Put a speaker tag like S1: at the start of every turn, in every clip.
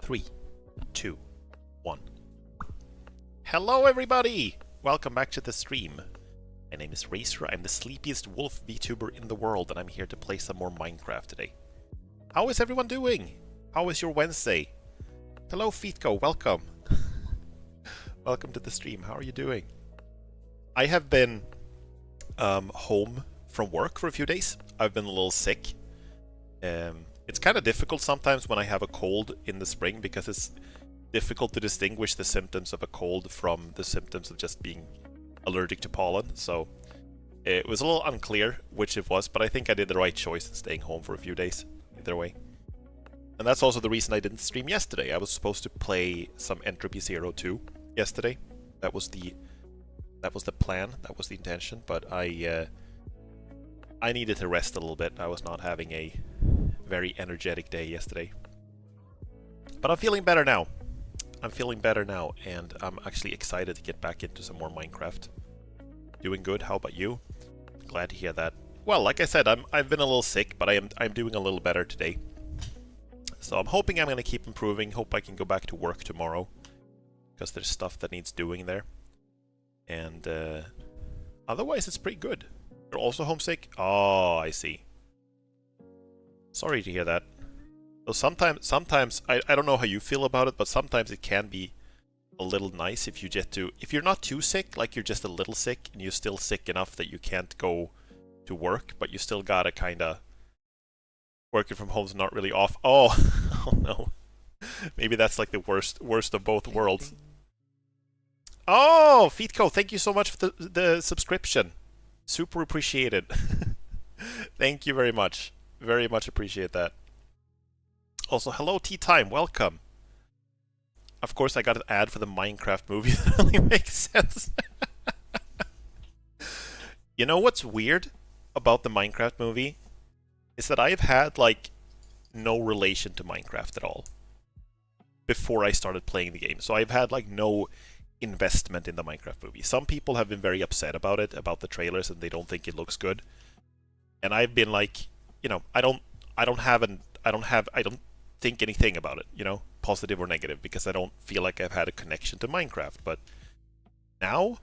S1: 3, 2, 1. Hello everybody! Welcome back to the stream. My name is Racer, I'm the sleepiest wolf VTuber in the world, and I'm here to play some more Minecraft today. How is everyone doing? How is your Wednesday? Hello Feetco, welcome. Welcome to the stream, how are you doing? I have been home from work for a few days. I've been a little sick. It's kind of difficult sometimes when I have a cold in the spring because it's difficult to distinguish the symptoms of a cold from the symptoms of just being allergic to pollen. So it was a little unclear which it was, but I think I did the right choice in staying home for a few days, either way. And that's also the reason I didn't stream yesterday. I was supposed to play some Entropy Zero 2 yesterday. That was the plan, that was the intention, but I needed to rest a little bit. I was not having a very energetic day yesterday. But I'm feeling better now. I'm feeling better now, and I'm actually excited to get back into some more Minecraft. Doing good, how about you? Glad to hear that. Well, like I said, I've been a little sick, but I'm doing a little better today. So I'm hoping I'm going to keep improving, hope I can go back to work tomorrow. Because there's stuff that needs doing there. And otherwise it's pretty good. You're also homesick? Oh, I see. Sorry to hear that. So sometimes I don't know how you feel about it, but sometimes it can be a little nice if you get to, if you're not too sick, like you're just a little sick and you're still sick enough that you can't go to work, but you still gotta kinda working from home's not really off. Oh, oh no. Maybe that's like the worst of both worlds. Oh, Feetco, thank you so much for the subscription. Super appreciated. Thank you very much. Very much appreciate that. Also, hello Tea Time, welcome. Of course, I got an ad for the Minecraft movie. That only makes sense. You know what's weird about the Minecraft movie? Is that I've had, like, no relation to Minecraft at all before I started playing the game. So I've had, like, no investment in the Minecraft movie. Some people have been very upset about it, about the trailers, and they don't think it looks good. And I've been like, you know, I don't think anything about it, you know, positive or negative, because I don't feel like I've had a connection to Minecraft. But now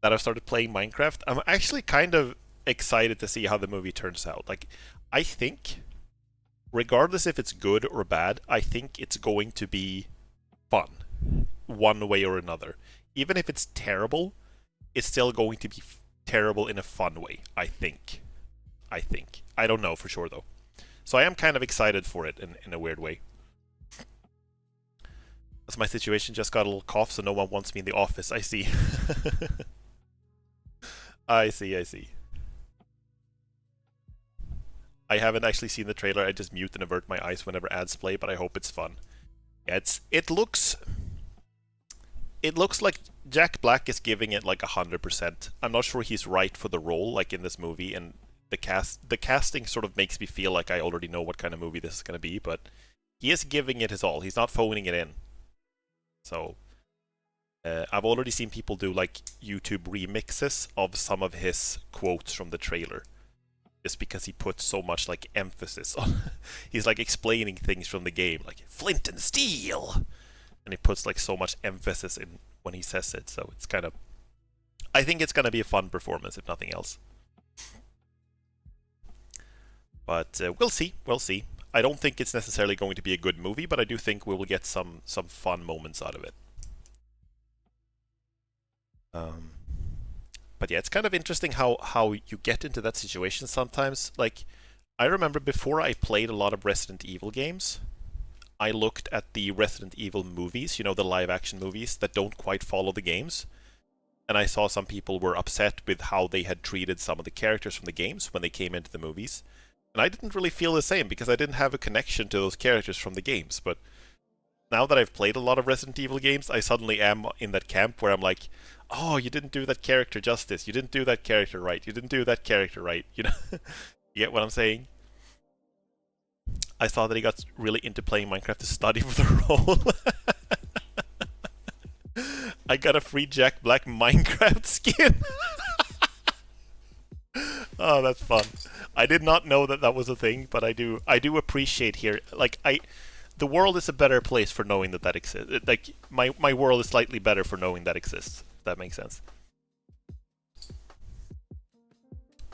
S1: that I've started playing Minecraft, I'm actually kind of excited to see how the movie turns out. Like, I think, regardless if it's good or bad, I think it's going to be fun, one way or another. Even if it's terrible, it's still going to be terrible in a fun way, I think. I don't know for sure, though. So I am kind of excited for it in a weird way. That's my situation, just got a little cough, so no one wants me in the office. I see. I see. I haven't actually seen the trailer, I just mute and avert my eyes whenever ads play, but I hope it's fun. Yeah, it looks like Jack Black is giving it like 100%. I'm not sure he's right for the role, like in this movie, and the casting sort of makes me feel like I already know what kind of movie this is going to be, but he is giving it his all. He's not phoning it in. So, I've already seen people do like YouTube remixes of some of his quotes from the trailer, just because he puts so much like emphasis on. He's like explaining things from the game, like flint and steel, and he puts like so much emphasis in when he says it. So it's kind of, I think it's going to be a fun performance, if nothing else. But we'll see. I don't think it's necessarily going to be a good movie, but I do think we will get some fun moments out of it. But yeah, it's kind of interesting how you get into that situation sometimes. Like, I remember before I played a lot of Resident Evil games, I looked at the Resident Evil movies, you know, the live-action movies that don't quite follow the games. And I saw some people were upset with how they had treated some of the characters from the games when they came into the movies. And I didn't really feel the same because I didn't have a connection to those characters from the games. But now that I've played a lot of Resident Evil games, I suddenly am in that camp where I'm like, oh, you didn't do that character justice. You didn't do that character right. You didn't do that character right. You know, you get what I'm saying? I saw that he got really into playing Minecraft to study for the role. I got a free Jack Black Minecraft skin. Oh, that's fun. I did not know that that was a thing, but I do appreciate here. Like, the world is a better place for knowing that that exists. Like my world is slightly better for knowing that exists. If that makes sense.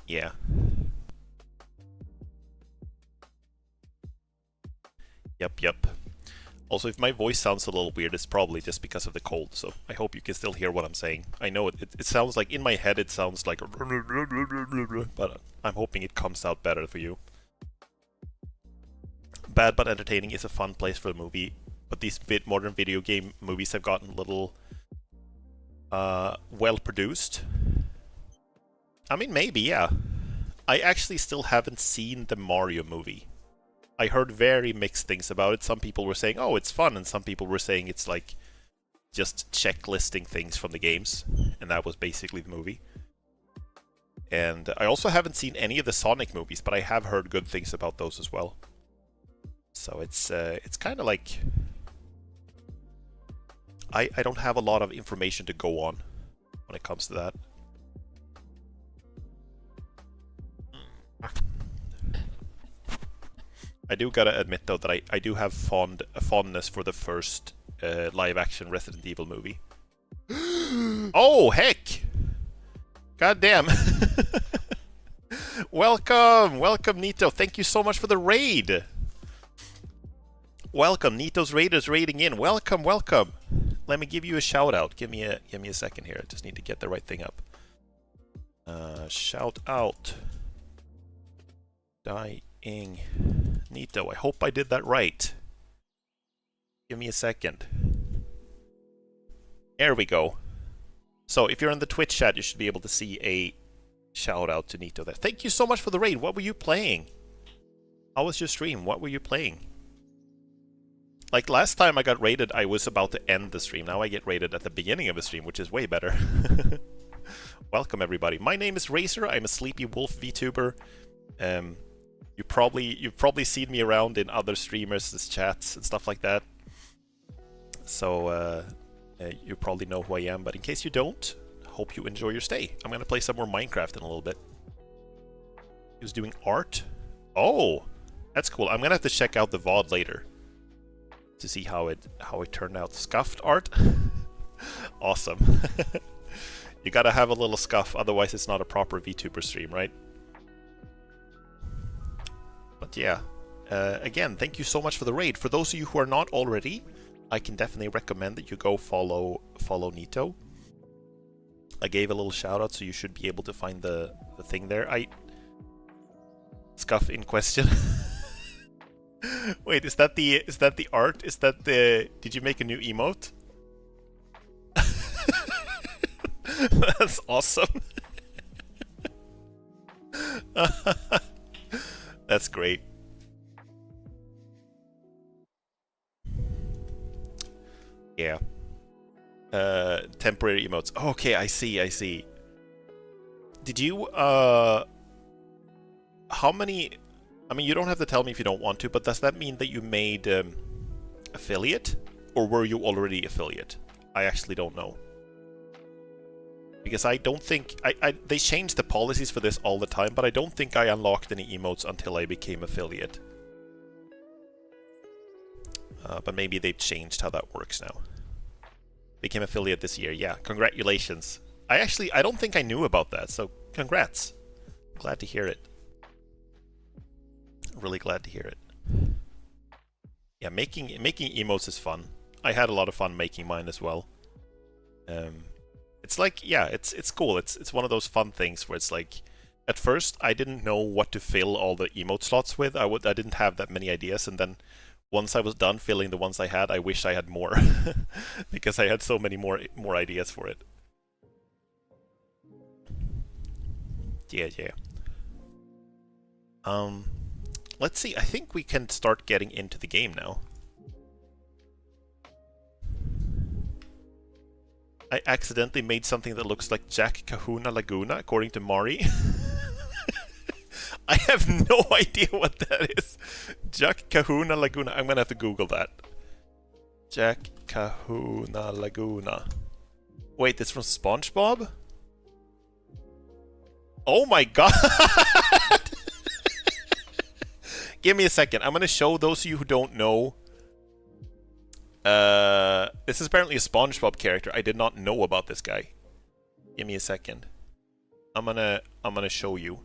S1: Yeah. Yep. Also, if my voice sounds a little weird, it's probably just because of the cold, so I hope you can still hear what I'm saying. I know it sounds like, in my head it sounds like, but I'm hoping it comes out better for you. Bad but entertaining is a fun place for a movie, but these modern video game movies have gotten a little well produced. I mean, maybe, yeah. I actually still haven't seen the Mario movie. I heard very mixed things about it. Some people were saying, oh, it's fun, and some people were saying it's like just checklisting things from the games, and that was basically the movie. And I also haven't seen any of the Sonic movies, but I have heard good things about those as well. So it's kind of like I don't have a lot of information to go on when it comes to that. I do gotta admit though that I do have a fondness for the first live-action Resident Evil movie. Oh heck! God damn! Welcome Nito. Thank you so much for the raid. Welcome, Nito's Raiders raiding in. Welcome. Let me give you a shout out. Give me a second here. I just need to get the right thing up. Shout out. Dying Nito. I hope I did that right. Give me a second. There we go. So if you're in the Twitch chat, you should be able to see a shout out to Nito there. Thank you so much for the raid. What were you playing? How was your stream? What were you playing? Like last time I got raided, I was about to end the stream. Now I get raided at the beginning of a stream, which is way better. Welcome everybody. My name is Razer. I'm a Sleepy Wolf VTuber. You've probably seen me around in other streamers' chats and stuff like that. So you probably know who I am. But in case you don't, hope you enjoy your stay. I'm gonna play some more Minecraft in a little bit. He was doing art. Oh, that's cool. I'm gonna have to check out the VOD later to see how it turned out. Scuffed art? Awesome. You gotta have a little scuff, otherwise it's not a proper VTuber stream, right? But yeah, again, thank you so much for the raid. For those of you who are not already, I can definitely recommend that you go follow Nito. I gave a little shout out, so you should be able to find the thing there. Scuff in question. Wait, is that the art? Is that the... Did you make a new emote? That's awesome. That's great. Yeah. Temporary emotes. Okay, I see. Did you, how many... I mean, you don't have to tell me if you don't want to, but does that mean that you made affiliate? Or were you already affiliate? I actually don't know. Because I don't think... they change the policies for this all the time, but I don't think I unlocked any emotes until I became affiliate. But maybe they've changed how that works now. Became affiliate this year, yeah. Congratulations. I don't think I knew about that, so congrats. Glad to hear it. Really glad to hear it. Yeah, making emotes is fun. I had a lot of fun making mine as well. It's like, yeah, it's cool. It's one of those fun things where it's like, at first I didn't know what to fill all the emote slots with. I didn't have that many ideas, and then once I was done filling the ones I had, I wish I had more because I had so many more ideas for it. Yeah. Let's see. I think we can start getting into the game now. I accidentally made something that looks like Jack Kahuna Laguna, according to Mari. I have no idea what that is. Jack Kahuna Laguna. I'm gonna have to Google that. Jack Kahuna Laguna. Wait, it's from SpongeBob? Oh my god! Give me a second. I'm gonna show those of you who don't know This is apparently a SpongeBob character. I did not know about this guy. Give me a second. I'm gonna show you.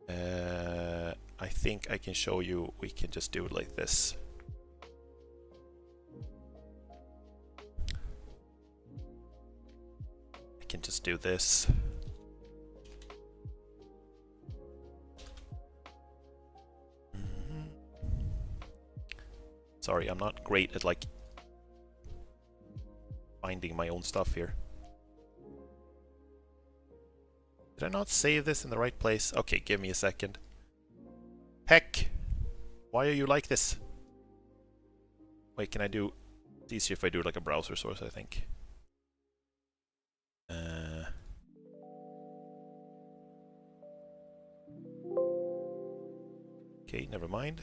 S1: I think I can show you. We can just do it like this. I can just do this. Sorry, I'm not great at like finding my own stuff here. Did I not save this in the right place? Okay, give me a second. Heck! Why are you like this? Wait, can I do... It's easier if I do like a browser source, I think. Okay, never mind.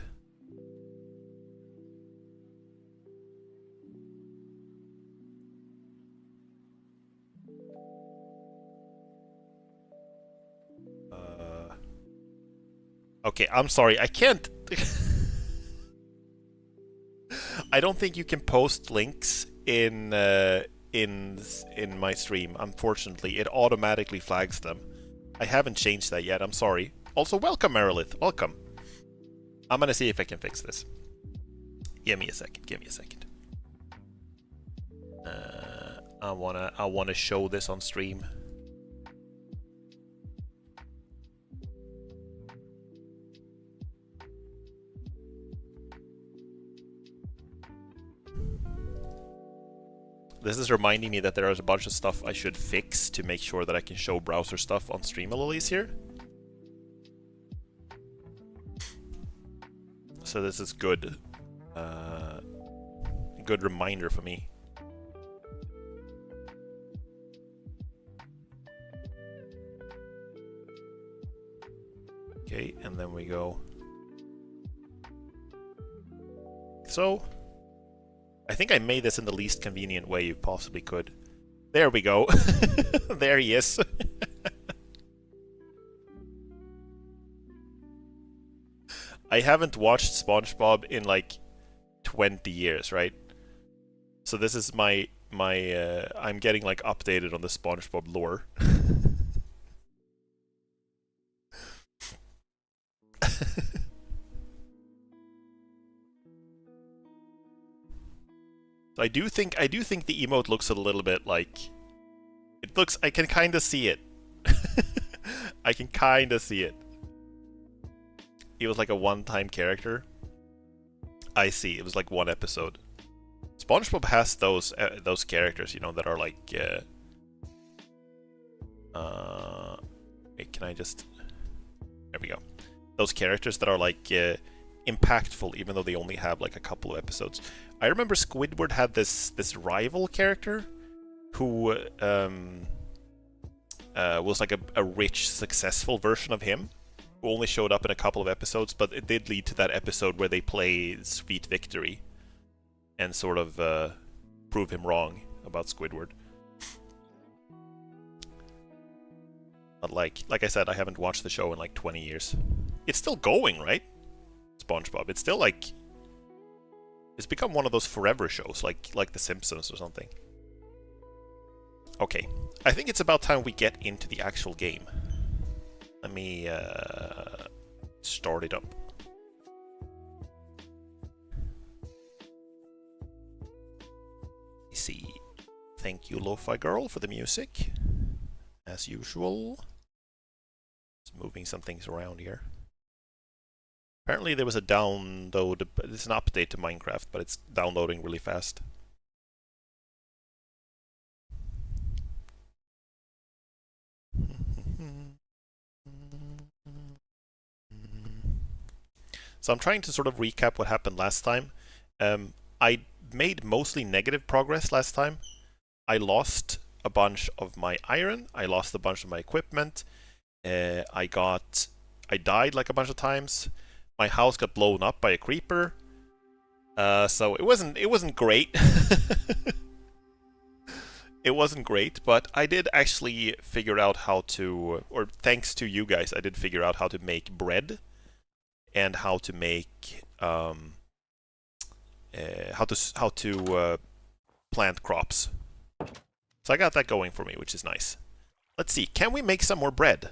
S1: Okay, I'm sorry, I can't... I don't think you can post links in my stream, unfortunately. It automatically flags them. I haven't changed that yet, I'm sorry. Also, welcome, Merilith, welcome. I'm gonna see if I can fix this. Give me a second, give me a second. I wanna show this on stream. This is reminding me that there is a bunch of stuff I should fix to make sure that I can show browser stuff on stream a little easier. So this is good. A good reminder for me. Okay, and then we go. So, I think I made this in the least convenient way you possibly could. There we go. There he is. I haven't watched SpongeBob in like 20 years, right? So this is my I'm getting like updated on the SpongeBob lore. So I do think the emote looks a little bit like it looks. I can kind of see it. I can kind of see it. He was like a one-time character. I see. It was like one episode. SpongeBob has those characters, you know, that are like. Wait, can I just? There we go. Those characters that are like impactful, even though they only have like a couple of episodes. I remember Squidward had this rival character who was like a rich, successful version of him, who only showed up in a couple of episodes, but it did lead to that episode where they play Sweet Victory and sort of prove him wrong about Squidward. But like I said, I haven't watched the show in like 20 years. It's still going, right? SpongeBob. It's still like... It's become one of those forever shows, like The Simpsons or something. Okay. I think it's about time we get into the actual game. Let me start it up. Let's see. Thank you, Lo-Fi Girl, for the music. As usual. Just moving some things around here. Apparently there was a download, it's an update to Minecraft, but it's downloading really fast. So I'm trying to sort of recap what happened last time. I made mostly negative progress last time. I lost a bunch of my iron, I lost a bunch of my equipment, I died like a bunch of times. My house got blown up by a creeper, so it wasn't great. It wasn't great, but I did actually figure out how to, or thanks to you guys, I did figure out how to make bread and how to make how to plant crops. So I got that going for me, which is nice. Let's see, can we make some more bread?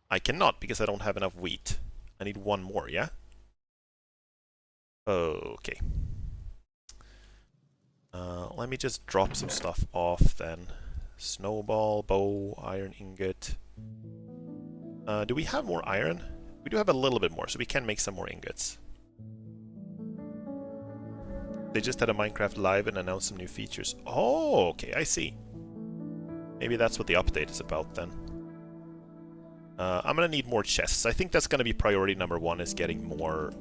S1: I cannot because I don't have enough wheat. I need one more, yeah? Okay. Let me just drop some stuff off then. Snowball, bow, iron ingot. Do we have more iron? We do have a little bit more, so we can make some more ingots. They just had a Minecraft Live and announced some new features. Oh, okay, I see. Maybe that's what the update is about then. I'm gonna need more chests. I think that's gonna be priority number 1, is getting more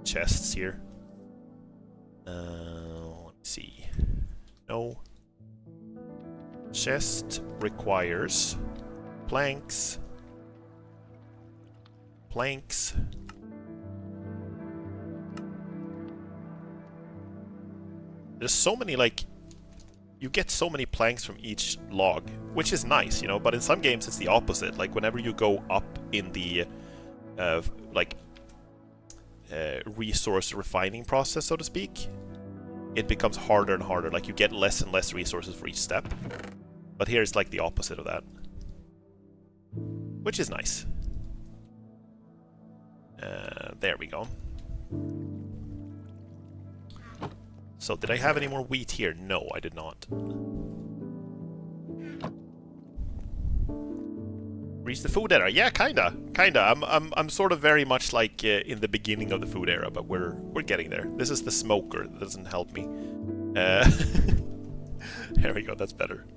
S1: chests here. Let me see. No. Chest requires planks. Planks. There's so many, like, you get so many planks from each log, which is nice, you know, but in some games it's the opposite. Like, whenever you go up in the, resource refining process, so to speak, it becomes harder and harder. Like, you get less and less resources for each step. But here it's like the opposite of that, which is nice. There we go. So, did I have any more wheat here? No, I did not. Reach the food era? Yeah, kinda. I'm sort of very much like in the beginning of the food era, but we're getting there. This is the smoker. That doesn't help me. There we go. That's better.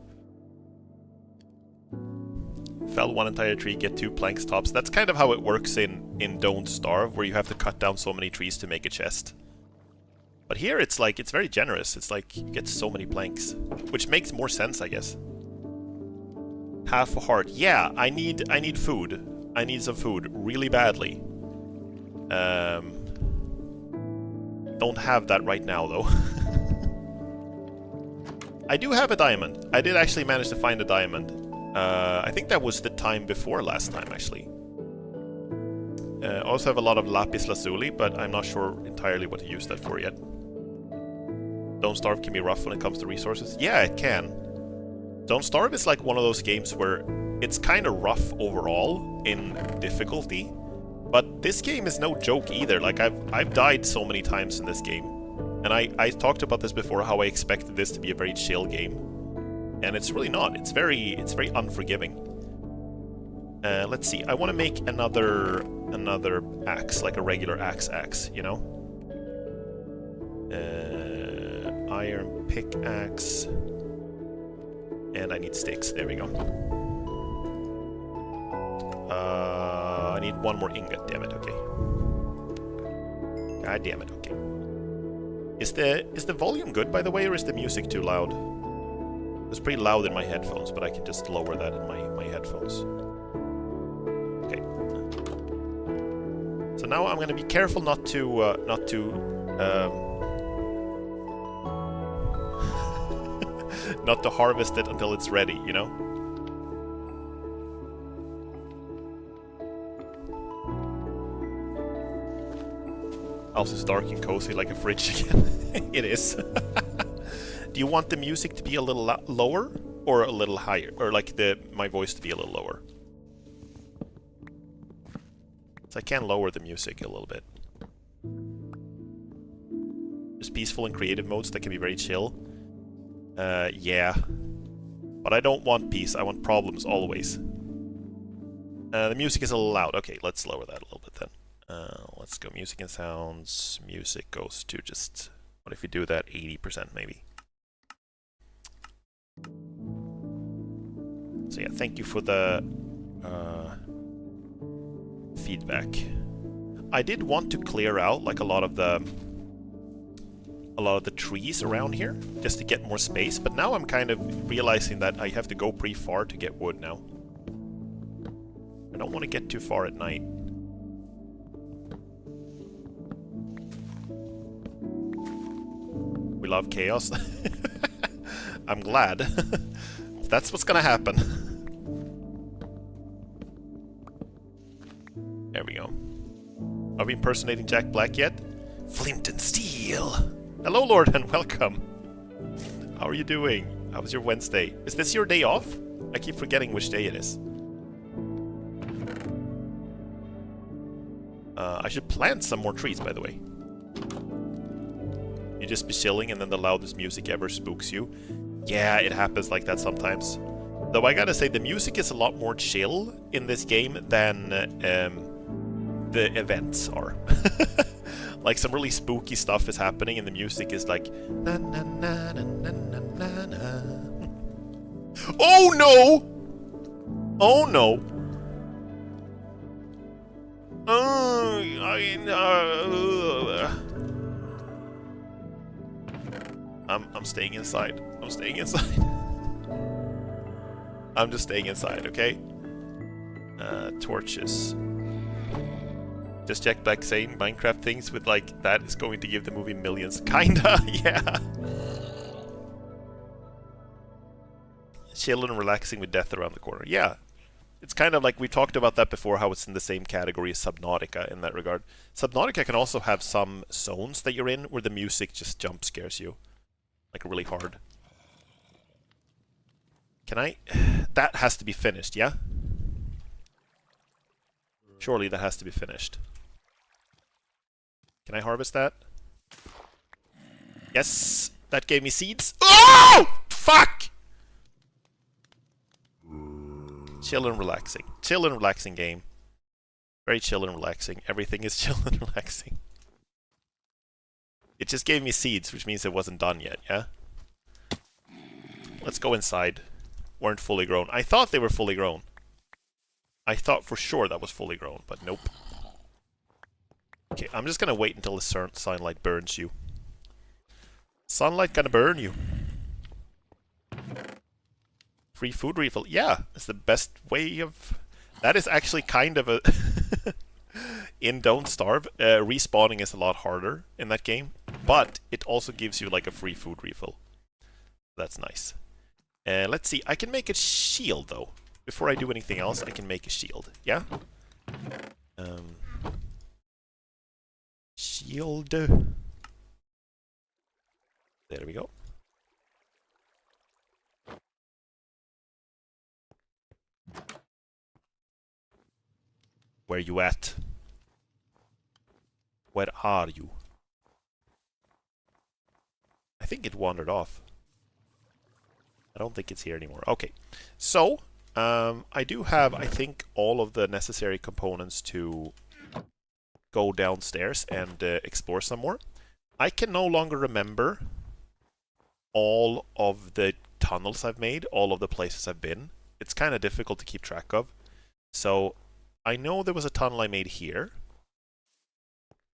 S1: Fell one entire tree, get 2 planks tops. That's kind of how it works in Don't Starve, where you have to cut down so many trees to make a chest. But here it's like, it's very generous. It's like, you get so many planks, which makes more sense, I guess. Half a heart. Yeah, I need food. I need some food really badly. Don't have that right now, though. I do have a diamond. I did actually manage to find a diamond. I think that was the time before last time, actually. I also have a lot of lapis lazuli, but I'm not sure entirely what to use that for yet. Don't Starve can be rough when it comes to resources. Yeah, it can. Don't Starve is like one of those games where it's kind of rough overall in difficulty, but this game is no joke either. Like, I've died so many times in this game, and I talked about this before, how I expected this to be a very chill game, and it's really not. It's very unforgiving. Let's see. I want to make another axe, like a regular axe, you know? Iron pickaxe. And I need sticks. There we go. I need one more ingot. Damn it. Okay. God damn it. Okay. Is the volume good, by the way, or is the music too loud? It's pretty loud in my headphones, but I can just lower that in my headphones. Okay. So now I'm gonna be careful not to not to harvest it until it's ready, you know? House is dark and cozy like a fridge again. It is. Do you want the music to be a little lower or a little higher? Or like my voice to be a little lower? So I can lower the music a little bit. There's peaceful and creative modes that can be very chill. Yeah. But I don't want peace, I want problems always. The music is a little loud. Okay, let's lower that a little bit then. Let's go music and sounds. Music goes to just... What if we do that 80% maybe? So yeah, thank you for the feedback. I did want to clear out like a lot of the trees around here, just to get more space, but now I'm kind of realizing that I have to go pretty far to get wood now. I don't want to get too far at night. We love chaos. I'm glad. That's what's gonna happen. There we go. Are we impersonating Jack Black yet? Flint and steel. Hello, Lord, and welcome. How are you doing? How was your Wednesday? Is this your day off? I keep forgetting which day it is. I should plant some more trees, by the way. You just be chilling and then the loudest music ever spooks you. Yeah, it happens like that sometimes. Though I gotta say, the music is a lot more chill in this game than the events are. Like, some really spooky stuff is happening and the music is like... Na, na, na, na, na, na, na. Oh no! Oh no! I'm staying inside. I'm staying inside. I'm just staying inside, okay? Torches. Just check back saying Minecraft things with like that is going to give the movie millions. Kinda, yeah. Chill and relaxing with death around the corner. Yeah. It's kind of like we talked about that before, how it's in the same category as Subnautica in that regard. Subnautica can also have some zones that you're in where the music just jump scares you. Like really hard. Can I... That has to be finished, yeah? Surely that has to be finished. Can I harvest that? Yes! That gave me seeds. Oh! Fuck! Chill and relaxing. Chill and relaxing game. Very chill and relaxing. Everything is chill and relaxing. It just gave me seeds, which means it wasn't done yet, yeah? Let's go inside. Weren't fully grown. I thought they were fully grown. I thought for sure that was fully grown, but nope. Okay, I'm just gonna wait until the sunlight burns you. Sunlight gonna burn you. Free food refill. Yeah, it's the best way of... That is actually kind of a... In Don't Starve, respawning is a lot harder in that game, but it also gives you like a free food refill. That's nice. Let's see, I can make a shield though. Before I do anything else, I can make a shield. Yeah? Shield. There we go. Where you at? Where are you? I think it wandered off. I don't think it's here anymore. Okay, so I do have, I think, all of the necessary components to go downstairs and explore some more. I can no longer remember all of the tunnels I've made, all of the places I've been. It's kind of difficult to keep track of. So I know there was a tunnel I made here.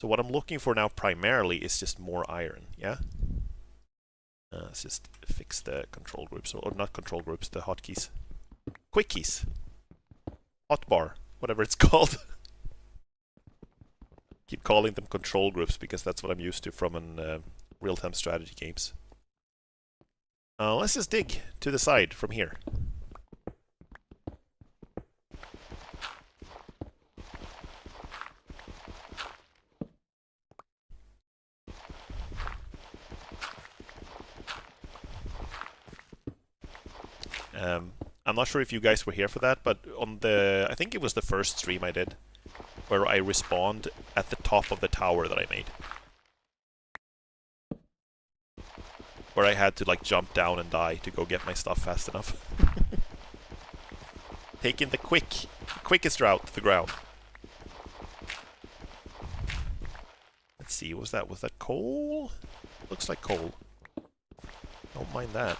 S1: So what I'm looking for now primarily is just more iron, yeah? Let's just fix the control groups, or not control groups, the hotkeys. Quick keys. Hotbar, whatever it's called. Keep calling them control groups because that's what I'm used to from an real-time strategy games. Let's just dig to the side from here. I'm not sure if you guys were here for that, but on the... I think it was the first stream I did, where I respawned at the top of the tower that I made. Where I had to, like, jump down and die to go get my stuff fast enough. Taking the quickest route to the ground. Let's see, was that coal? Looks like coal. Don't mind that.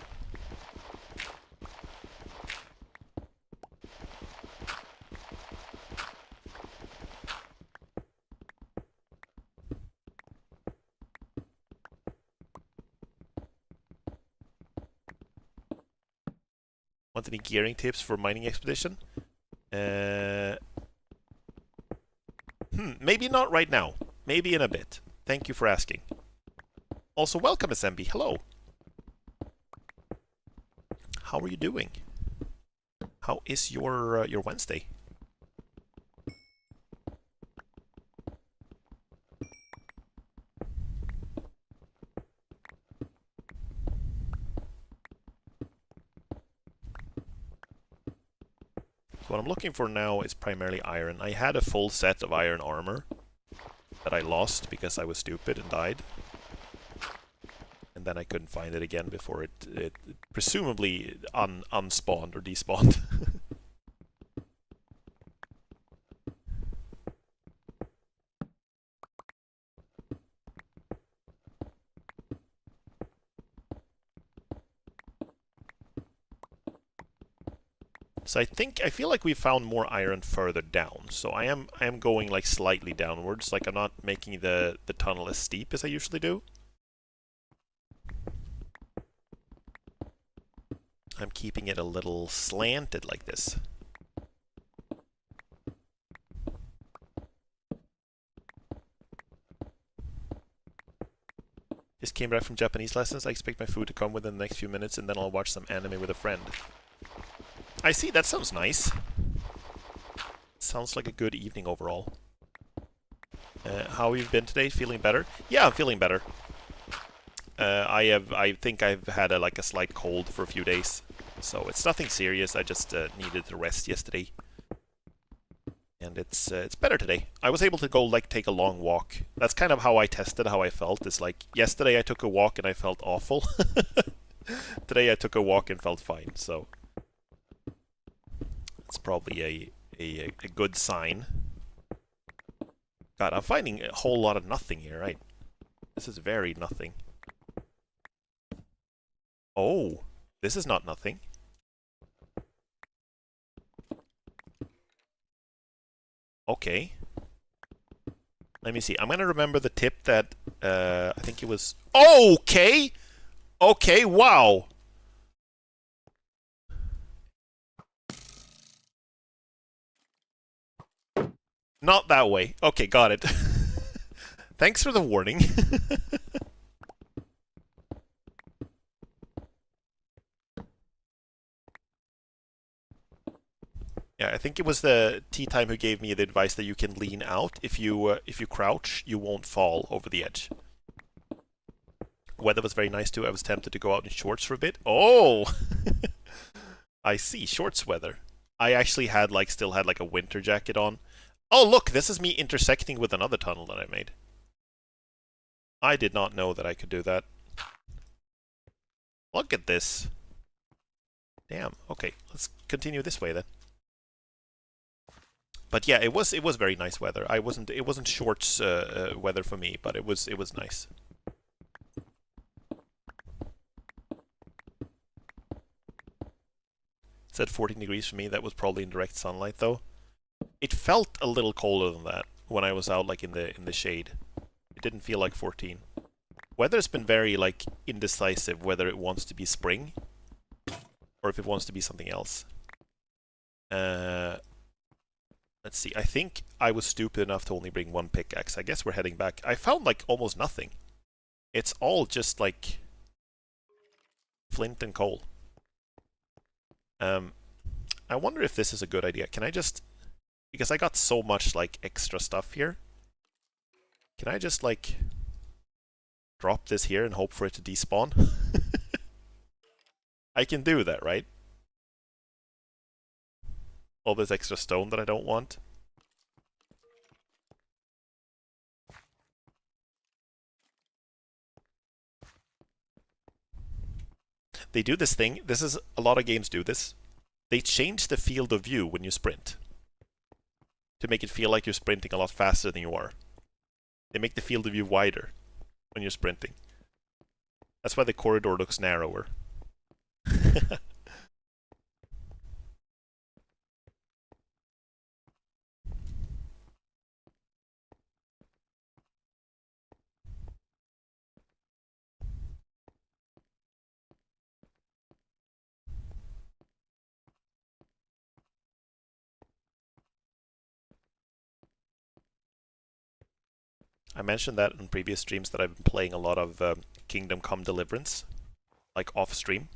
S1: Want any gearing tips for mining expedition? Maybe not right now. Maybe in a bit. Thank you for asking. Also, welcome, SMB. Hello. How are you doing? How is your Wednesday? What I'm looking for now is primarily iron. I had a full set of iron armor that I lost because I was stupid and died. And then I couldn't find it again before it presumably unspawned or despawned. So I feel like we found more iron further down. So I am going like slightly downwards. Like I'm not making the tunnel as steep as I usually do. I'm keeping it a little slanted like this. Just came back from Japanese lessons. I expect my food to come within the next few minutes and then I'll watch some anime with a friend. I see, that sounds nice. Sounds like a good evening overall. How have you been today? Feeling better? Yeah, I'm feeling better. I think I've had like a slight cold for a few days. So it's nothing serious, I just needed to rest yesterday. And it's better today. I was able to go like take a long walk. That's kind of how I tested how I felt. It's like, yesterday I took a walk and I felt awful. Today I took a walk and felt fine, so... It's probably a good sign. God, I'm finding a whole lot of nothing here, right? This is very nothing. Oh, this is not nothing. Okay. Let me see. I'm gonna remember the tip that, I think it was... Okay! Okay, wow! Not that way. Okay, got it. Thanks for the warning. Yeah, I think it was the tea time who gave me the advice that you can lean out. If you crouch, you won't fall over the edge. Weather was very nice too. I was tempted to go out in shorts for a bit. Oh! I see, shorts weather. I actually had still had a winter jacket on. Oh look, this is me intersecting with another tunnel that I made. I did not know that I could do that. Look at this. Damn, okay, let's continue this way then. But yeah, it was very nice weather. It wasn't shorts weather for me, but it was nice. It said 14 degrees for me. That was probably in direct sunlight though. It felt a little colder than that when I was out in the shade. It didn't feel like 14. Weather's been very indecisive whether it wants to be spring or if it wants to be something else. Let's see. I think I was stupid enough to only bring one pickaxe. I guess we're heading back. I found almost nothing. It's all just flint and coal. I wonder if this is a good idea. Can I just... Because I got so much extra stuff here. Can I just drop this here and hope for it to despawn? I can do that, right? All this extra stone that I don't want. They do this thing. A lot of games do this. They change the field of view when you sprint. To make it feel like you're sprinting a lot faster than you are. They make the field of view wider when you're sprinting. That's why the corridor looks narrower. I mentioned that in previous streams that I've been playing a lot of Kingdom Come Deliverance, off stream,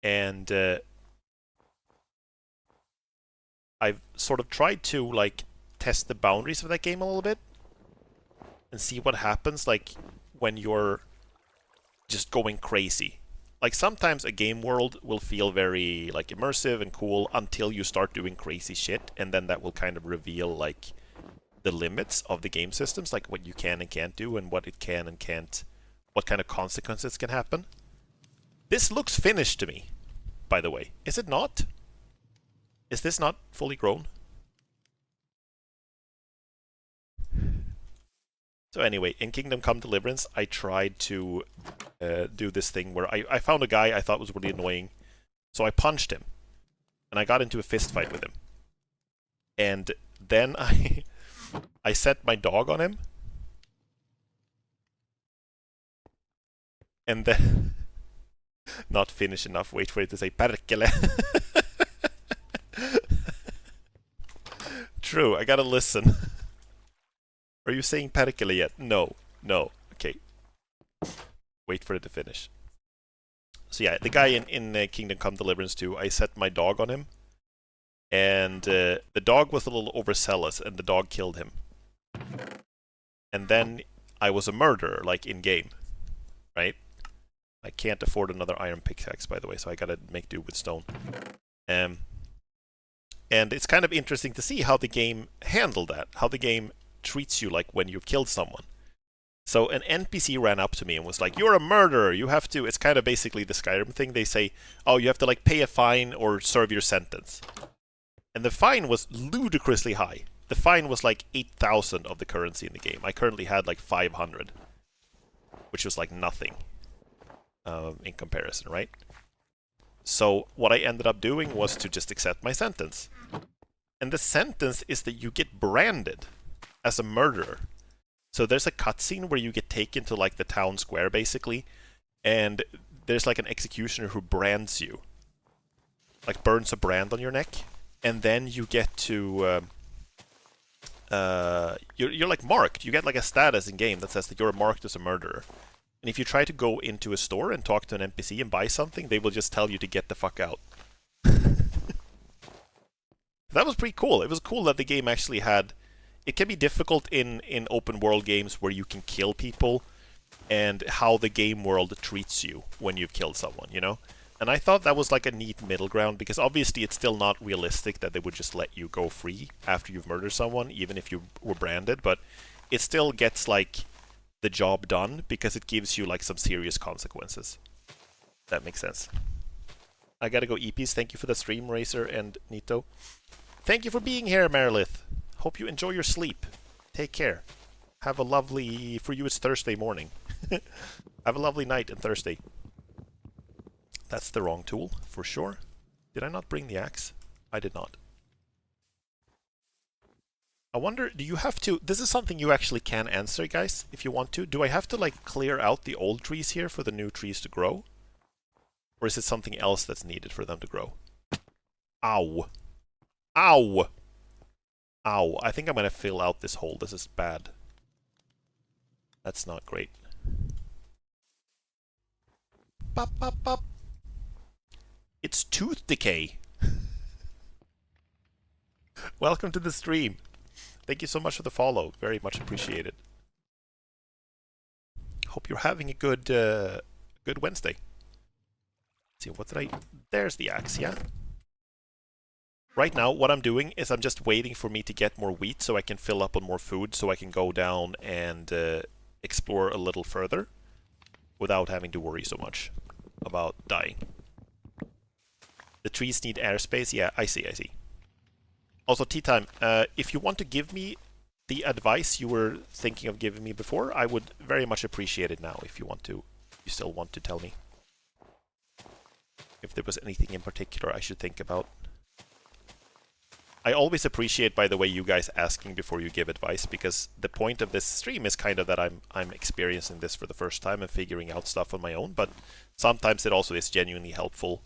S1: and I've sort of tried to test the boundaries of that game a little bit and see what happens when you're just going crazy. like sometimes a game world will feel very like immersive and cool until you start doing crazy shit, and then that will kind of reveal like the limits of the game systems, like what you can and can't do and what it can and can't, what kind of consequences can happen. This looks finished to me, by the way. Is it not? Is this not fully grown? So anyway, in Kingdom Come Deliverance, I tried to do this thing where I found a guy I thought was really annoying, so I punched him, and I got into a fist fight with him. And then I set my dog on him, and then not finish enough. Wait for it to say perkele. True, I gotta listen. Are you saying perkele yet? No. No. Okay. Wait for it to finish. So yeah, the guy in Kingdom Come Deliverance 2, I set my dog on him, and the dog was a little overzealous, and the dog killed him. And then I was a murderer, like in-game, right? I can't afford another iron pickaxe, by the way, so I gotta make do with stone. And it's kind of interesting to see how the game handled that, how the game treats you like when you've killed someone. So an NPC ran up to me and was like, "You're a murderer, you have to..." It's kind of basically the Skyrim thing. They say, "Oh, you have to like pay a fine or serve your sentence." And the fine was ludicrously high. The fine was like 8,000 of the currency in the game. I currently had like 500, which was like nothing in comparison, right? So what I ended up doing was to just accept my sentence. And the sentence is that you get branded as a murderer. So there's a cutscene where you get taken to like the town square basically, and there's like an executioner who brands you, like burns a brand on your neck, and then you get to you're like marked. You get like a status in game that says that you're marked as a murderer. And if you try to go into a store and talk to an NPC and buy something, they will just tell you to get the fuck out. That was pretty cool. It was cool that the game actually had... It can be difficult in open world games where you can kill people, and how the game world treats you when you've killed someone, you know? And I thought that was like a neat middle ground, because obviously it's still not realistic that they would just let you go free after you've murdered someone, even if you were branded, but it still gets like the job done, because it gives you like some serious consequences. That makes sense. I gotta go EPs. Thank you for the stream, Racer and Nito. Thank you for being here, Merilith. Hope you enjoy your sleep. Take care. Have a lovely... For you, it's Thursday morning. Have a lovely night and Thursday. That's the wrong tool, for sure. Did I not bring the axe? I did not. I wonder, do you have to... This is something you actually can answer, guys, if you want to. Do I have to, like, clear out the old trees here for the new trees to grow? Or is it something else that's needed for them to grow? Ow. Ow! Ow, I think I'm gonna fill out this hole. This is bad. That's not great. Pop, pop, pop. It's tooth decay. Welcome to the stream. Thank you so much for the follow. Very much appreciated. Hope you're having a good good Wednesday. Let's see, what did I... There's the axe, yeah? Right now, what I'm doing is I'm just waiting for me to get more wheat so I can fill up on more food, so I can go down and explore a little further without having to worry so much about dying. The trees need airspace. Yeah, I see, I see. Also, tea time. If you want to give me the advice you were thinking of giving me before, I would very much appreciate it now, if you want to. You still want to tell me. If there was anything in particular I should think about. I always appreciate, by the way, you guys asking before you give advice, because the point of this stream is kind of that I'm experiencing this for the first time and figuring out stuff on my own, but sometimes it also is genuinely helpful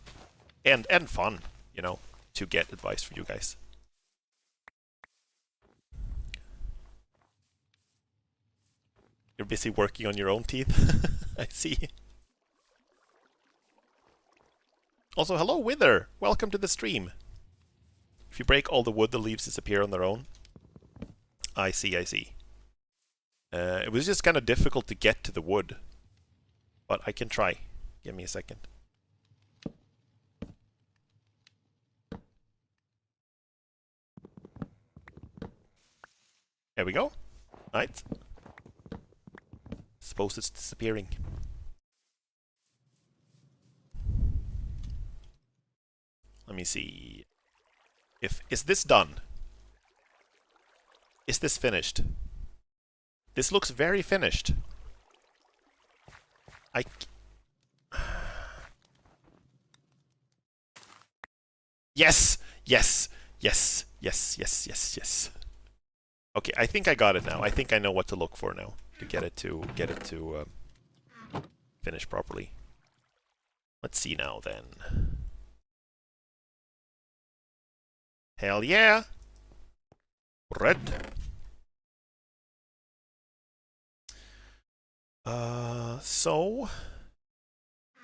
S1: and fun, you know, to get advice from you guys. You're busy working on your own teeth? I see. Also, hello, Wither! Welcome to the stream. If you break all the wood, the leaves disappear on their own. I see, I see. It was just kind of difficult to get to the wood. But I can try. Give me a second. There we go. Right. Suppose it's disappearing. Let me see. Is this done? Is this finished? This looks very finished. Yes! Yes! Yes! Yes! Yes! Yes! Yes! Okay, I think I got it now. I think I know what to look for now to get it to finish properly. Let's see now then. Hell yeah! Red. So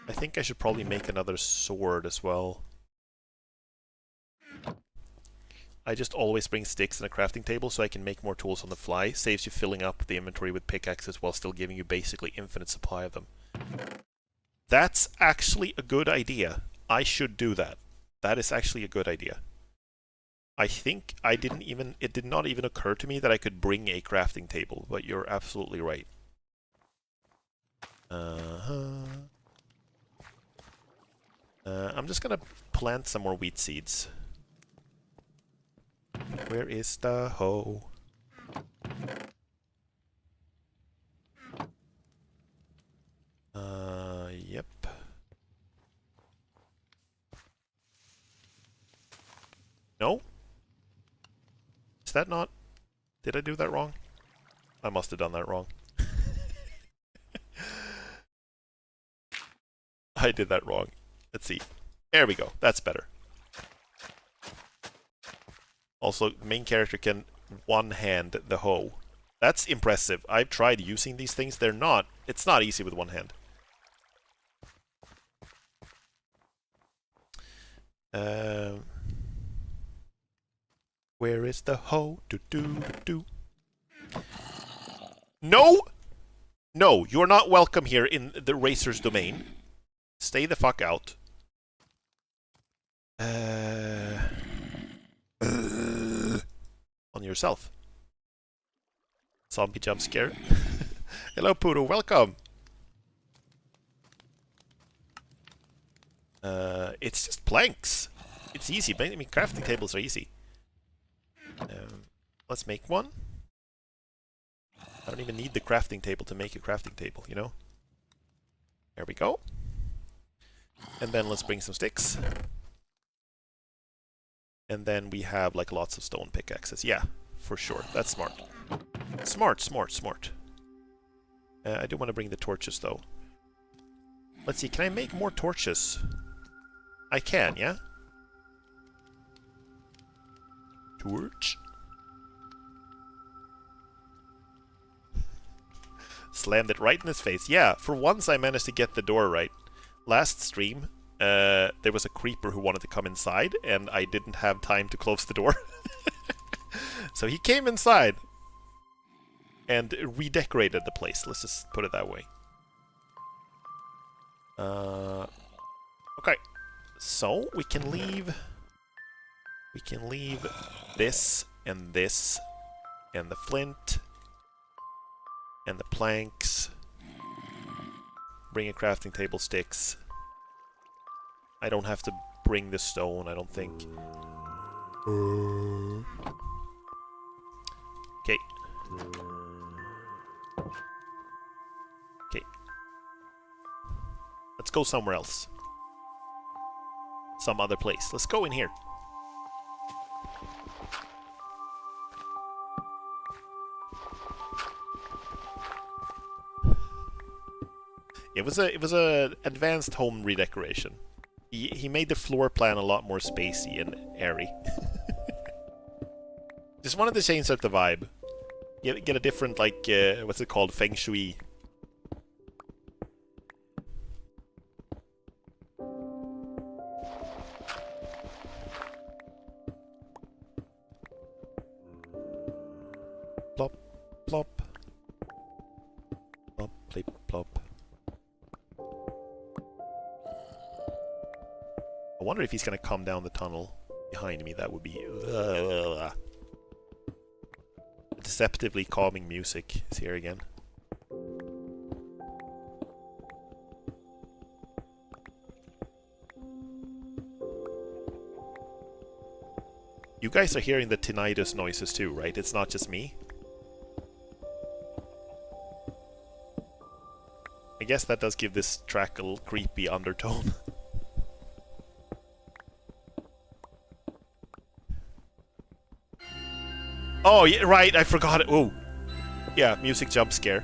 S1: I think I should probably make another sword as well. I just always bring sticks and a crafting table so I can make more tools on the fly. Saves you filling up the inventory with pickaxes while still giving you basically infinite supply of them. That's actually a good idea. I should do that. That is actually a good idea. I think it did not even occur to me that I could bring a crafting table, but you're absolutely right. I'm just gonna plant some more wheat seeds. Where is the hoe? Yep. No? Is that not... Did I do that wrong? I must have done that wrong. I did that wrong. Let's see. There we go. That's better. Also, the main character can one-hand the hoe. That's impressive. I've tried using these things. It's not easy with one hand. Where is the hoe? No! No, you're not welcome here in the racer's domain. Stay the fuck out. On yourself. Zombie jump scare. Hello, Poodle. Welcome. It's just planks. It's easy. I mean, crafting tables are easy. Let's make one. I don't even need the crafting table to make a crafting table, you know? There we go. And then let's bring some sticks. And then we have like lots of stone pickaxes. Yeah, for sure. That's smart. Smart, smart, smart. I do want to bring the torches though. Let's see, can I make more torches? I can, yeah? Torch. Slammed it right in his face. Yeah, for once I managed to get the door right. Last stream, there was a creeper who wanted to come inside, and I didn't have time to close the door. So he came inside and redecorated the place. Let's just put it that way. Okay. So we can leave this and the flint and the planks. Bring a crafting table, sticks. I don't have to bring the stone, I don't think. Okay. Okay. Let's go somewhere else. Some other place. Let's go in here. It was a advanced home redecoration. He made the floor plan a lot more spacey and airy. Just wanted to change up the vibe. Get a different, like, what's it called? Feng Shui. Plop, plop. Plop, plop, plop. I wonder if he's gonna come down the tunnel behind me. That would be... At the deceptively calming music is here again. You guys are hearing the tinnitus noises too, right? It's not just me. I guess that does give this track a little creepy undertone. Oh, yeah, right, I forgot it. Oh, yeah, music jump scare.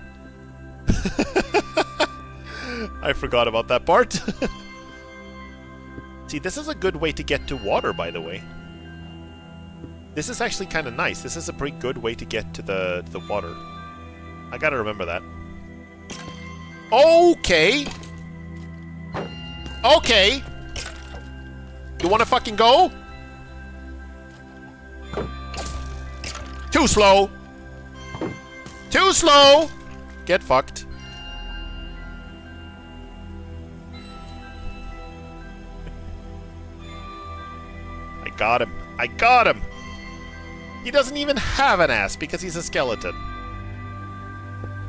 S1: I forgot about that part. See, this is a good way to get to water, by the way. This is actually kind of nice. This is a pretty good way to get to the water. I gotta remember that. Okay! Okay! You wanna fucking go? Too slow! Too slow! Get fucked. I got him. I got him! He doesn't even have an ass because he's a skeleton.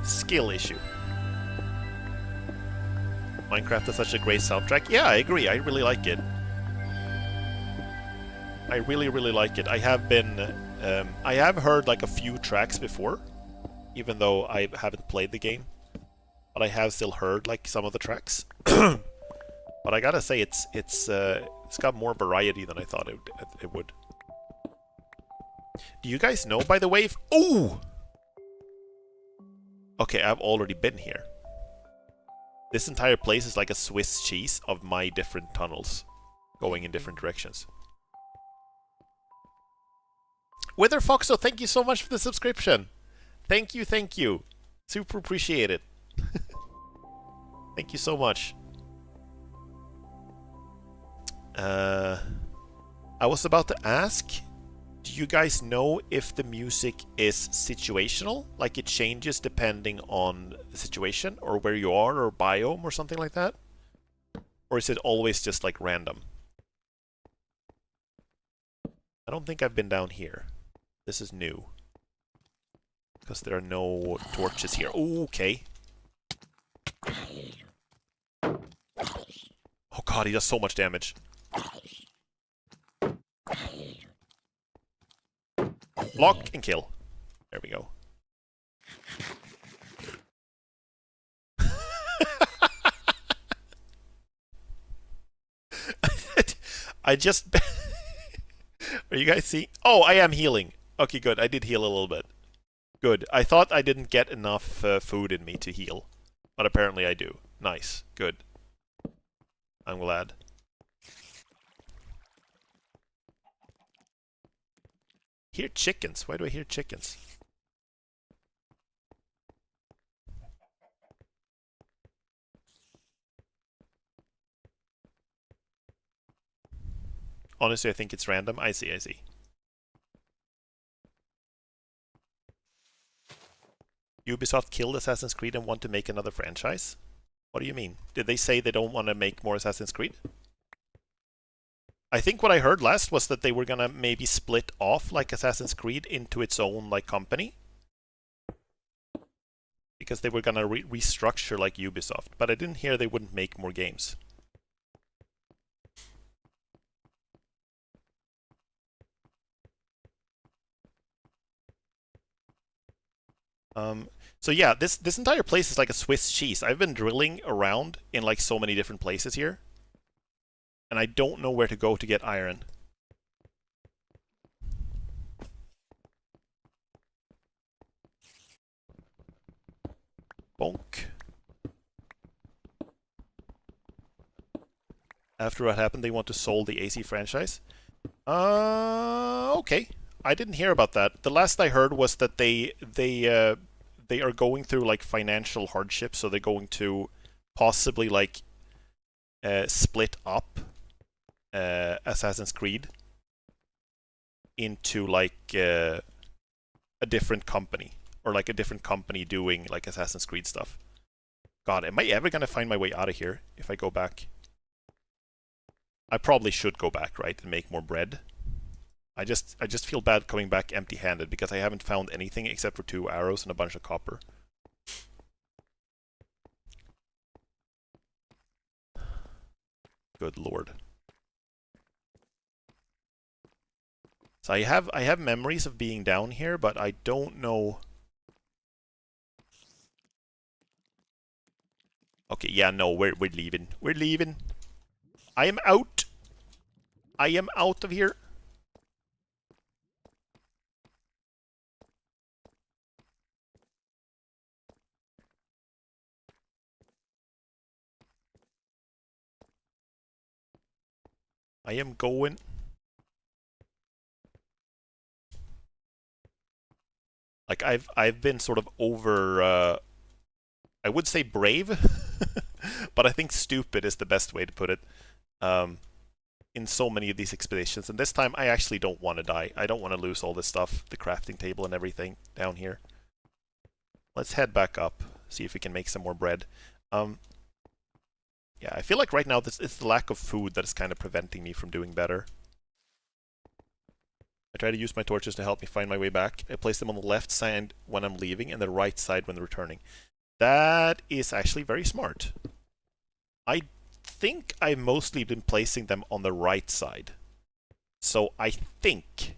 S1: Skill issue. Minecraft is such a great soundtrack. Yeah, I agree. I really like it. I really, really like it. I have been... I have heard like a few tracks before, even though I haven't played the game. But I have still heard like some of the tracks. But I gotta say, it's got more variety than I thought it would. Do you guys know, by the way, if... Ooh! Okay, I've already been here. This entire place is like a Swiss cheese of my different tunnels going in different directions. Wither Foxo, thank you so much for the subscription. Thank you, thank you. Super appreciate it. Thank you so much. I was about to ask, do you guys know if the music is situational? Like it changes depending on the situation or where you are or biome or something like that? Or is it always just like random? I don't think I've been down here. This is new. Because there are no torches here. Ooh, okay. Oh god, he does so much damage. Block and kill. There we go. I just... Are you guys seeing? Oh, I am healing. Okay, good. I did heal a little bit. Good. I thought I didn't get enough food in me to heal. But apparently I do. Nice. Good. I'm glad. Hear chickens. Why do I hear chickens? Honestly, I think it's random. I see, I see. Ubisoft killed Assassin's Creed and want to make another franchise? What do you mean? Did they say they don't want to make more Assassin's Creed? I think what I heard last was that they were gonna maybe split off like Assassin's Creed into its own like company. Because they were gonna restructure like Ubisoft. But I didn't hear they wouldn't make more games. So yeah, this entire place is like a Swiss cheese. I've been drilling around in like so many different places here. And I don't know where to go to get iron. Bonk. After what happened, they want to sold the AC franchise. Okay. I didn't hear about that. The last I heard was that they are going through like financial hardship, so they're going to possibly like split up Assassin's Creed into like a different company, or like a different company doing like Assassin's Creed stuff. God, am I ever gonna find my way out of here if I go back? I probably should go back, right, and make more bread. I just feel bad coming back empty-handed because I haven't found anything except for 2 arrows and a bunch of copper. Good lord. So I have memories of being down here, but I don't know. Okay, yeah, no, we're leaving. We're leaving. I am out. I am out of here. I am going. Like I've been sort of over I would say brave, but I think stupid is the best way to put it. In so many of these expeditions, and this time I actually don't want to die. I don't want to lose all this stuff, the crafting table and everything down here. Let's head back up, see if we can make some more bread. Yeah, I feel like right now it's the lack of food that is kind of preventing me from doing better. I try to use my torches to help me find my way back. I place them on the left side when I'm leaving and the right side when returning. That is actually very smart. I think I've mostly been placing them on the right side. So I think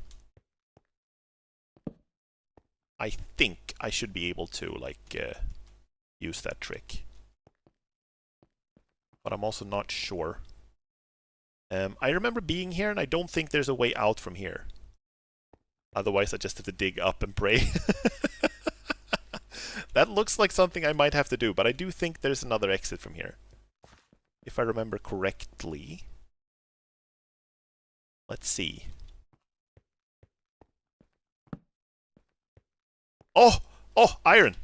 S1: I should be able to, like, use that trick. But I'm also not sure. I remember being here, and I don't think there's a way out from here. Otherwise, I just have to dig up and pray. That looks like something I might have to do, but I do think there's another exit from here. If I remember correctly. Let's see. Oh! Oh! Iron!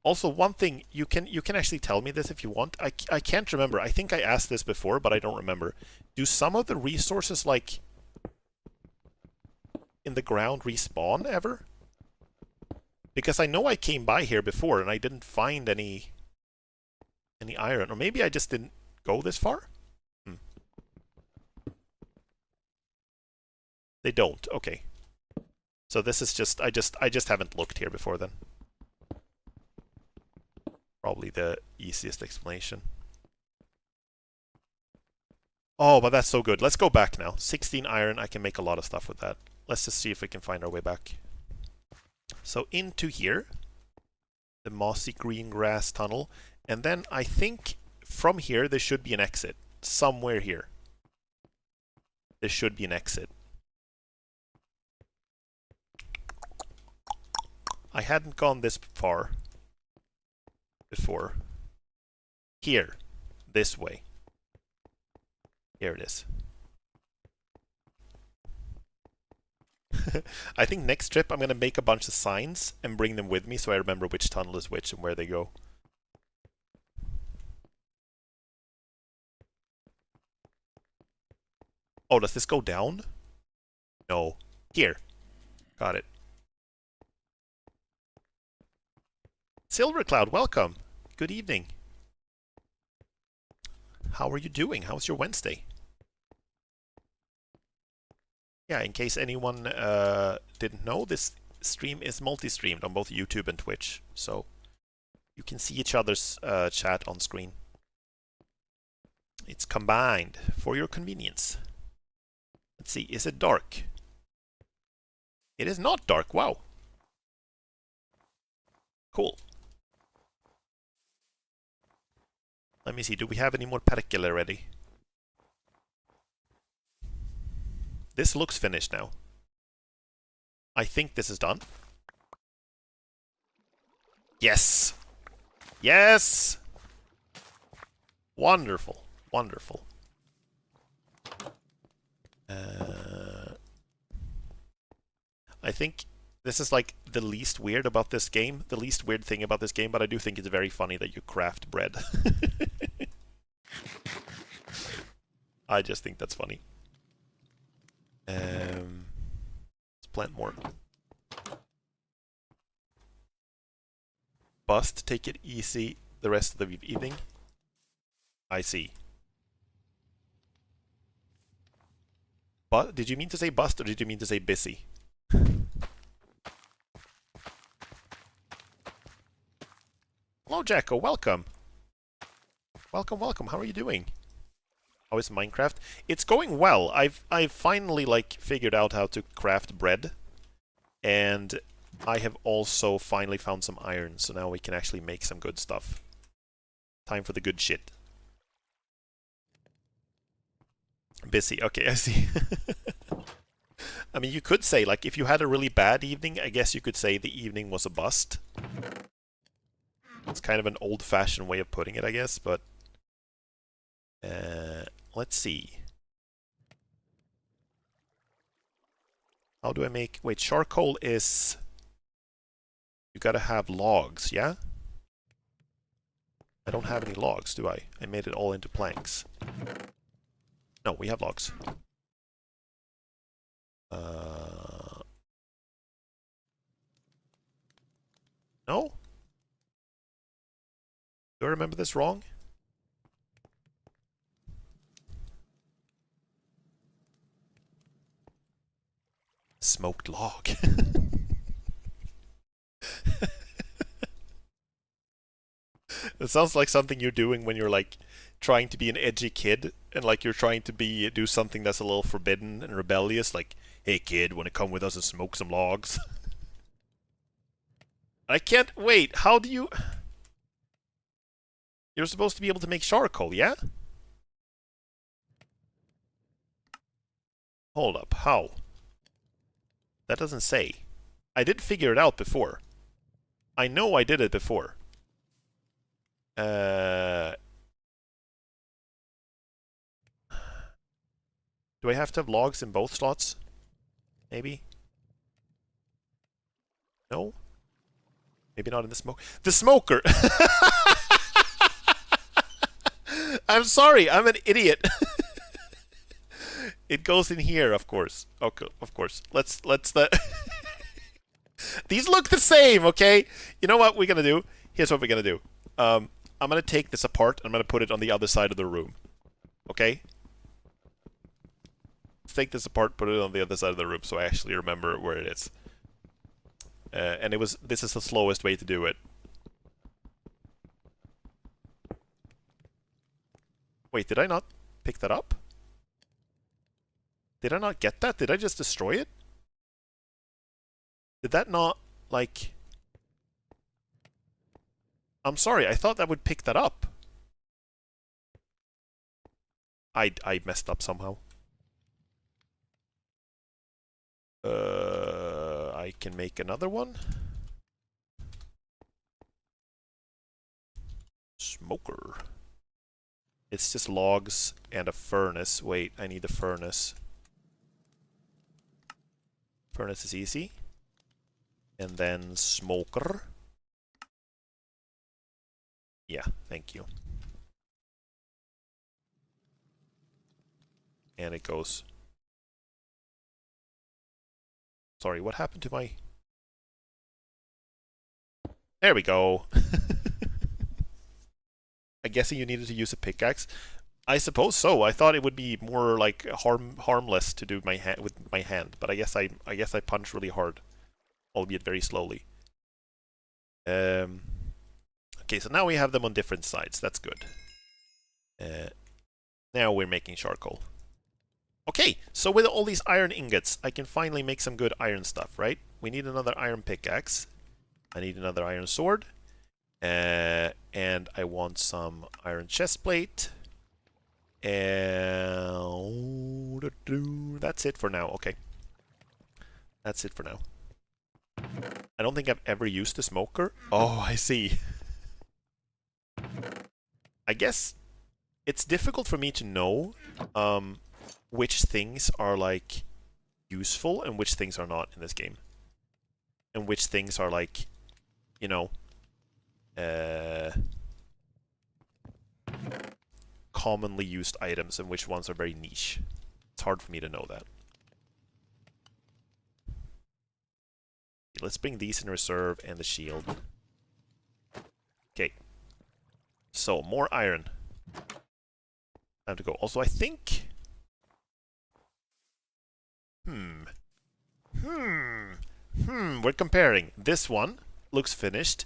S1: Also, one thing, you can actually tell me this if you want. I can't remember. I think I asked this before, but I don't remember. Do some of the resources, like, in the ground respawn ever? Because I know I came by here before and I didn't find any iron. Or maybe I just didn't go this far? They don't. Okay. So this is just I just haven't looked here before then. Probably the easiest explanation. Oh, but that's so good. Let's go back now. 16 iron, I can make a lot of stuff with that. Let's just see if we can find our way back. So into here, the mossy green grass tunnel, and then I think from here there should be an exit. Somewhere here. There should be an exit. I hadn't gone this far before. Here. This way. Here it is. I think next trip I'm going to make a bunch of signs and bring them with me so I remember which tunnel is which and where they go. Oh, does this go down? No. Here. Got it. Silvercloud, welcome. Good evening. How are you doing? How's your Wednesday? Yeah, in case anyone didn't know, this stream is multi-streamed on both YouTube and Twitch, so you can see each other's chat on screen. It's combined for your convenience. Let's see, is it dark? It is not dark, wow. Cool. Let me see, do we have any more perkele ready? This looks finished now. I think this is done. Yes! Yes! Wonderful. Wonderful. I think this is like the least weird about this game. The least weird thing about this game, but I do think it's very funny that you craft bread. I just think that's funny. Let's plant more. Bust, take it easy. the rest of the evening? I see. But did you mean to say bust or did you mean to say busy? Hello, Jacko. Welcome. Welcome, welcome. How are you doing? How is Minecraft? It's going well. I've finally like figured out how to craft bread, and I have also finally found some iron, so now we can actually make some good stuff. Time for the good shit. Busy. Okay, I see. I mean, you could say, like, if you had a really bad evening, I guess you could say the evening was a bust. It's kind of an old-fashioned way of putting it, I guess, but... let's see. How do I make... Wait, charcoal is... You gotta have logs, yeah? I don't have any logs, do I? I made it all into planks. No, we have logs. No? Do I remember this wrong? Smoked log. It sounds like something you're doing when you're like trying to be an edgy kid and like you're trying to do something that's a little forbidden and rebellious, like, hey kid, wanna come with us and smoke some logs? I can't wait, how do you... You're supposed to be able to make charcoal, yeah? Hold up, how? That doesn't say. I did figure it out before. I know I did it before. Do I have to have logs in both slots? Maybe? No? Maybe not in the smoke. The smoker! I'm sorry, I'm an idiot. It goes in here, of course. Okay, of course. Let's These look the same, okay? You know what we're gonna do? Here's what we're gonna do. I'm gonna take this apart. I'm gonna put it on the other side of the room. Okay? Let's take this apart, put it on the other side of the room so I actually remember where it is. And this is the slowest way to do it. Wait, did I not pick that up? Did I not get that? Did I just destroy it? Did that not, like... I'm sorry, I thought that would pick that up. I messed up somehow. I can make another one. Smoker. It's just logs and a furnace. Wait, I need a furnace. Furnace is easy. And then smoker. Yeah, thank you. And it goes... Sorry, what happened to my... There we go. I'm guessing you needed to use a pickaxe. I suppose so. I thought it would be more like harmless to do with my hand, but I guess I punch really hard, albeit very slowly. Okay, so now we have them on different sides. That's good. Now we're making charcoal. Okay, so with all these iron ingots, I can finally make some good iron stuff, right? We need another iron pickaxe. I need another iron sword. And I want some iron chest plate. And that's it for now. Okay. That's it for now. I don't think I've ever used a smoker. Oh, I see. I guess it's difficult for me to know which things are like useful and which things are not in this game. And which things are like, you know, commonly used items and which ones are very niche. It's hard for me to know that. Let's bring these in reserve and the shield. Okay. So, more iron. Time to go. Also, I think... We're comparing. This one looks finished.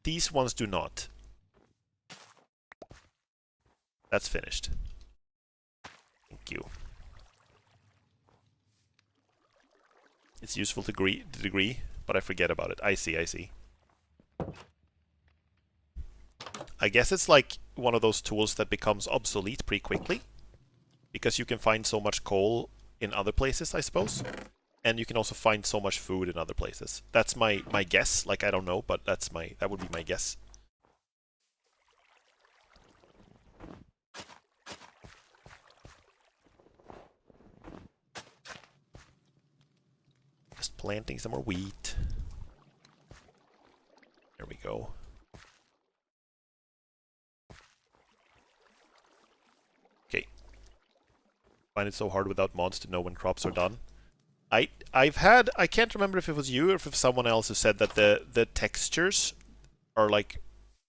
S1: These ones do not. That's finished. Thank you. It's useful to degree, but I forget about it. I see, I see. I guess it's like one of those tools that becomes obsolete pretty quickly. Because you can find so much coal in other places, I suppose. And you can also find so much food in other places. That's my guess. Like, I don't know, but that would be my guess. Just planting some more wheat. There we go. Okay. Find it so hard without mods to know when crops are done. I can't remember if it was you or if it was someone else who said that the textures are like,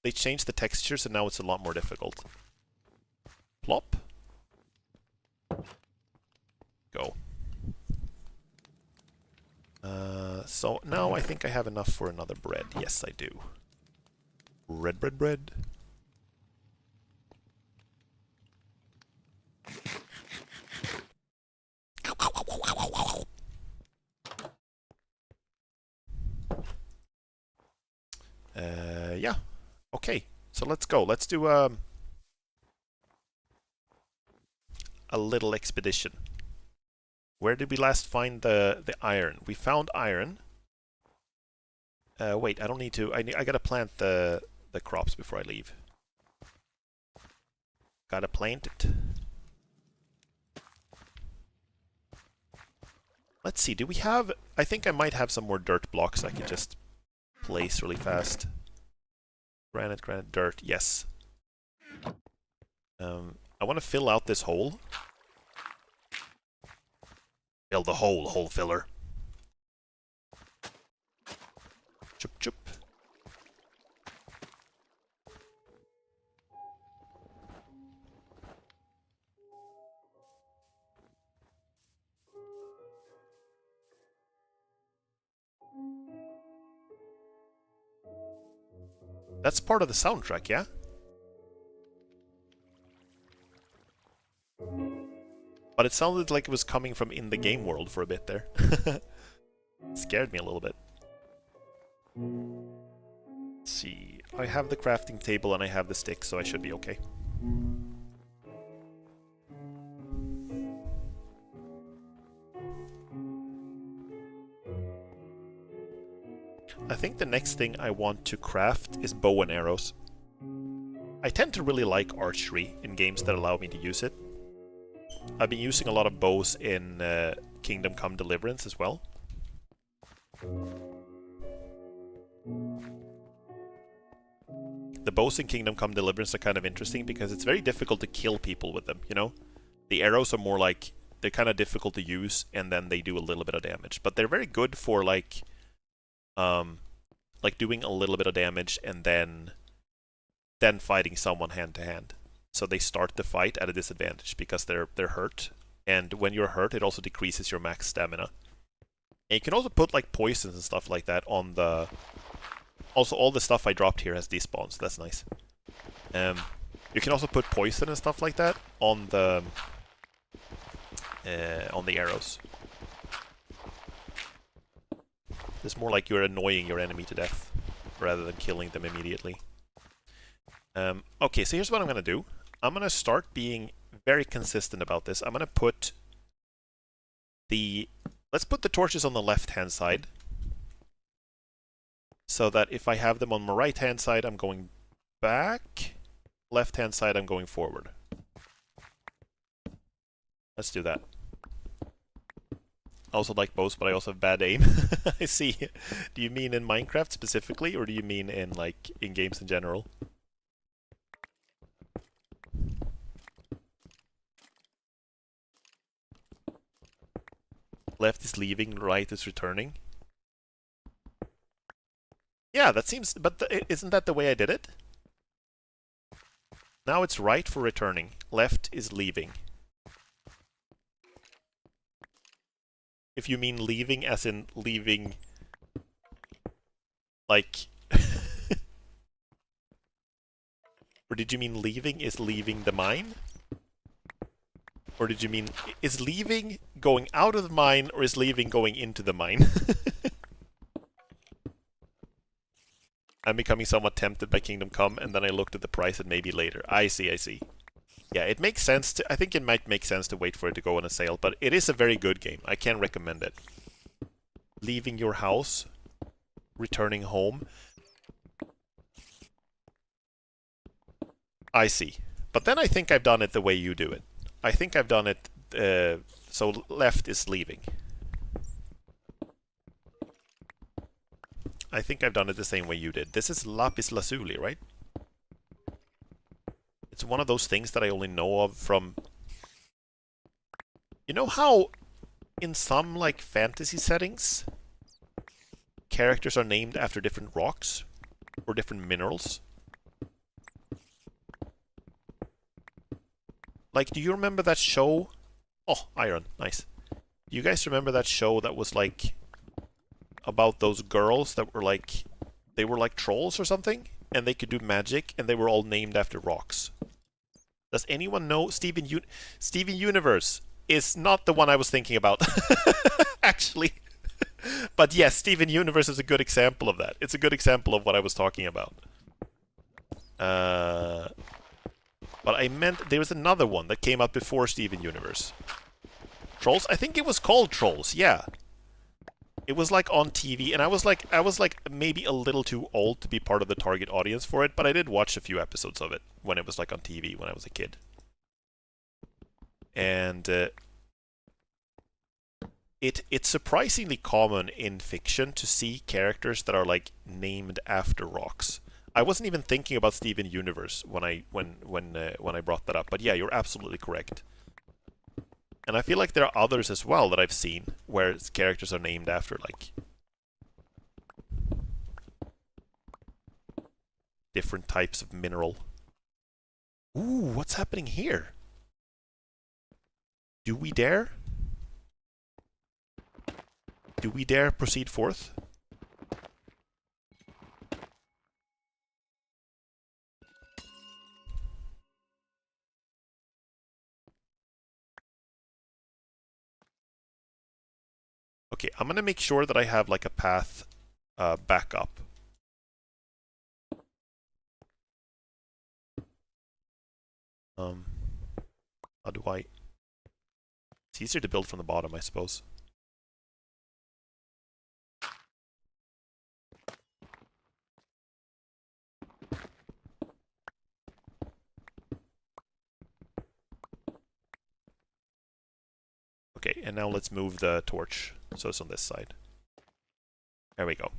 S1: they changed the textures and now it's a lot more difficult. Plop. Go. So now I think I have enough for another bread. Yes, I do. Bread, bread, bread. Yeah. Okay. So let's go. Let's do a little expedition. Where did we last find the iron? We found iron. Wait, I don't need to. I gotta plant the crops before I leave. Gotta plant it. Let's see. Do we have? I think I might have some more dirt blocks I can just place really fast. Granite, granite, dirt. Yes. I want to fill out this hole. Fill the hole filler. Chup chup. That's part of the soundtrack, yeah? But it sounded like it was coming from in the game world for a bit there. Scared me a little bit. Let's see. I have the crafting table and I have the stick, so I should be okay. I think the next thing I want to craft is bow and arrows. I tend to really like archery in games that allow me to use it. I've been using a lot of bows in Kingdom Come Deliverance as well. The bows in Kingdom Come Deliverance are kind of interesting because it's very difficult to kill people with them, you know? The arrows are more like, they're kind of difficult to use and then they do a little bit of damage. But they're very good for like doing a little bit of damage and then fighting someone hand to hand. So they start the fight at a disadvantage because they're hurt, and when you're hurt, it also decreases your max stamina. And you can also put like poisons and stuff like that on the. Also, all the stuff I dropped here has despawns. So that's nice. You can also put poison and stuff like that on the arrows. It's more like you're annoying your enemy to death rather than killing them immediately. Okay, so here's what I'm gonna do. I'm gonna start being very consistent about this. I'm gonna put let's put the torches on the left-hand side. So that if I have them on my right-hand side, I'm going back. Left-hand side, I'm going forward. Let's do that. I also like bows, but I also have bad aim. I see. Do you mean in Minecraft specifically, or do you mean in, like, in games in general? Left is leaving, right is returning. Yeah, that seems... But isn't that the way I did it? Now it's right for returning. Left is leaving. If you mean leaving as in leaving... like... Or did you mean leaving is leaving the mine? Or did you mean, is leaving going out of the mine, or is leaving going into the mine? I'm becoming somewhat tempted by Kingdom Come, and then I looked at the price and maybe later. I see, I see. Yeah, it makes sense to... I think it might make sense to wait for it to go on a sale, but it is a very good game. I can recommend it. Leaving your house, returning home. I see. But then I think I've done it the way you do it. I think I've done it, so left is leaving. I think I've done it the same way you did. This is lapis lazuli, right? It's one of those things that I only know of from... You know how in some, like, fantasy settings, characters are named after different rocks? Or different minerals? Like, do you remember that show? Oh, iron. Nice. Do you guys remember that show that was, like, about those girls that were, like... They were, like, trolls or something? And they could do magic, and they were all named after rocks. Does anyone know Steven Universe is not the one I was thinking about. Actually. But yes, Steven Universe is a good example of that. It's a good example of what I was talking about. But I meant there was another one that came out before Steven Universe. Trolls? I think it was called Trolls, yeah. It was like on TV, and I was like maybe a little too old to be part of the target audience for it, but I did watch a few episodes of it when it was like on TV when I was a kid. And it's surprisingly common in fiction to see characters that are like named after rocks. I wasn't even thinking about Steven Universe when I brought that up, but yeah, you're absolutely correct. And I feel like there are others as well that I've seen where characters are named after, like, different types of mineral. Ooh, what's happening here? Do we dare? Do we dare proceed forth? Okay, I'm gonna make sure that I have like a path back up. How do I... It's easier to build from the bottom, I suppose. Okay, and now let's move the torch so it's on this side. There we go.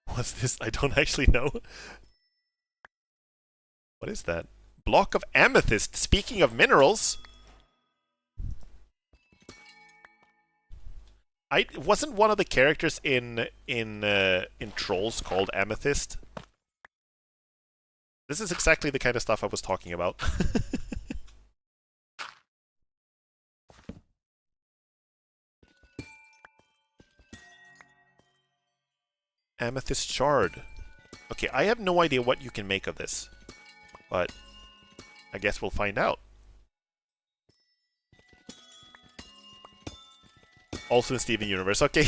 S1: What's this? I don't actually know. What is that? Block of amethyst. Speaking of minerals, wasn't one of the characters in Trolls called Amethyst? This is exactly the kind of stuff I was talking about. Amethyst shard. Okay, I have no idea what you can make of this, but I guess we'll find out. Also in Steven Universe, okay.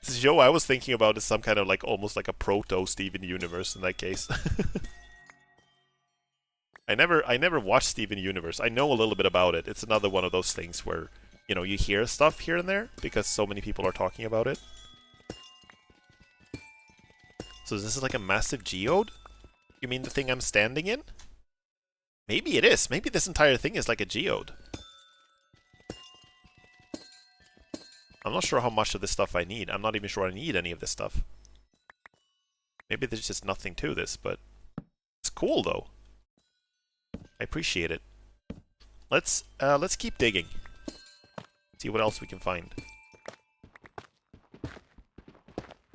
S1: This show I was thinking about is some kind of like almost like a proto Steven Universe in that case. I never watched Steven Universe. I know a little bit about it. It's another one of those things where, you know, you hear stuff here and there because so many people are talking about it. So this is like a massive geode? You mean the thing I'm standing in? Maybe it is. Maybe this entire thing is like a geode. I'm not sure how much of this stuff I need. I'm not even sure I need any of this stuff. Maybe there's just nothing to this, but it's cool though. I appreciate it. Let's keep digging. See what else we can find.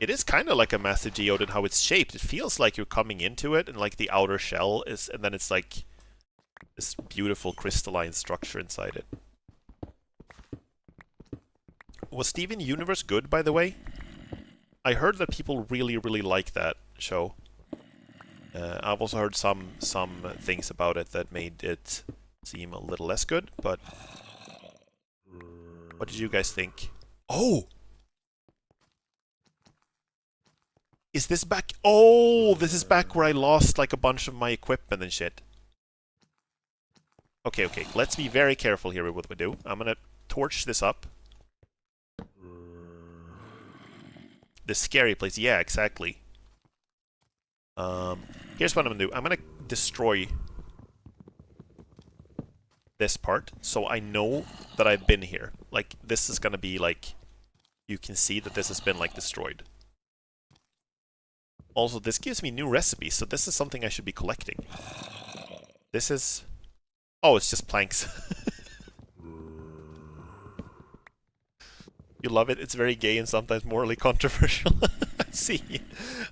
S1: It is kind of like a massive geode in how it's shaped. It feels like you're coming into it, and like the outer shell is, and then it's like this beautiful crystalline structure inside it. Was Steven Universe good, by the way? I heard that people really, really like that show. I've also heard some things about it that made it seem a little less good, but what did you guys think? Oh! Is this back? Oh, this is back where I lost like a bunch of my equipment and shit. Okay, okay, let's be very careful here with what we do. I'm gonna torch this up. The scary place, yeah, exactly. Here's what I'm gonna do. I'm gonna destroy this part, so I know that I've been here. Like, this is gonna be like, you can see that this has been like destroyed. Also, this gives me new recipes, so this is something I should be collecting. This is... Oh, it's just planks. You love it? It's very gay and sometimes morally controversial. I see.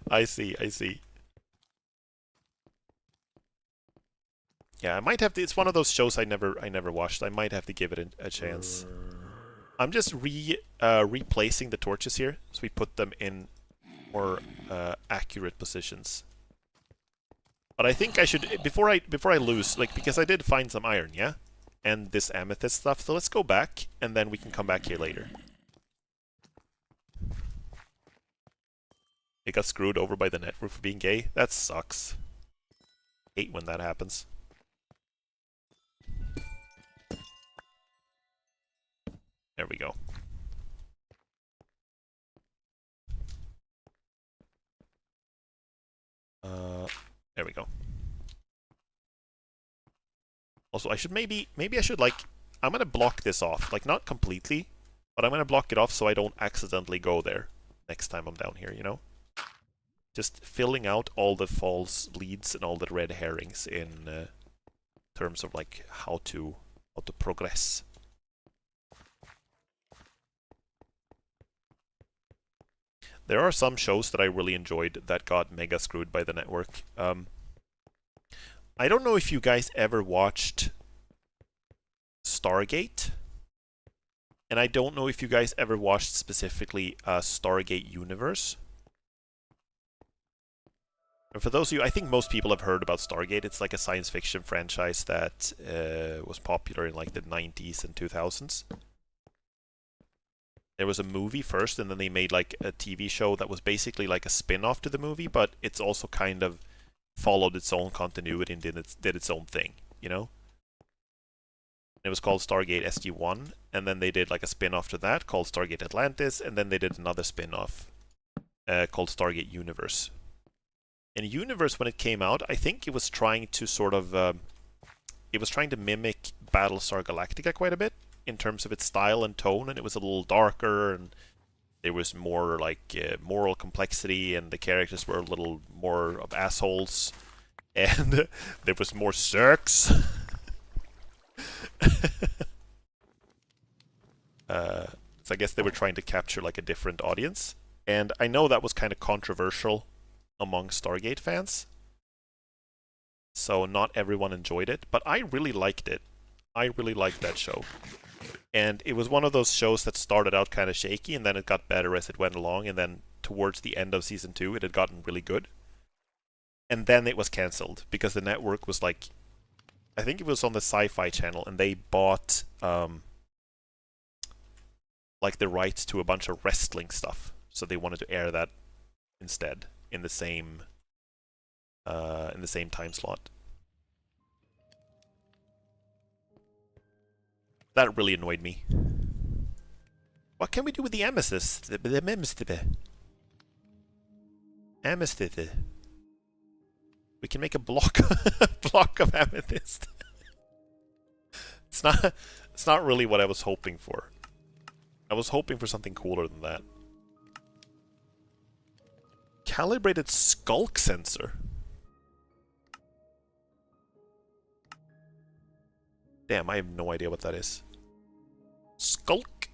S1: I see, I see. Yeah, I might have to... It's one of those shows I never watched. I might have to give it a chance. I'm just replacing the torches here, so we put them in more accurate positions. But I think I should, before I lose, like, because I did find some iron, yeah? And this amethyst stuff, so let's go back, and then we can come back here later. It got screwed over by the network for being gay? That sucks. Hate when that happens. There we go. There we go. Also, I should maybe I should, like, I'm gonna block this off. Like, not completely, but I'm gonna block it off so I don't accidentally go there next time I'm down here, you know? Just filling out all the false leads and all the red herrings in terms of, like, how to progress. There are some shows that I really enjoyed that got mega screwed by the network. I don't know if you guys ever watched Stargate. And I don't know if you guys ever watched specifically Stargate Universe. And for those of you, I think most people have heard about Stargate. It's like a science fiction franchise that was popular in like the 90s and 2000s. There was a movie first, and then they made like a TV show that was basically like a spin-off to the movie, but it's also kind of followed its own continuity and did its own thing, you know? It was called Stargate SG-1, and then they did like a spin-off to that called Stargate Atlantis, and then they did another spin-off called Stargate Universe. And Universe, when it came out, I think it was trying to sort of... it was trying to mimic Battlestar Galactica quite a bit in terms of its style and tone, and it was a little darker, and there was more like moral complexity, and the characters were a little more of assholes, and there was more sex. So I guess they were trying to capture like a different audience, and I know that was kind of controversial among Stargate fans, so not everyone enjoyed it, but I really liked it. I really liked that show. And it was one of those shows that started out kind of shaky, and then it got better as it went along, and then towards the end of season 2, it had gotten really good. And then it was cancelled, because the network was like... I think it was on the Sci-Fi Channel, and they bought, like, the rights to a bunch of wrestling stuff. So they wanted to air that instead, in the same time slot. That really annoyed me. What can we do with the amethyst? The amethyst. We can make a block of amethyst. It's not really what I was hoping for. I was hoping for something cooler than that. Calibrated skulk sensor. Damn, I have no idea what that is. Skulk?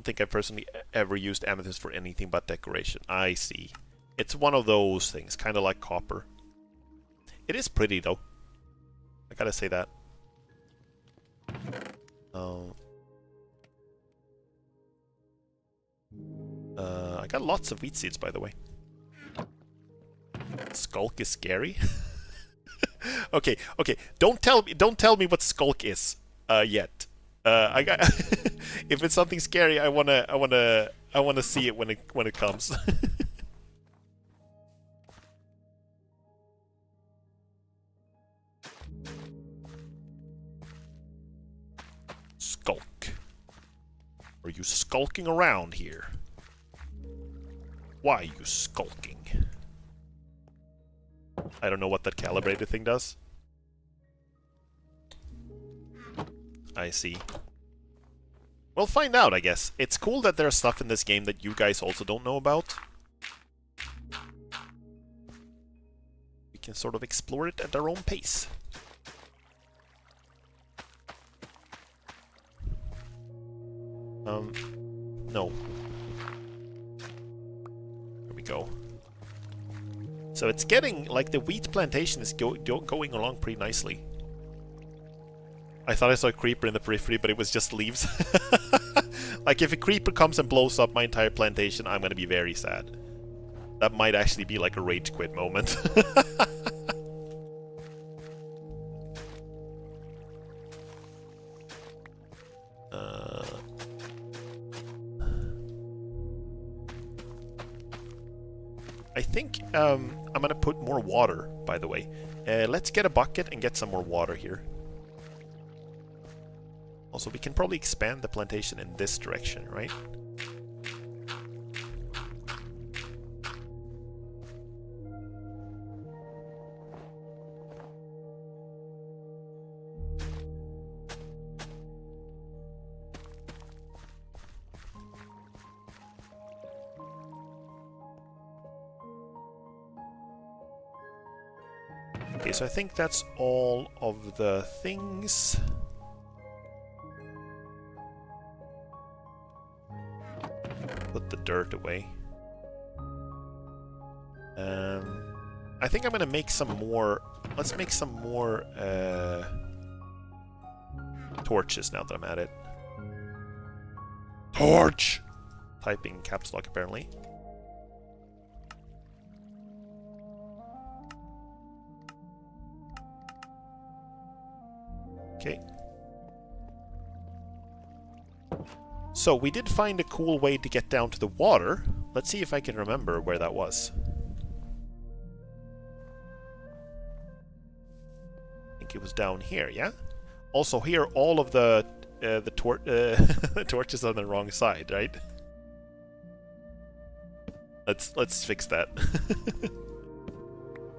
S1: don't think I've personally ever used amethyst for anything but decoration. I see. It's one of those things, kind of like copper. It is pretty, though. I gotta say that. I got lots of wheat seeds, by the way. Skulk is scary. Okay. Don't tell me what skulk is yet. I got. If it's something scary, I wanna see it when it comes. Skulk. Are you skulking around here? Why are you skulking? I don't know what that calibrated thing does. I see. We'll find out, I guess. It's cool that there's stuff in this game that you guys also don't know about. We can sort of explore it at our own pace. No. There we go. So it's getting, like, the wheat plantation is going along pretty nicely. I thought I saw a creeper in the periphery, but it was just leaves. Like, if a creeper comes and blows up my entire plantation, I'm gonna be very sad. That might actually be like a rage quit moment. I think I'm gonna put more water, by the way. Let's get a bucket and get some more water here. Also, we can probably expand the plantation in this direction, right? Okay, so I think that's all of the things. Put the dirt away. I think I'm gonna make some more. Let's make some more torches now that I'm at it. Torch! Typing caps lock apparently. Okay. So, we did find a cool way to get down to the water. Let's see if I can remember where that was. I think it was down here, yeah? Also, here, all of the torches on the wrong side, right? Let's fix that.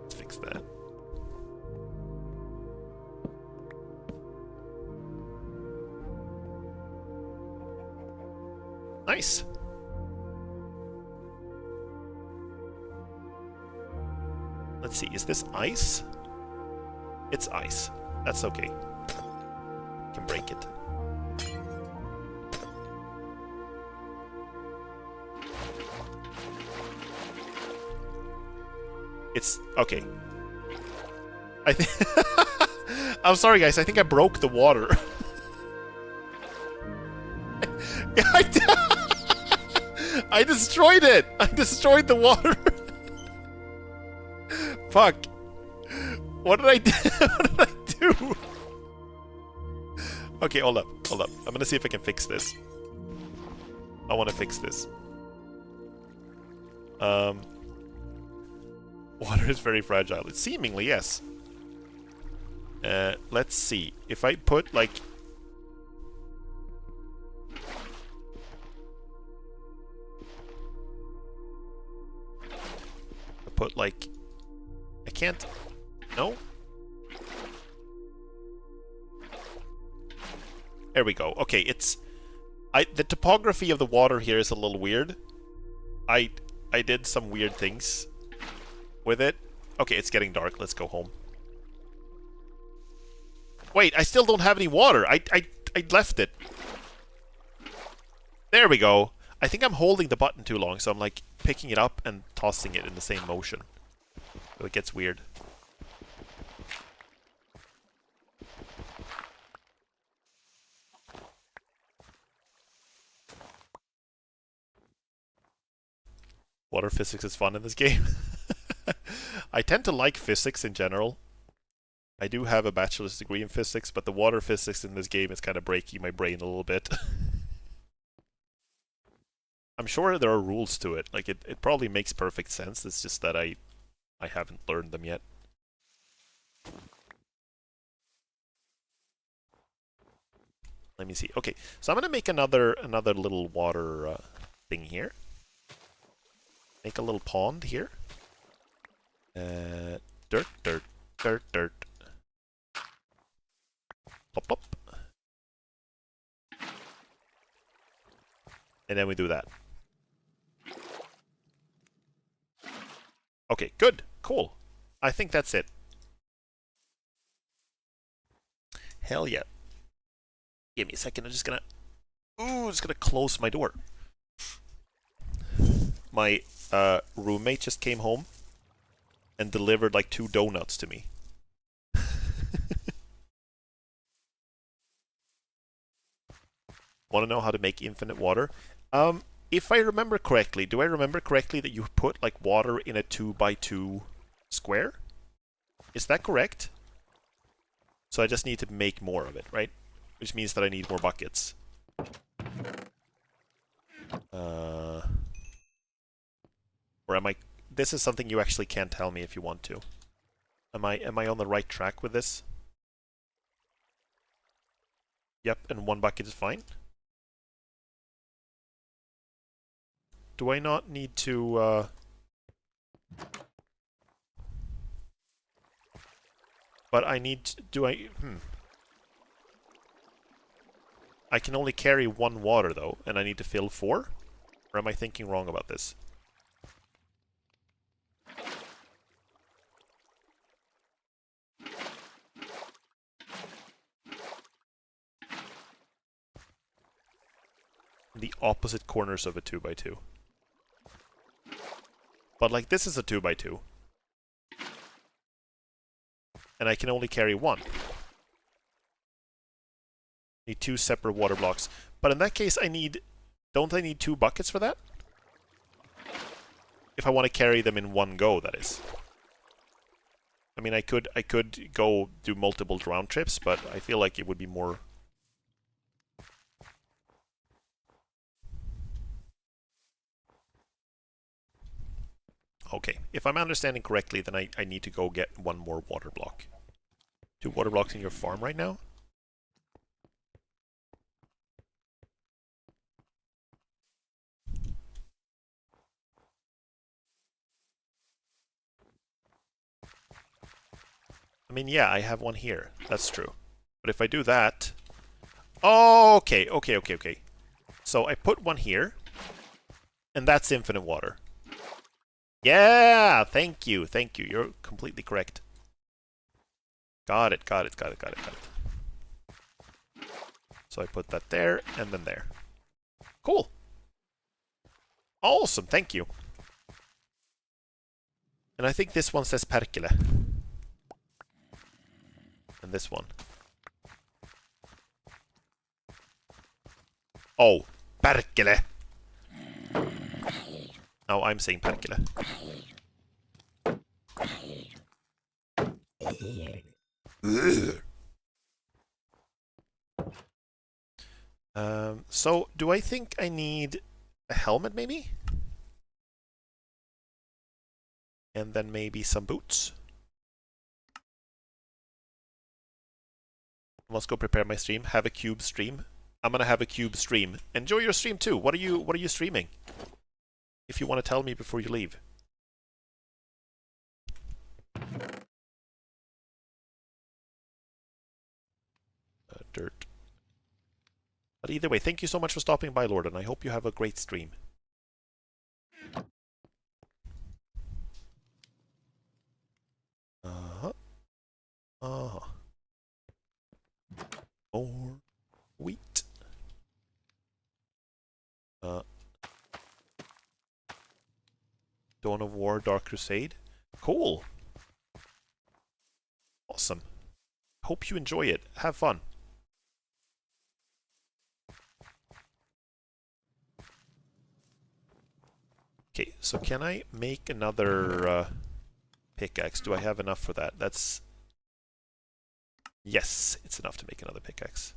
S1: Let's fix that. Nice. Let's see, is this ice? It's ice. That's okay. Can break it. It's okay. I think I'm sorry guys, I think I broke the water. I destroyed it! I destroyed the water! Fuck. What did I do? What did I do? Okay, hold up. I'm gonna see if I can fix this. I wanna fix this. Water is very fragile. It's seemingly, yes. Let's see. If I put, like... Put like I can't. No. There we go. Okay, it's the topography of the water here is a little weird. I did some weird things with it. Okay, it's getting dark. Let's go home. Wait, I still don't have any water. I left it. There we go. I think I'm holding the button too long, so I'm like picking it up and tossing it in the same motion. So it gets weird. Water physics is fun in this game. I tend to like physics in general. I do have a bachelor's degree in physics, but the water physics in this game is kind of breaking my brain a little bit. I'm sure there are rules to it. Like, it probably makes perfect sense. It's just that I haven't learned them yet. Let me see. Okay, so I'm gonna make another little water thing here. Make a little pond here. Dirt, dirt, dirt, dirt. Pop, pop. And then we do that. Okay, good. Cool. I think that's it. Hell yeah. Give me a second. I'm just gonna... Ooh, just gonna close my door. My roommate just came home and delivered like 2 donuts to me. Want to know how to make infinite water? If I remember correctly, do I remember correctly that you put like water in a 2x2 square? Is that correct? So I just need to make more of it, right? Which means that I need more buckets. Or am I... This is something you actually can tell me if you want to. Am I on the right track with this? Yep, and 1 bucket is fine. Do I not need to, But I need to, do I... I can only carry 1 water, though, and I need to fill 4? Or am I thinking wrong about this? The opposite corners of a 2x2. But, like, this is a 2x2. And I can only carry 1. Need 2 separate water blocks. But in that case, I need... Don't I need 2 buckets for that? If I want to carry them in one go, that is. I mean, I could go do multiple round trips, but I feel like it would be more... Okay, if I'm understanding correctly, then I need to go get 1 more water block. 2 water blocks in your farm right now? I mean, yeah, I have 1 here. That's true. But if I do that... Oh, okay. So I put 1 here, and that's infinite water. Yeah, thank you. You're completely correct. Got it. So I put that there, and then there. Cool. Awesome, thank you. And I think this one says perkele. And this one. Oh, perkele. Now I'm saying perkele. So, do I think I need a helmet, maybe? And then maybe some boots? Let's go prepare my stream. Have a cube stream. I'm gonna have a cube stream. Enjoy your stream too. What are you streaming? If you want to tell me before you leave. Dirt. But either way, thank you so much for stopping by, Lord, and I hope you have a great stream. More wheat. Dark Crusade. Cool. Awesome. Hope you enjoy it. Have fun. Okay, so can I make another pickaxe? Do I have enough for that? That's... Yes, it's enough to make another pickaxe.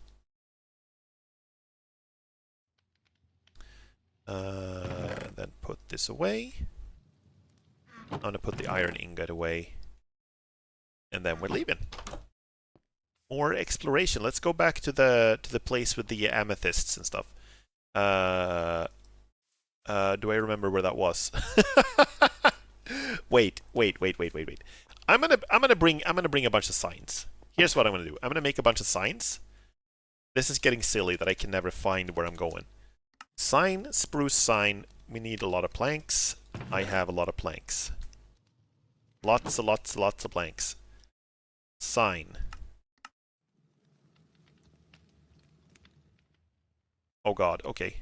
S1: Then put this away. I'm gonna put the iron ingot away. And then we're leaving. More exploration. Let's go back to the place with the amethysts and stuff. Do I remember where that was? Wait. I'm gonna bring a bunch of signs. Here's what I'm gonna do. I'm gonna make a bunch of signs. This is getting silly that I can never find where I'm going. Sign, spruce sign. We need a lot of planks. I have a lot of planks. Lots of planks. Sign. Oh god, okay.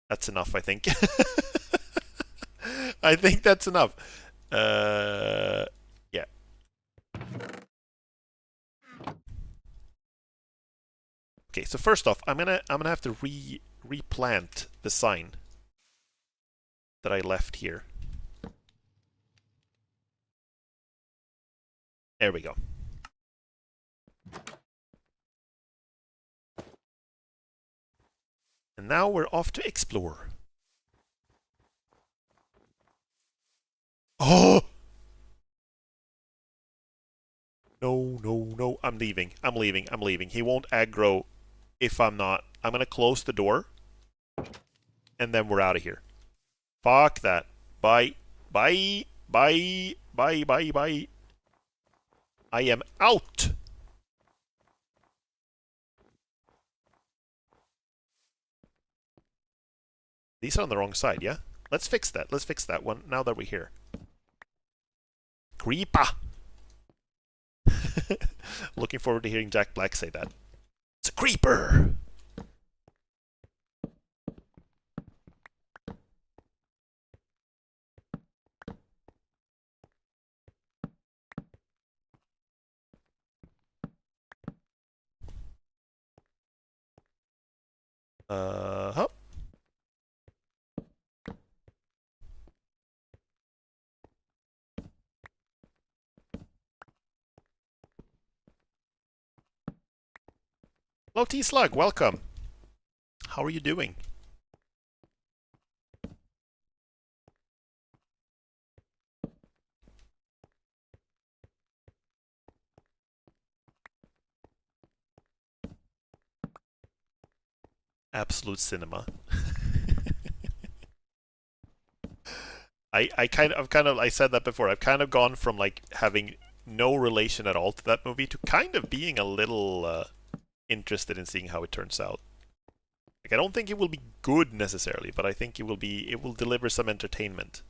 S1: That's enough, I think. I think that's enough. Yeah. Okay, so first off, I'm gonna have to replant the sign that I left here. There we go. And now we're off to explore. Oh! No. I'm leaving. He won't aggro if I'm not. I'm gonna close the door. And then we're out of here. Fuck that. Bye. I am out! These are on the wrong side, yeah? Let's fix that. Let's fix that one now that we're here. Creeper! Looking forward to hearing Jack Black say that. It's a creeper! Huh? Hello, T-Slug, welcome. How are you doing? Absolute cinema. I said that before. I've kind of gone from like having no relation at all to that movie to kind of being a little interested in seeing how it turns out. Like, I don't think it will be good necessarily, but I think it will deliver some entertainment.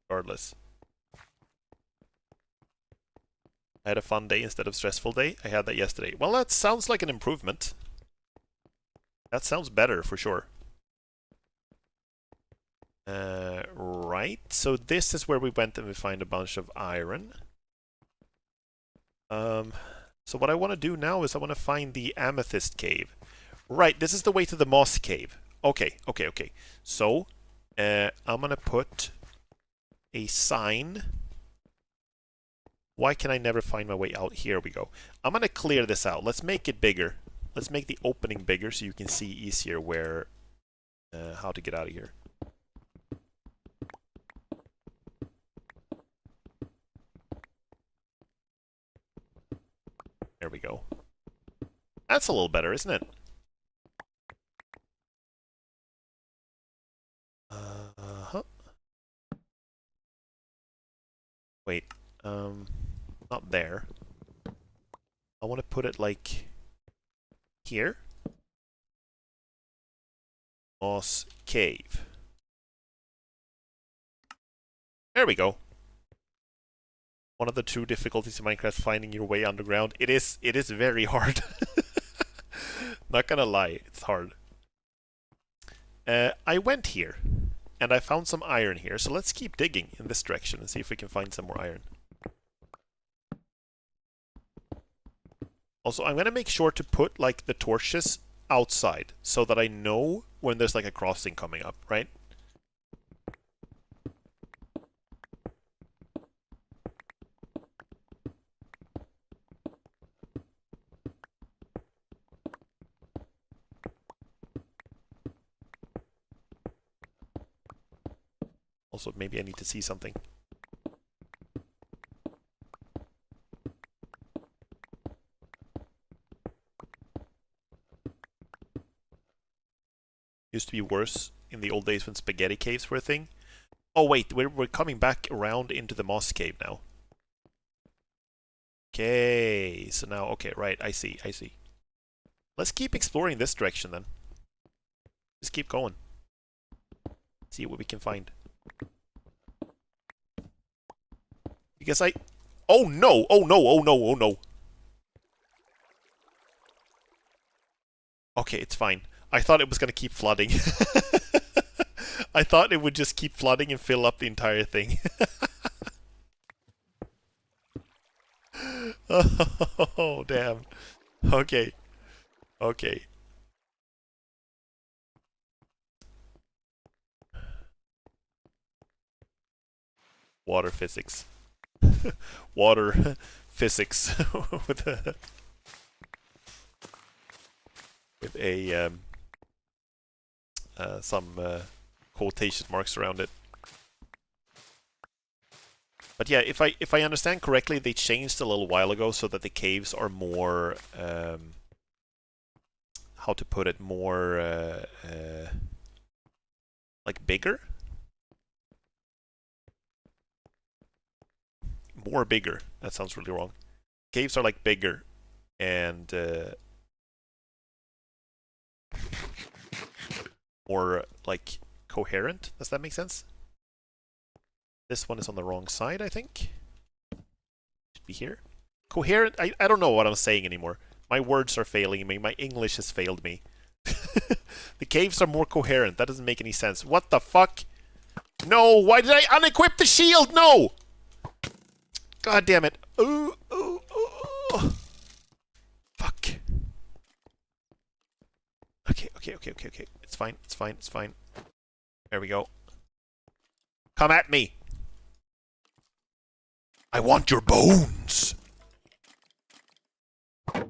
S1: Regardless. I had a fun day instead of stressful day. I had that yesterday. Well, that sounds like an improvement. That sounds better for sure. Right. So this is where we went and we find a bunch of iron. So what I want to do now is I want to find the amethyst cave. Right, this is the way to the moss cave. Okay. So, I'm gonna put a sign. Why can I never find my way out? Here we go. I'm gonna clear this out. Let's make it bigger. Let's make the opening bigger so you can see easier where, how to get out of here. There we go. That's a little better, isn't it? Uh-huh. Wait, not there. I want to put it like here. Moss cave. There we go. One of the true difficulties in Minecraft, finding your way underground. It is very hard. Not gonna lie, it's hard. I went here. and I found some iron here, so let's keep digging in this direction and see if we can find some more iron. Also, I'm gonna make sure to put, like, the torches outside, so that I know when there's, like, a crossing coming up, right? Also, maybe I need to see something. Used to be worse in the old days when spaghetti caves were a thing. Oh wait, we're coming back around into the moss cave now. Okay, so now, okay, right, I see. Let's keep exploring this direction then. Just keep going. See what we can find. Because oh no, oh no, oh no, oh no. Okay, it's fine. I thought it was gonna keep flooding. I thought it would just keep flooding and fill up the entire thing. Oh, damn. Okay. Okay. Water physics. Water physics with a some quotation marks around it. But yeah, if I understand correctly, they changed a little while ago so that the caves are more how to put it, more like bigger. More bigger. That sounds really wrong. Caves are like bigger and more like coherent. Does that make sense? This one is on the wrong side, I think. Should be here. Coherent. I don't know what I'm saying anymore. My words are failing me. My English has failed me. The caves are more coherent. That doesn't make any sense. What the fuck? No! Why did I unequip the shield? No! God damn it. Ooh, ooh, ooh. Fuck. Okay. It's fine. There we go. Come at me. I want your bones. There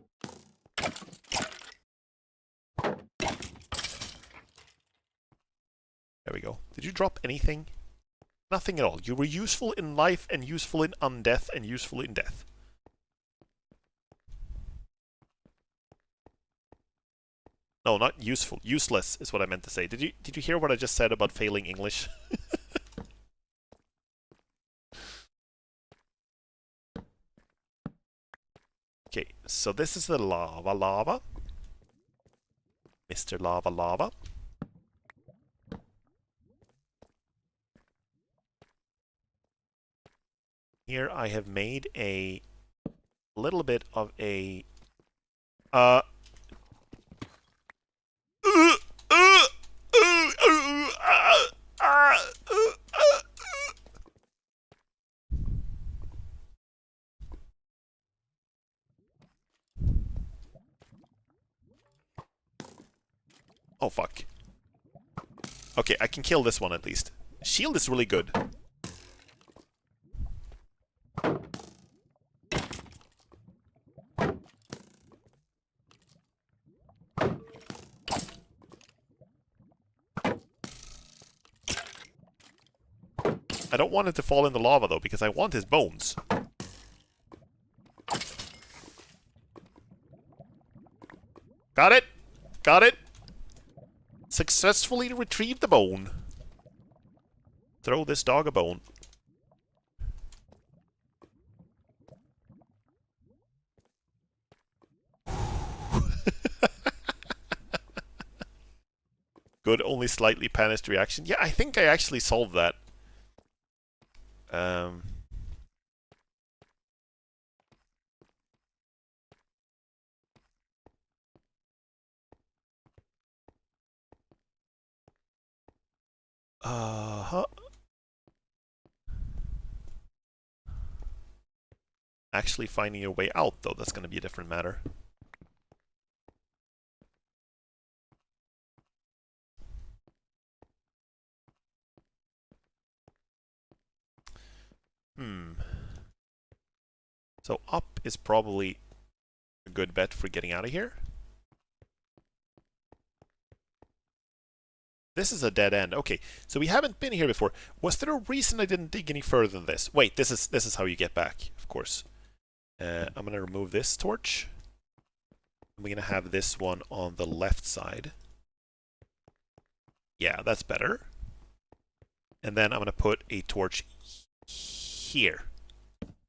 S1: we go. Did you drop anything? Nothing at all. You were useful in life and useful in undeath and useful in death. No, not useful. Useless is what I meant to say. Did you hear what I just said about failing English? Okay, so this is the lava. Mr. Lava. Here I have made a little bit of a oh fuck. Okay, I can kill this one at least. Shield is really good. I don't want it to fall in the lava though, because I want his bones. Got it! Got it! Successfully retrieved the bone. Throw this dog a bone. Good, only slightly panicked reaction. Yeah, I think I actually solved that. Uh-huh. Actually finding your way out, though, that's going to be a different matter. So up is probably a good bet for getting out of here. This is a dead end. Okay, so we haven't been here before. Was there a reason I didn't dig any further than this? Wait, this is how you get back, of course. I'm gonna remove this torch. I'm gonna have this one on the left side. Yeah, that's better. And then I'm gonna put a torch here.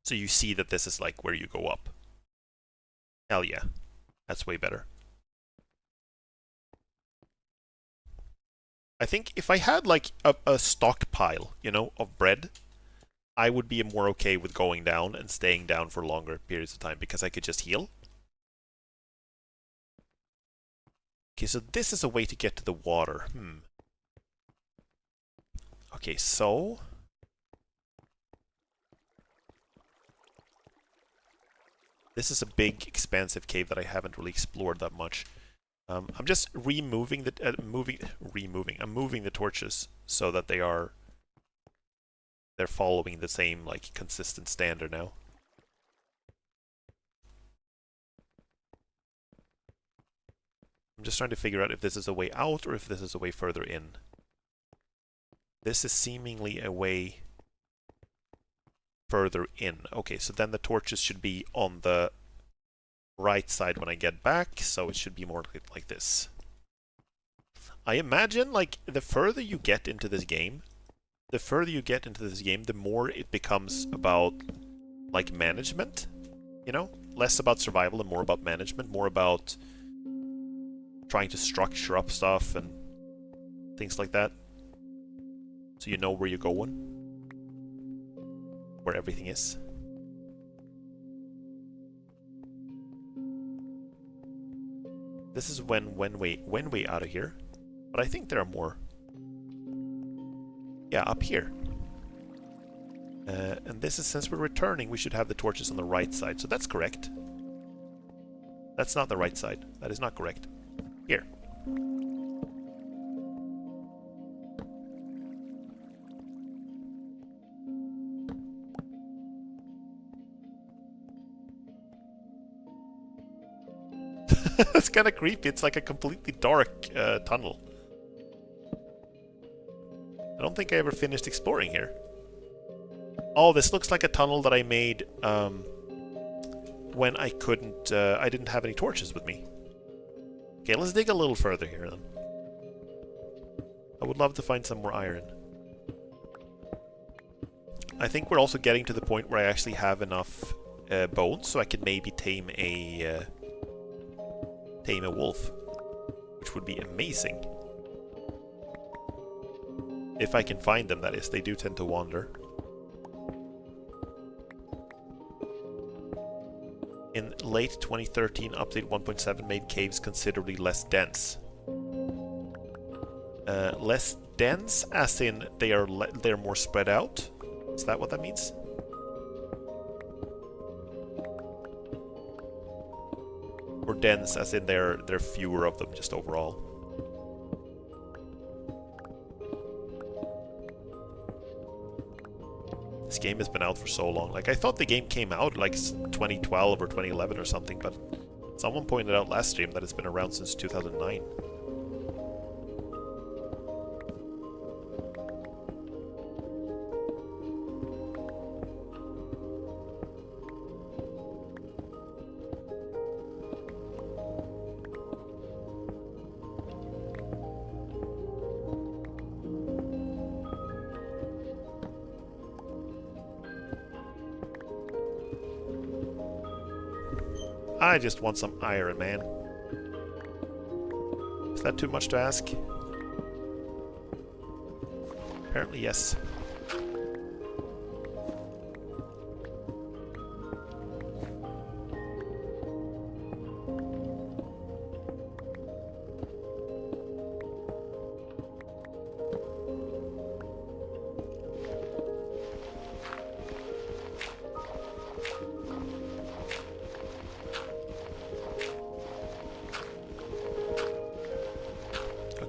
S1: So you see that this is like where you go up. Hell yeah. That's way better. I think if I had like a stockpile, you know, of bread, I would be more okay with going down and staying down for longer periods of time because I could just heal. Okay, so this is a way to get to the water. Okay, so... this is a big, expansive cave that I haven't really explored that much. I'm just removing the... I'm moving the torches so that they're following the same, like, consistent standard now. I'm just trying to figure out if this is a way out or if this is a way further in. This is seemingly a way further in. Okay, so then the torches should be on the right side when I get back, so it should be more like this. I imagine, like, the further you get into this game, the more it becomes about, like, management, you know? Less about survival and more about management, more about trying to structure up stuff and things like that. So you know where you're going. Where everything is. This is when we out of here. But I think there are more. Yeah, up here. And this is, since we're returning, we should have the torches on the right side. So that's correct. That's not the right side. That is not correct. Here. It's kind of creepy. It's like a completely dark tunnel. I don't think I ever finished exploring here. Oh, this looks like a tunnel that I made when I couldn't... I didn't have any torches with me. Okay, let's dig a little further here then. I would love to find some more iron. I think we're also getting to the point where I actually have enough bones, so I can maybe tame a wolf, which would be amazing. If I can find them, that is. They do tend to wander. In late 2013, update 1.7 made caves considerably less dense. Less dense, as in they're more spread out? Is that what that means? Or dense, as in there are fewer of them, just overall? This game has been out for so long. Like, I thought the game came out like 2012 or 2011 or something, but someone pointed out last stream that it's been around since 2009. I just want some iron, man. Is that too much to ask? Apparently, yes.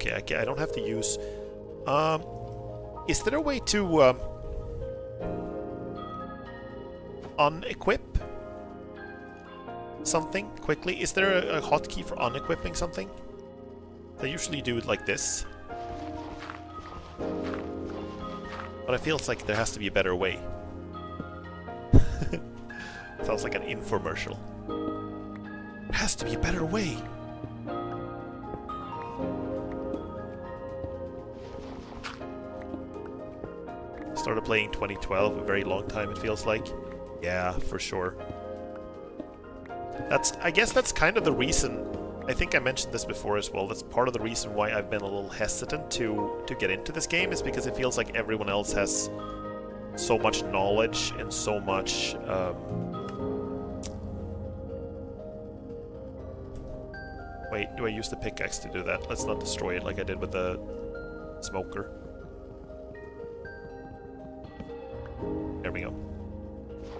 S1: Okay, I don't have to use... is there a way to unequip something quickly? Is there a hotkey for unequipping something? I usually do it like this. But I feel it's like there has to be a better way. Sounds like an infomercial. There has to be a better way. Started playing 2012, a very long time it feels like. Yeah, for sure. I guess that's kind of the reason, I think I mentioned this before as well, that's part of the reason why I've been a little hesitant to get into this game, is because it feels like everyone else has so much knowledge and so much... Wait, do I use the pickaxe to do that? Let's not destroy it like I did with the smoker. There we go.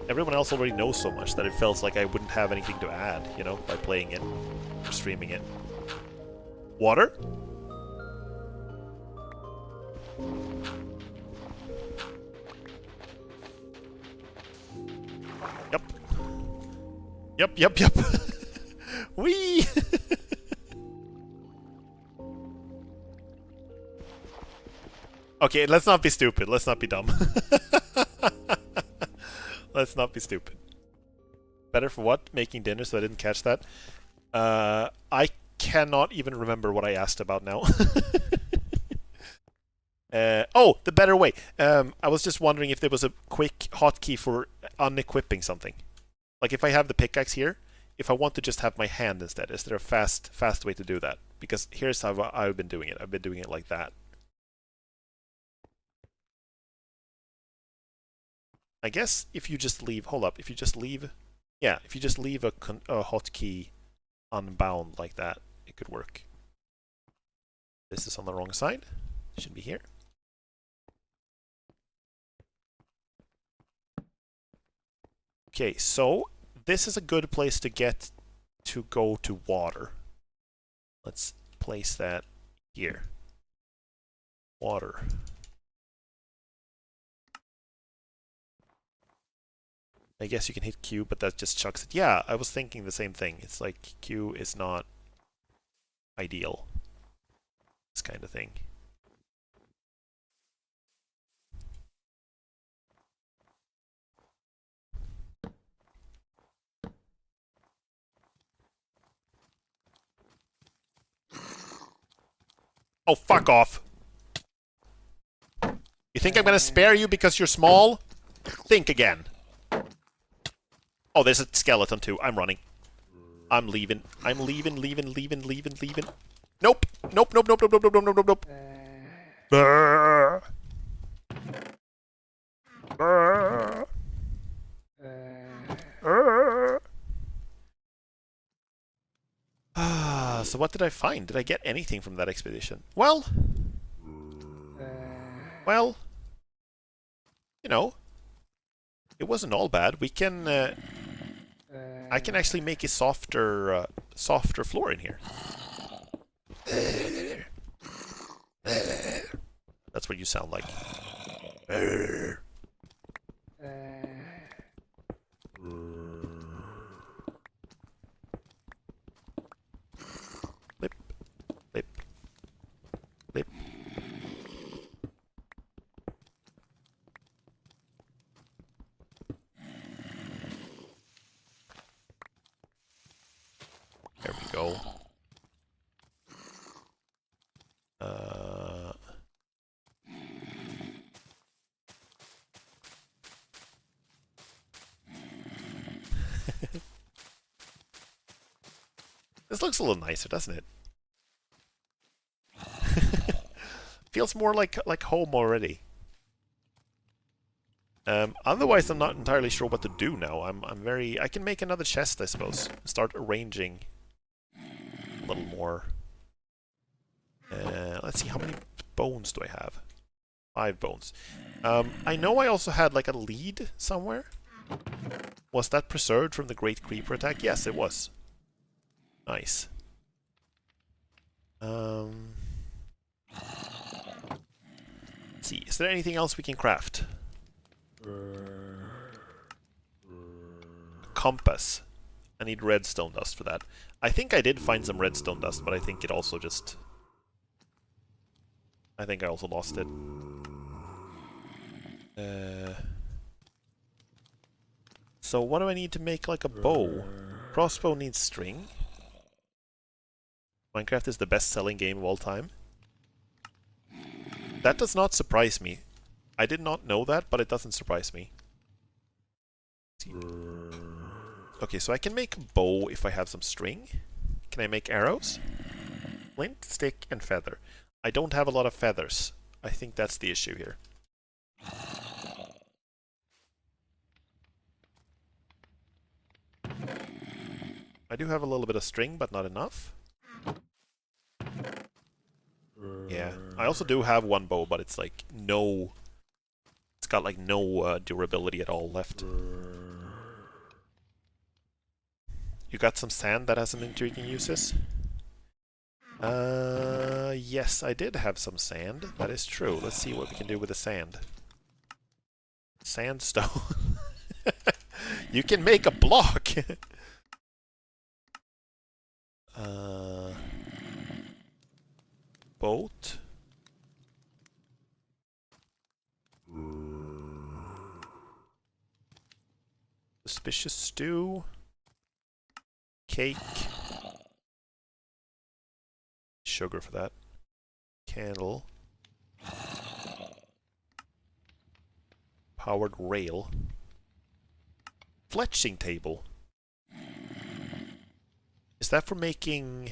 S1: Everyone else already knows so much that it feels like I wouldn't have anything to add, you know, by playing it or streaming it. Water? Yep. Yep. Whee! Okay, let's not be stupid. Let's not be dumb. Let's not be stupid. Better for what? Making dinner, so I didn't catch that. I cannot even remember what I asked about now. Oh, the better way. I was just wondering if there was a quick hotkey for unequipping something. Like if I have the pickaxe here, if I want to just have my hand instead, is there a fast way to do that? Because here's how I've been doing it. I've been doing it like that. I guess if you just leave, hold up, if you just leave, yeah, if you just leave a hotkey unbound like that, it could work. This is on the wrong side. It should be here. Okay, so this is a good place to get to go to water. Let's place that here. Water. I guess you can hit Q, but that just chucks it. Yeah, I was thinking the same thing. It's like Q is not ideal. This kind of thing. Oh, fuck off! You think I'm gonna spare you because you're small? Think again. Oh, there's a skeleton too. I'm running. I'm leaving. I'm leaving. Nope. Nope. Brr. Brr. Brr. So what did I find? Did I get anything from that expedition? Well, you know, it wasn't all bad. We can, I can actually make a softer floor in here. That's what you sound like. Lip, lip, lip. There we go. This looks a little nicer, doesn't it? Feels more like home already. Otherwise, I'm not entirely sure what to do now. I can make another chest, I suppose. Start arranging a little more. Let's see, how many bones do I have? 5 bones. I know I also had like a lead somewhere. Was that preserved from the Great Creeper attack? Yes, it was. Nice. Let's see, is there anything else we can craft? Compass. I need redstone dust for that. I think I did find some redstone dust, but I think it also just... I think I also lost it. So what do I need to make like a bow? Crossbow needs string. Minecraft is the best-selling game of all time. That does not surprise me. I did not know that, but it doesn't surprise me. Okay, so I can make a bow if I have some string. Can I make arrows? Flint, stick, and feather. I don't have a lot of feathers. I think that's the issue here. I do have a little bit of string, but not enough. Yeah, I also do have one bow, but it's like no... It's got like no durability at all left. You got some sand that has some intriguing uses? Yes, I did have some sand. That is true. Let's see what we can do with the sand. Sandstone. You can make a block! Boat. Suspicious stew. Cake. Sugar for that. Candle. Powered rail. Fletching table. Is that for making...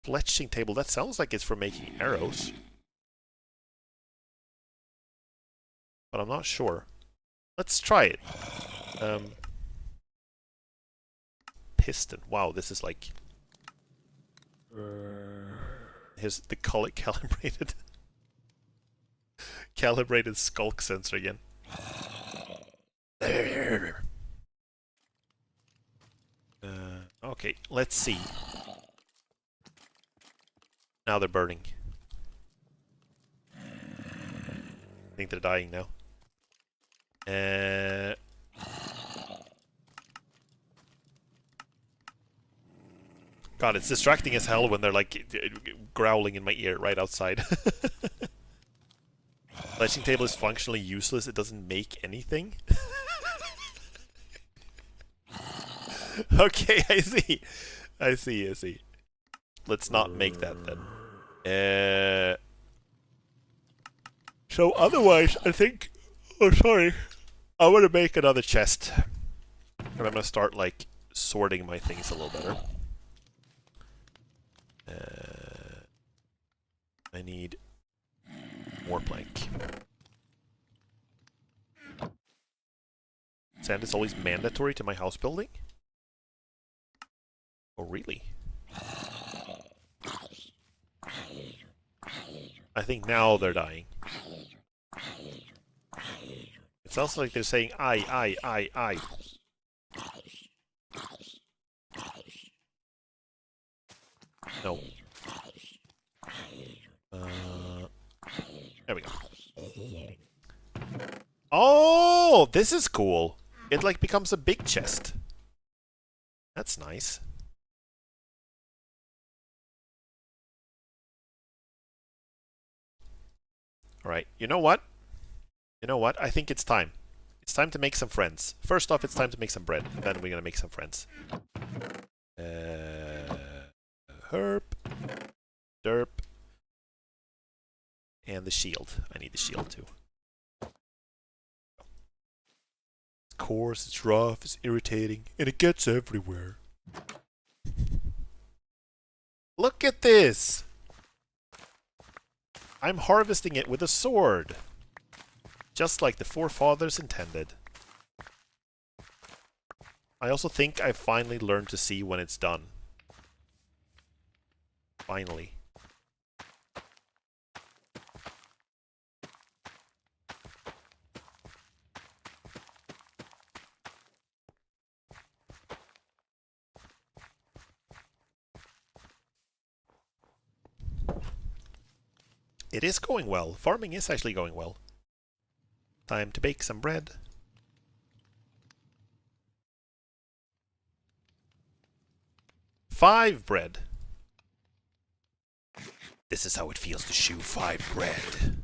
S1: Fletching table? That sounds like it's for making arrows. But I'm not sure. Let's try it. Piston. Wow, this is like... Here's the calibrated... calibrated skulk sensor again. Okay, let's see. Now they're burning. I think they're dying now. God, it's distracting as hell when they're like growling in my ear right outside. Fletching table is functionally useless. It doesn't make anything. Okay, I see. I see. Let's not make that then. So otherwise, I think... Oh, sorry. I want to make another chest. And I'm going to start, like, sorting my things a little better. I need more plank. Sand is always mandatory to my house building? Oh, really? I think now they're dying. It sounds like they're saying I. No. There we go. Oh, this is cool. It like becomes a big chest. That's nice. Alright, you know what? I think it's time. It's time to make some friends. First off, it's time to make some bread. Then we're gonna make some friends. Herp. Derp. And the shield. I need the shield too. It's coarse, it's rough, it's irritating, and it gets everywhere. Look at this! I'm harvesting it with a sword. Just like the forefathers intended. I also think I finally learned to see when it's done. Finally. It is going well. Farming is actually going well. Time to bake some bread. Five bread. This is how it feels to chew 5 bread.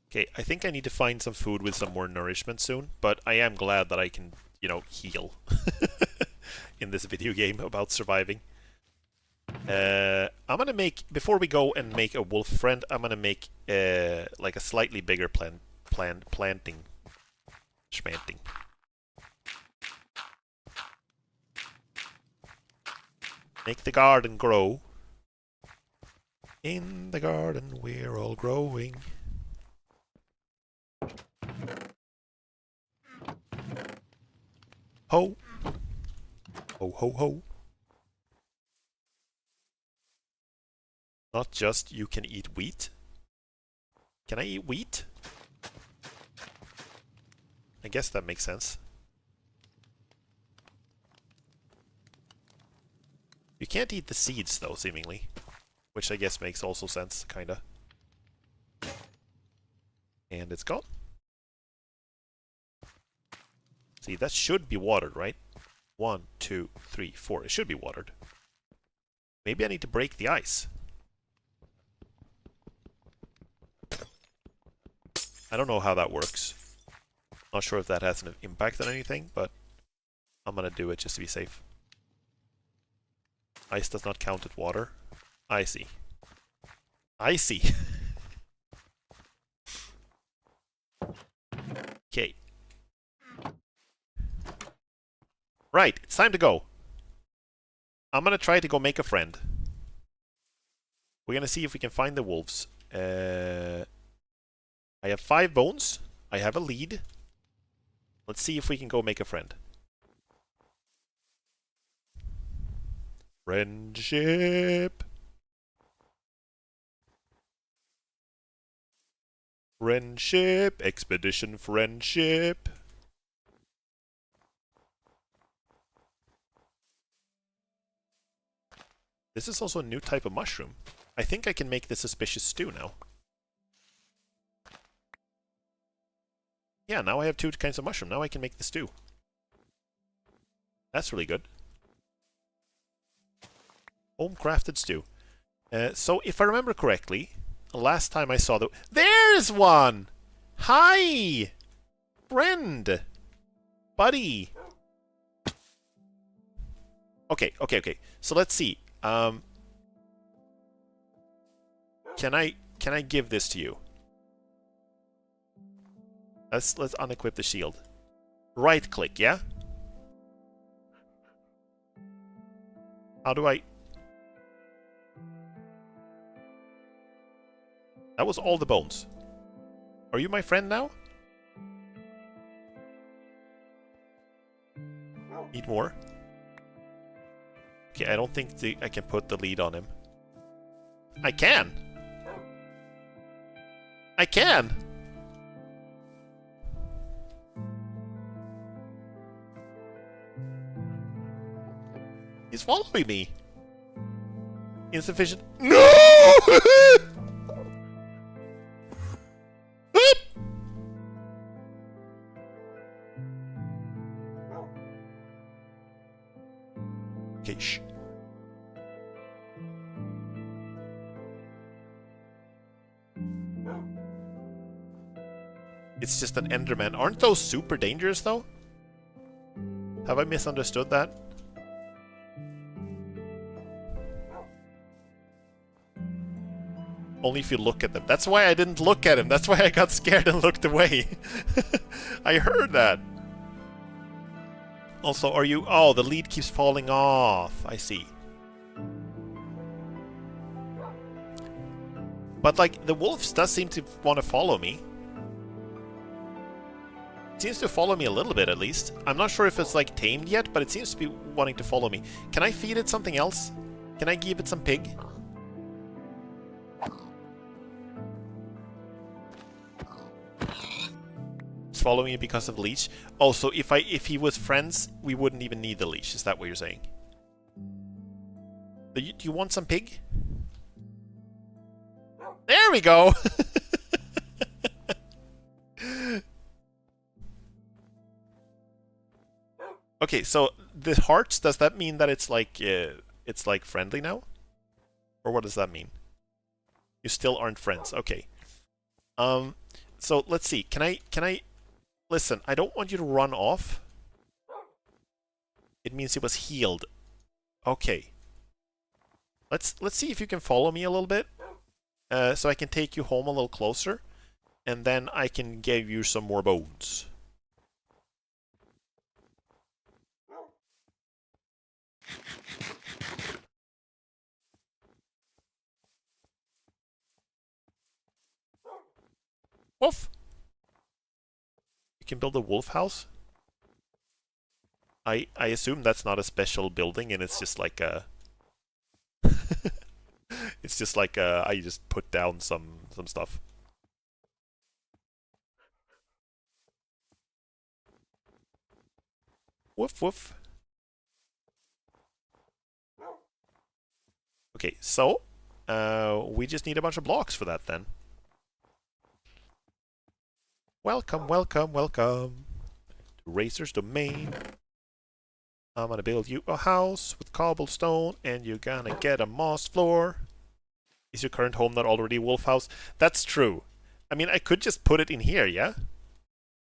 S1: Okay, I think I need to find some food with some more nourishment soon, but I am glad that I can, you know, heal in this video game about surviving. I'm gonna make, before we go and make a wolf friend, I'm gonna make like a slightly bigger planting. Schmanting. Make the garden grow. In the garden we're all growing. Ho! Ho ho ho! Not just you can eat wheat. Can I eat wheat? I guess that makes sense. You can't eat the seeds though, seemingly. Which I guess makes also sense, kinda. And it's gone. See, that should be watered, right? 1, 2, 3, 4. It should be watered. Maybe I need to break the ice. I don't know how that works. Not sure if that has an impact on anything, but I'm gonna do it just to be safe. Ice does not count as water. I see. I see. Okay. Right, it's time to go. I'm gonna try to go make a friend. We're gonna see if we can find the wolves. I have 5 bones. I have a lead. Let's see if we can go make a friend. Friendship. Friendship. Expedition friendship. This is also a new type of mushroom. I think I can make the suspicious stew now. Yeah, now I have 2 kinds of mushroom. Now I can make the stew. That's really good. Homecrafted stew. So, if I remember correctly, last time I saw the... There's one! Hi! Friend! Buddy! Okay. So let's see. Can I give this to you? Let's unequip the shield. Right click, yeah? How do I... That was all the bones. Are you my friend now? Need more? Okay, I don't think I can put the lead on him. I can! I can! He's following me. Insufficient. No! Okay, shh. It's just an Enderman. Aren't those super dangerous, though? Have I misunderstood that? Only if you look at them. That's why I didn't look at him. That's why I got scared and looked away. I heard that. Also, are you... Oh, the lead keeps falling off. I see. But, like, the wolves does seem to want to follow me. It seems to follow me a little bit, at least. I'm not sure if it's, like, tamed yet, but it seems to be wanting to follow me. Can I feed it something else? Can I give it some pig? It's following me because of the leash. Oh, so if he was friends, we wouldn't even need the leash. Is that what you're saying? Do you want some pig? There we go! Okay, so the hearts, does that mean that it's like friendly now? Or what does that mean? You still aren't friends. Okay. So let's see. Can I listen, I don't want you to run off. It means it was healed. Okay. Let's see if you can follow me a little bit. So I can take you home a little closer. And then I can give you some more bones. Wolf! You can build a wolf house? I assume that's not a special building and it's just like a... it's just like I just put down some stuff. Woof woof. Okay, so we just need a bunch of blocks for that then. Welcome, welcome, welcome to Racer's Domain. I'm gonna build you a house with cobblestone and you're gonna get a moss floor. Is your current home not already a wolf house? That's true. I mean, I could just put it in here, yeah?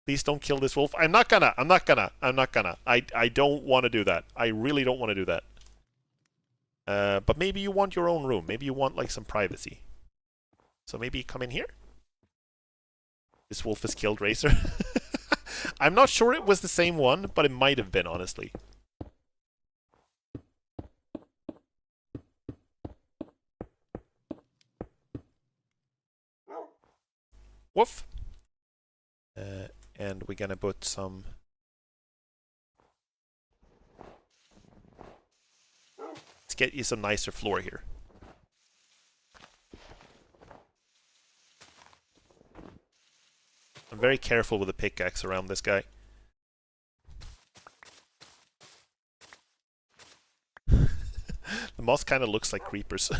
S1: Please don't kill this wolf. I'm not gonna. I don't want to do that. I really don't want to do that. But maybe you want your own room. Maybe you want, like, some privacy. So maybe come in here? This wolf has killed Racer. I'm not sure it was the same one, but it might have been, honestly. Woof. And we're gonna put some... Let's get you some nicer floor here. I'm very careful with the pickaxe around this guy. The moss kind of looks like creepers.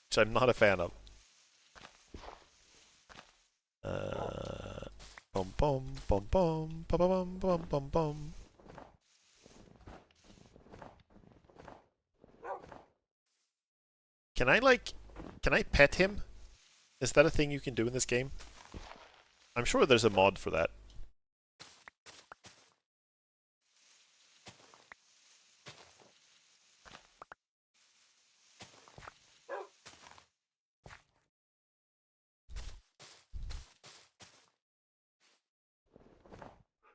S1: Which I'm not a fan of. Bum bum bum bum bum bum bum bum bum. Can I pet him? Is that a thing you can do in this game? I'm sure there's a mod for that.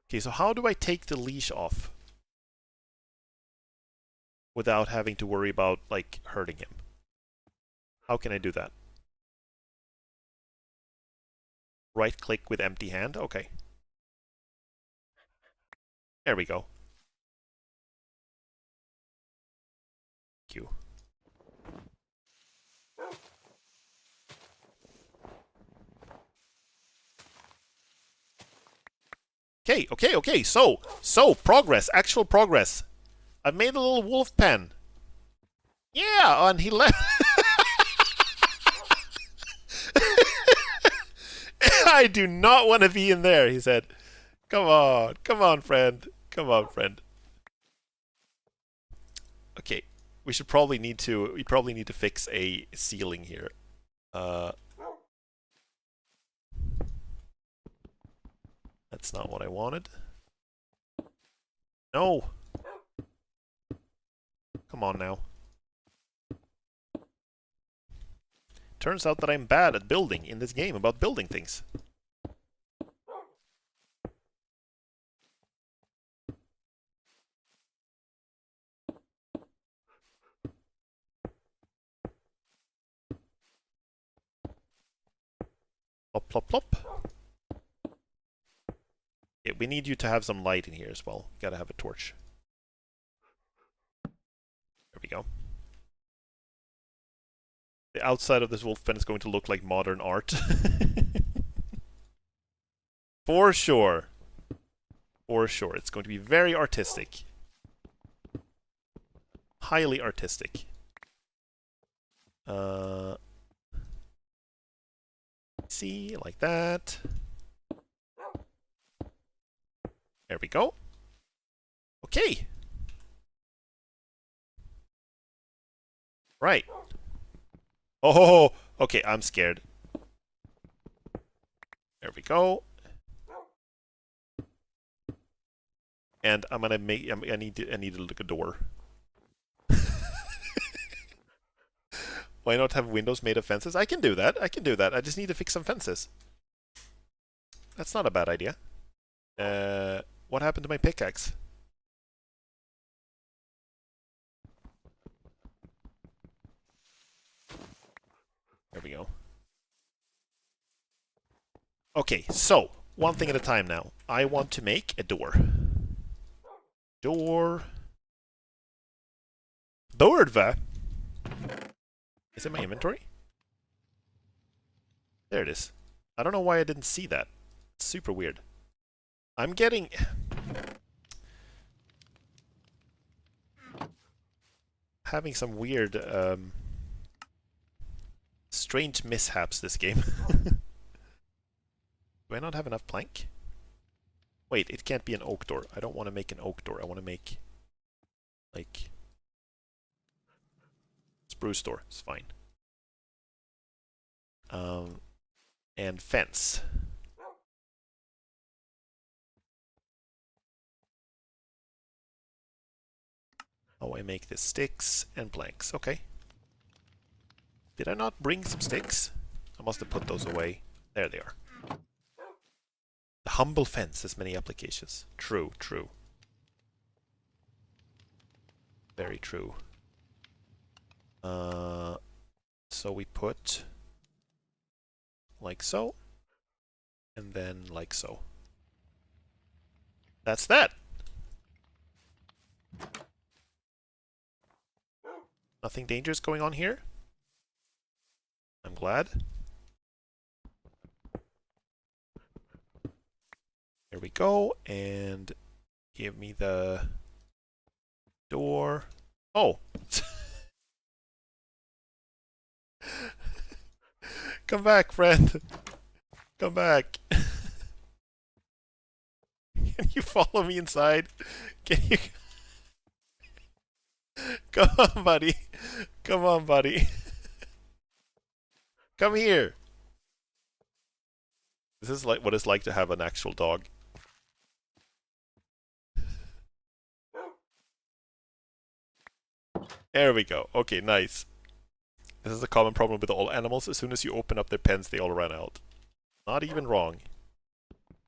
S1: Okay, so how do I take the leash off? Without having to worry about, like, hurting him. How can I do that? Right-click with empty hand? Okay. There we go. Thank you. Okay. So, progress. Actual progress. I've made a little wolf pen. Yeah, and he left. I do not want to be in there, he said. Come on, friend. Come on, friend. Okay, we probably need to fix a ceiling here. That's not what I wanted. No! Come on now. Turns out that I'm bad at building in this game, about building things. Plop, plop, plop. Yeah, we need you to have some light in here as well. Gotta have a torch. There we go. The outside of this wolf pen is going to look like modern art. For sure. For sure. It's going to be very artistic. Highly artistic. See, like that. There we go. Okay. Right. Oh, okay, I'm scared. There we go. And I'm gonna make. I need to look a door. Why not have windows made of fences? I can do that. I can do that. I just need to fix some fences. That's not a bad idea. What happened to my pickaxe? There we go. Okay, so one thing at a time now. I want to make a door. Door. Dörva. Is it my inventory? There it is. I don't know why I didn't see that. It's super weird. I'm getting... having some weird, strange mishaps this game. Do I not have enough plank? Wait, it can't be an oak door. I don't want to make an oak door. I want to make, like... spruce door. It's fine. And fence. Oh, I make this sticks and planks. Okay. Did I not bring some sticks? I must have put those away. There they are. The humble fence has many applications. True, true. Very true. So we put like so, and then like so. That's that. Nothing dangerous going on here. I'm glad. There we go, and give me the door. Oh! Come back, friend! Come back! Can you follow me inside? Can you... Come on, buddy! Come on, buddy! Come here! This is like what it's like to have an actual dog. There we go. Okay, nice. This is a common problem with all animals. As soon as you open up their pens, they all run out. Not even wrong.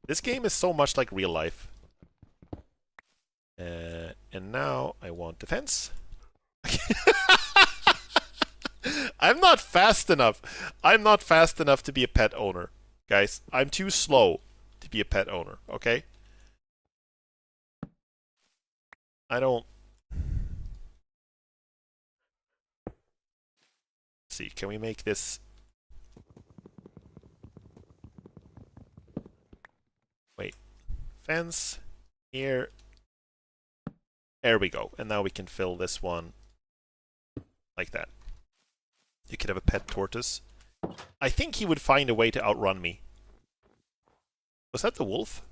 S1: This game is so much like real life. And now I want the fence. I'm not fast enough. I'm not fast enough to be a pet owner. Guys, I'm too slow to be a pet owner, okay? I don't... Let's see, can we make this... Wait. Fence. Here. There we go. And now we can fill this one like that. You could have a pet tortoise. I think he would find a way to outrun me. Was that the wolf?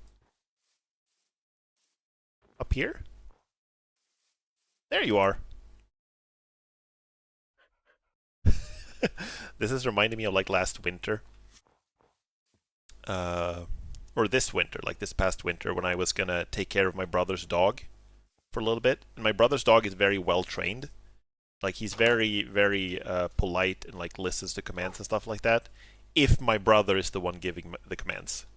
S1: Up here? There you are. This is reminding me of like last winter. Or this winter, like this past winter, when I was gonna take care of my brother's dog for a little bit. And my brother's dog is very well trained. Like, he's very, very polite and, like, listens to commands and stuff like that. If my brother is the one giving the commands.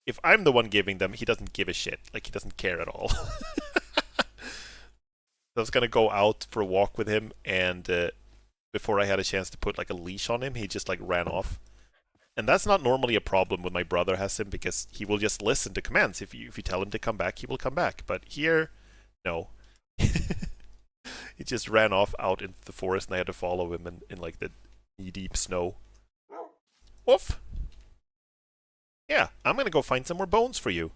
S1: If I'm the one giving them, he doesn't give a shit. Like, he doesn't care at all. I was gonna go out for a walk with him, and before I had a chance to put, like, a leash on him, he just, like, ran off. And that's not normally a problem when my brother has him, because he will just listen to commands. If you tell him to come back, he will come back. But here, no. He just ran off out into the forest, and I had to follow him in like the knee-deep snow. Woof! Yeah, I'm gonna go find some more bones for you.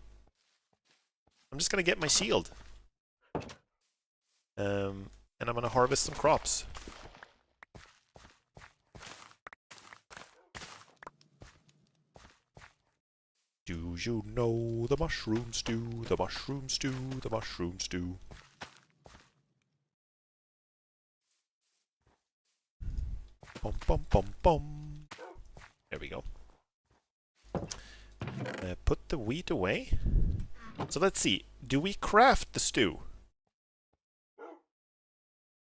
S1: I'm just gonna get my shield. And I'm gonna harvest some crops. Do you know the mushroom stew, the mushroom stew, the mushroom stew? Bum bum bum bum. There we go. Put the wheat away. So let's see. Do we craft the stew?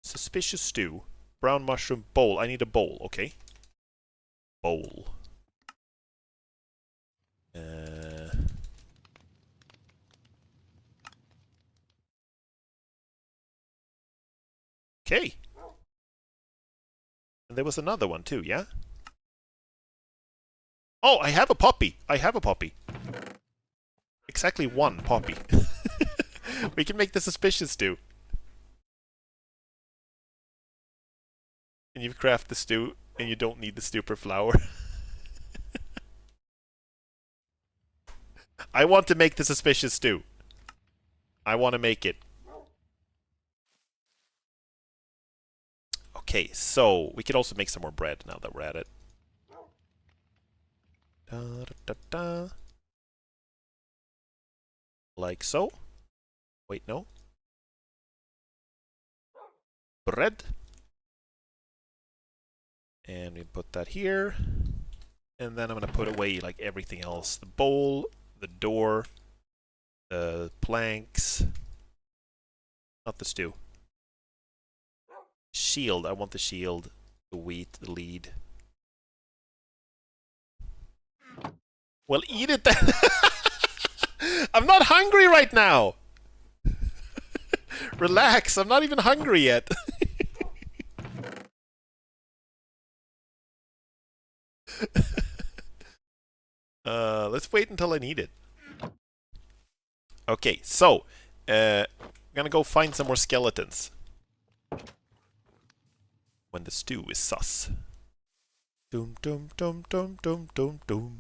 S1: Suspicious stew. Brown mushroom bowl. I need a bowl. Okay. Bowl. Okay. And there was another one too, yeah? Oh, I have a poppy. I have a poppy. Exactly one poppy. We can make the suspicious stew. And you craft the stew, and you don't need the super flour. I want to make the suspicious stew. I want to make it. Okay, so we could also make some more bread now that we're at it. Da, da, da, da. Like so. Wait, no. Bread. And we put that here. And then I'm going to put away like everything else. The bowl, the door, the planks. Not the stew. Shield. I want the shield. The wheat, the lead. Well, eat it then. I'm not hungry right now. Relax. I'm not even hungry yet. Let's wait until I need it. Okay, so I'm gonna go find some more skeletons. When the stew is sus. Dum dum dum dum dum dum dum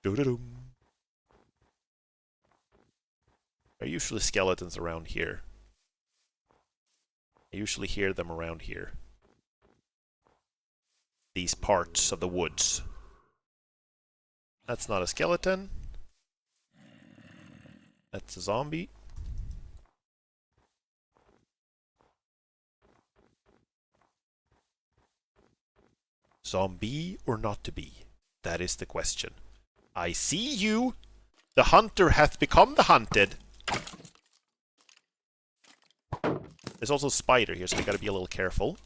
S1: dum dum. There are usually skeletons around here. I usually hear them around here. These parts of the woods. That's not a skeleton. That's a zombie. Zombie or not to be? That is the question. I see you! The hunter hath become the hunted! There's also a spider here, so we gotta be a little careful.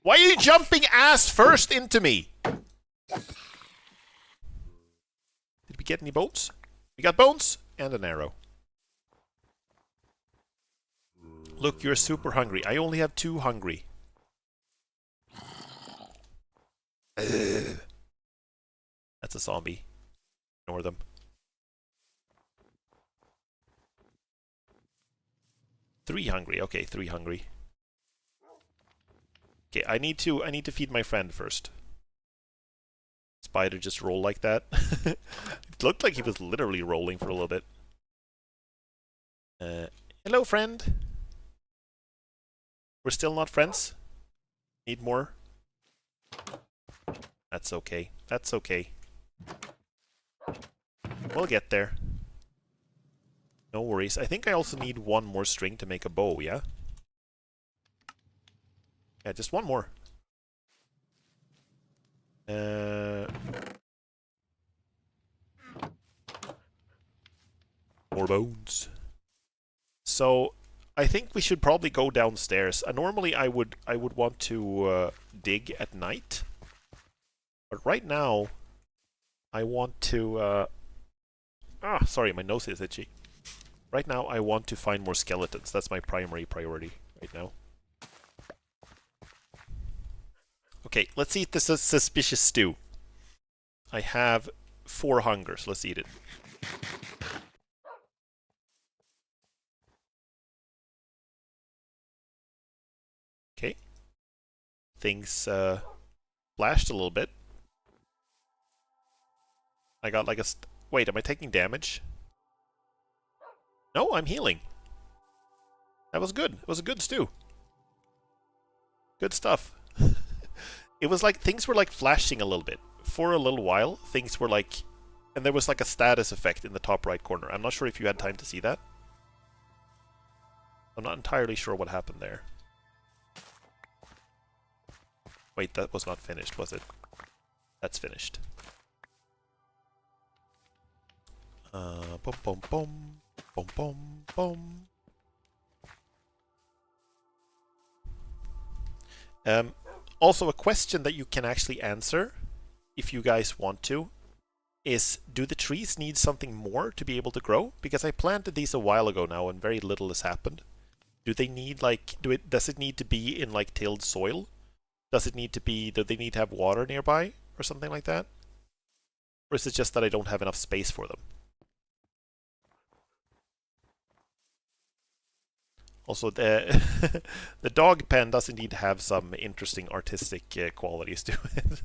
S1: Why are you jumping ass first into me? Did we get any bones? We got bones and an arrow. Look, you're super hungry. I only have 2 hungry. That's a zombie. Ignore them. 3 hungry. Okay, 3 hungry. Okay, I need to feed my friend first. Spider just roll like that. It looked like he was literally rolling for a little bit. Hello, friend. We're still not friends? Need more? That's okay. That's okay. We'll get there. No worries. I think I also need 1 more string to make a bow, yeah? Yeah, just 1 more. More bones. So, I think we should probably go downstairs. Normally, I would want to dig at night, but right now, I want to. Sorry, my nose is itchy. Right now, I want to find more skeletons. That's my primary priority right now. Okay, let's eat this suspicious stew. I have 4 hungers. Let's eat it. Okay. Things flashed a little bit. I got like a... Wait, am I taking damage? No, I'm healing. That was good. It was a good stew. Good stuff. It was like things were like flashing a little bit. For a little while, things were like... And there was like a status effect in the top right corner. I'm not sure if you had time to see that. I'm not entirely sure what happened there. Wait, that was not finished, was it? That's finished. Boom, boom, boom. Boom, boom, boom. Also, a question that you can actually answer, if you guys want to, is do the trees need something more to be able to grow? Because I planted these a while ago now and very little has happened. Do they need like, does it need to be in like tilled soil? Does it need to be, do they need to have water nearby or something like that? Or is it just that I don't have enough space for them? Also, the the dog pen does indeed have some interesting artistic qualities to it.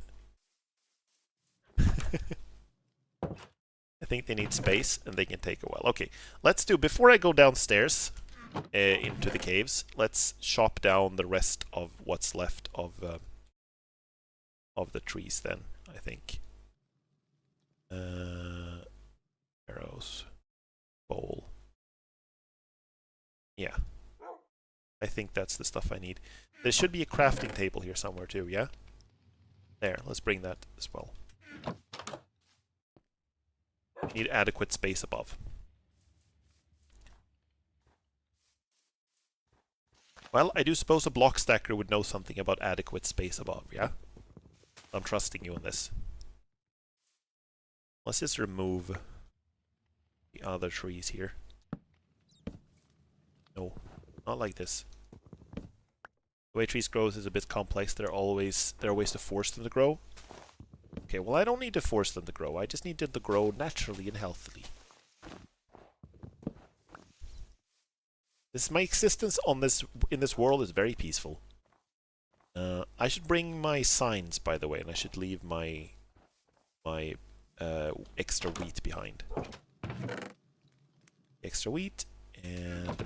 S1: I think they need space and they can take a while. Okay, let's do, before I go downstairs into the caves, let's chop down the rest of what's left of the trees then, I think. Arrows. Bowl. Yeah. I think that's the stuff I need. There should be a crafting table here somewhere too, yeah? There, let's bring that as well. Need adequate space above. Well, I do suppose a block stacker would know something about adequate space above, yeah? I'm trusting you on this. Let's just remove the other trees here. No, not like this. The way trees grow is a bit complex. There are ways to force them to grow. Okay, well I don't need to force them to grow. I just need them to grow naturally and healthily. My existence on in this world is very peaceful. I should bring my signs, by the way, and I should leave my extra wheat behind. Extra wheat and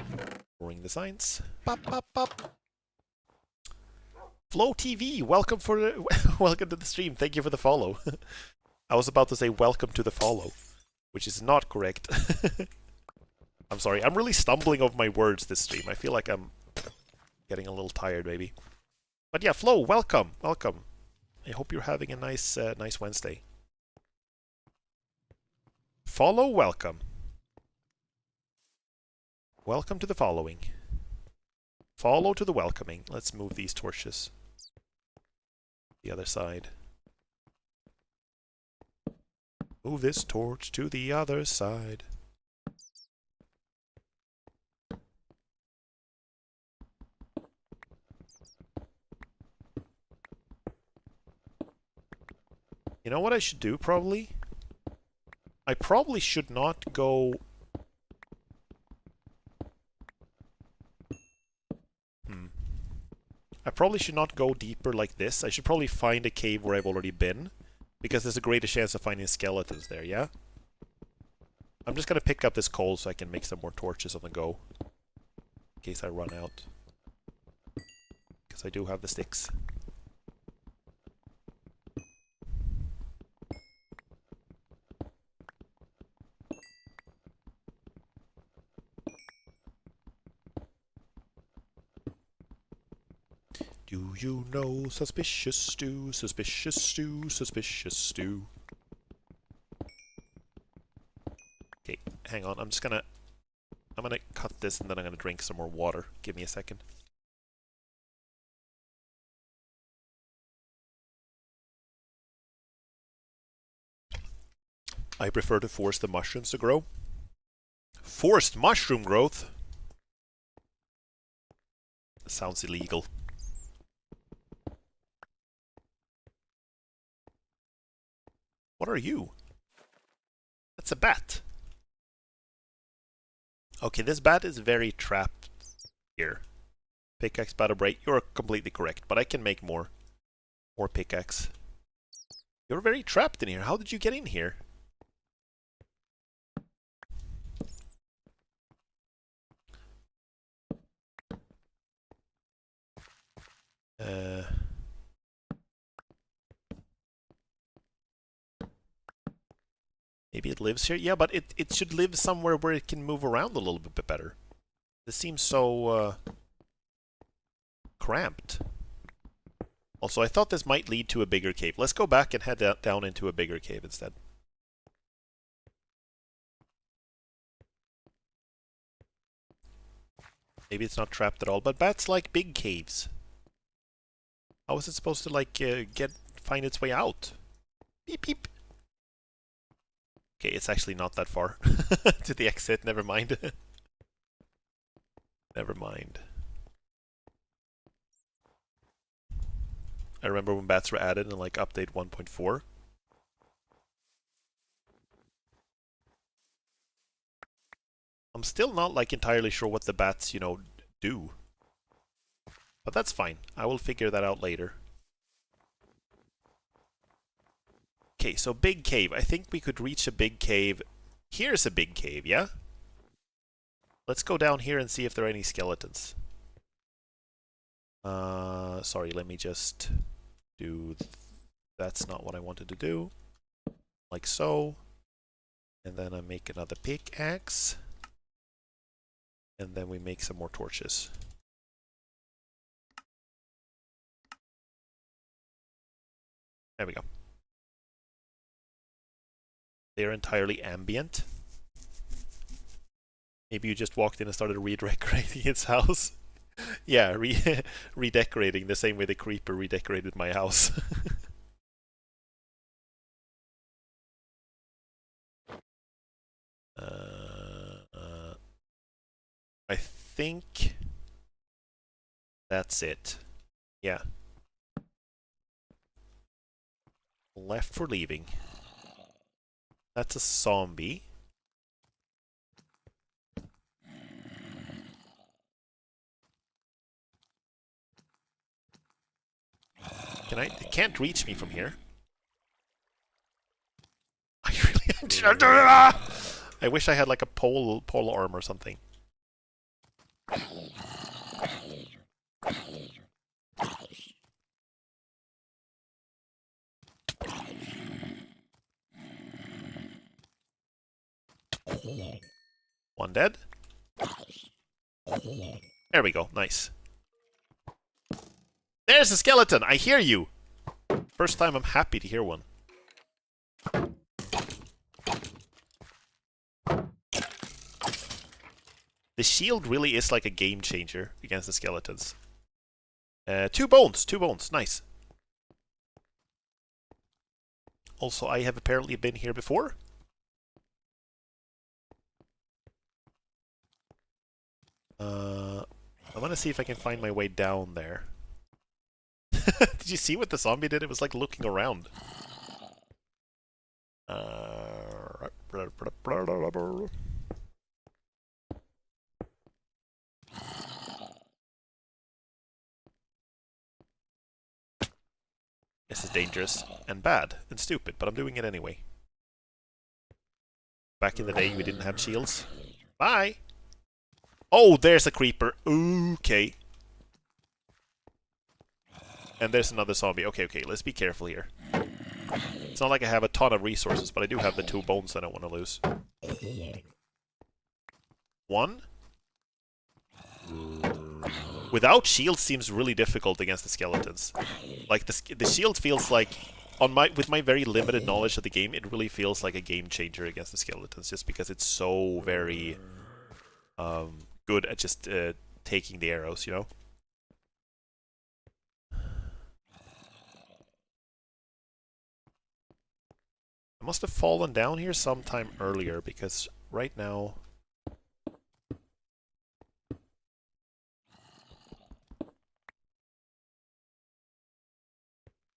S1: bring the signs. Pop, pop, pop. Flow TV, welcome welcome to the stream. Thank you for the follow. I was about to say welcome to the follow, which is not correct. I'm sorry. I'm really stumbling over my words this stream. I feel like I'm getting a little tired, maybe. But yeah, Flo, welcome, welcome. I hope you're having a nice, nice Wednesday. Follow, welcome. Welcome to the following. Follow to the welcoming. Let's move these torches. The other side. Move this torch to the other side. You know what I should do, probably? I probably should not go... I probably should not go deeper like this. I should probably find a cave where I've already been. Because there's a greater chance of finding skeletons there, yeah? I'm just gonna pick up this coal so I can make some more torches on the go. In case I run out. Because I do have the sticks. Do you know suspicious stew, suspicious stew, suspicious stew? Okay, hang on, I'm gonna cut this and then I'm gonna drink some more water. Give me a second. I prefer to force the mushrooms to grow. Forced mushroom growth? Sounds illegal. What are you? That's a bat. Okay, this bat is very trapped here. Pickaxe, battle break. You're completely correct, but I can make more. More pickaxe. You're very trapped in here. How did you get in here? Uh, maybe it lives here? Yeah, but it should live somewhere where it can move around a little bit better. This seems so cramped. Also, I thought this might lead to a bigger cave. Let's go back and head down into a bigger cave instead. Maybe it's not trapped at all, but bats like big caves. How is it supposed to, like, find its way out? Beep, beep. Okay, it's actually not that far to the exit. Never mind. Never mind. I remember when bats were added in, like, update 1.4. I'm still not, like, entirely sure what the bats, you know, do. But that's fine. I will figure that out later. Okay, so big cave. I think we could reach a big cave. Here's a big cave, yeah? Let's go down here and see if there are any skeletons. Sorry, let me just do... That's not what I wanted to do. Like so. And then I make another pickaxe. And then we make some more torches. There we go. They're entirely ambient. Maybe you just walked in and started redecorating its house. Yeah, redecorating the same way the creeper redecorated my house. I think that's it. Yeah. Left for leaving. That's a zombie. It can't reach me from here. I really I wish I had like a pole arm or something. One dead. There we go. Nice. There's a skeleton! I hear you! First time I'm happy to hear one. The shield really is like a game changer against the skeletons. 2 bones! 2 bones. Nice. Also, I have apparently been here before. I want to see if I can find my way down there. Did you see what the zombie did? It was like looking around. This is dangerous and bad and stupid, but I'm doing it anyway. Back in the day, we didn't have shields. Bye! Oh, there's a creeper. Okay. And there's another zombie. Okay, let's be careful here. It's not like I have a ton of resources, but I do have the 2 bones I don't want to lose. 1. Without shield seems really difficult against the skeletons. Like, the shield feels like, with my very limited knowledge of the game, it really feels like a game changer against the skeletons, just because it's so very good at just taking the arrows, you know? I must have fallen down here sometime earlier, because right now...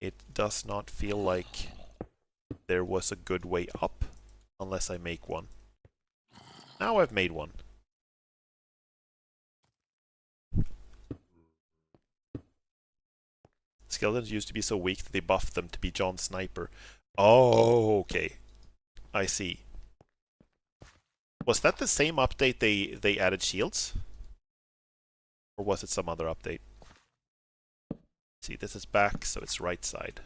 S1: it does not feel like there was a good way up, unless I make one. Now I've made one. Skeletons used to be so weak that they buffed them to be John Sniper. Oh, okay. I see. Was that the same update they added shields? Or was it some other update? See, this is back, so it's right side.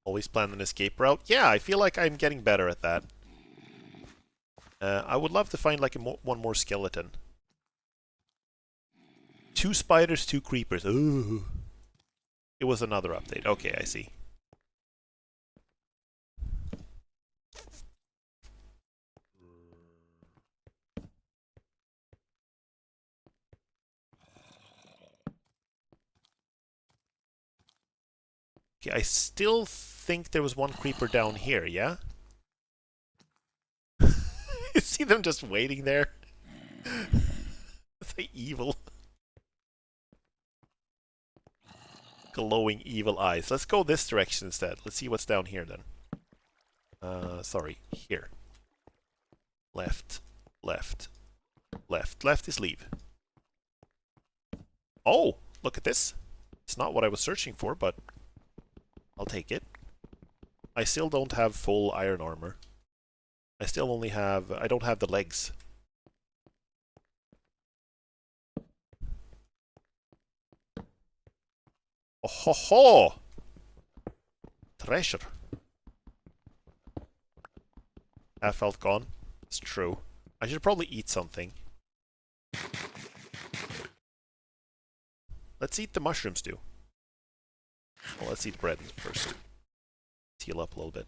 S1: Always plan an escape route. Yeah, I feel like I'm getting better at that. I would love to find like one more skeleton. 2 spiders, 2 creepers. Ooh. It was another update. Okay, I see. Okay, I still think there was one creeper down here, yeah? You see them just waiting there? It's like evil. Glowing evil eyes. Let's go this direction instead. Let's see what's down here then. Sorry. Here. Left. Left. Left. Left is leave. Oh! Look at this. It's not what I was searching for, but I'll take it. I still don't have full iron armor. I still only have... I don't have the legs. Oh ho ho! Treasure. Half health gone. It's true. I should probably eat something. Let's eat the mushrooms, too. Well, let's eat bread first. Heal up a little bit.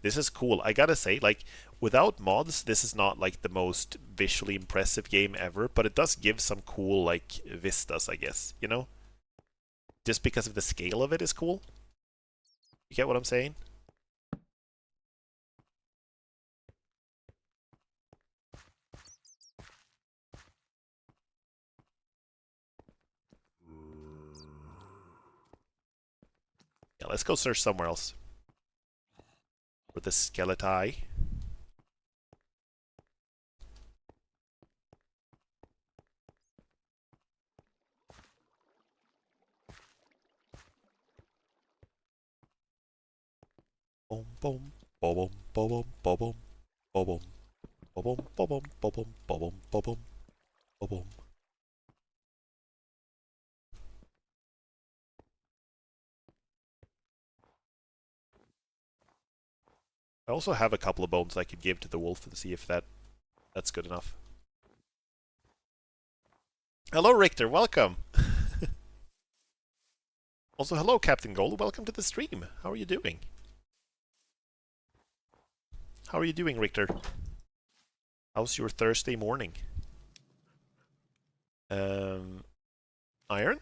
S1: This is cool. I gotta say, like, without mods, this is not, like, the most visually impressive game ever, but it does give some cool, like, vistas, I guess, you know? Just because of the scale of it is cool. You get what I'm saying? Yeah, let's go search somewhere else. For the skeleti. Boom, boom, boom, boom, boom, boom, boom, boom, boom, boom, boom, boom, boom. I also have a couple of bones I could give to the wolf and see if that's good enough. Hello, Richter. Welcome. Also, hello, Captain Gold. Welcome to the stream. How are you doing? How are you doing, Richter? How's your Thursday morning? Iron?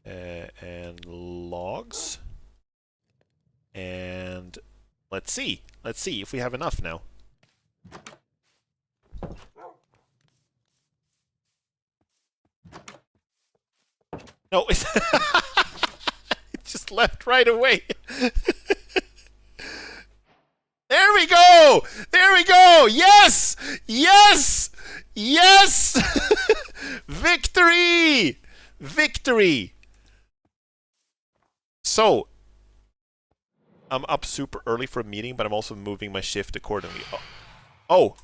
S1: And logs? And let's see if we have enough now. No, it just left right away. There we go! There we go! Yes! Yes! Yes! Victory! Victory! So, I'm up super early for a meeting, but I'm also moving my shift accordingly. Oh.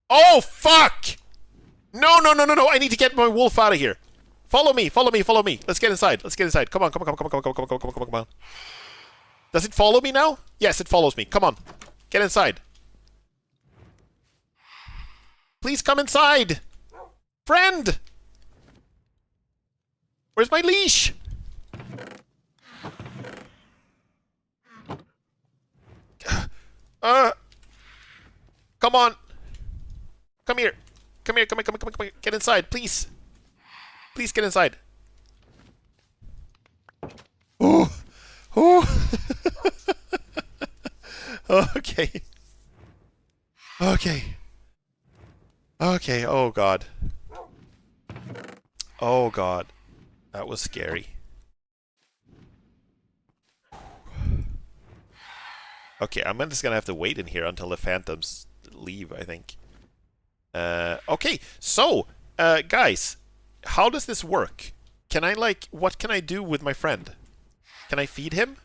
S1: Oh, fuck! No, no, no, no, no. I need to get my wolf out of here. Follow me, follow me, follow me. Let's get inside. Let's get inside. Come on, come on, come on, come on, come on, come on, come on, come on, come on. Does it follow me now? Yes, it follows me. Come on. Get inside. Please come inside. Friend! Where's my leash? Come on. Come here. Come here, come here, come here, come here, come here. Get inside, please. Please get inside. Oh. Oh. Okay. Okay. Okay, oh god. Oh god. That was scary. Okay, I'm just gonna have to wait in here until the phantoms leave, I think. Okay, so, guys, how does this work? Can I, like, what can I do with my friend? Can I feed him?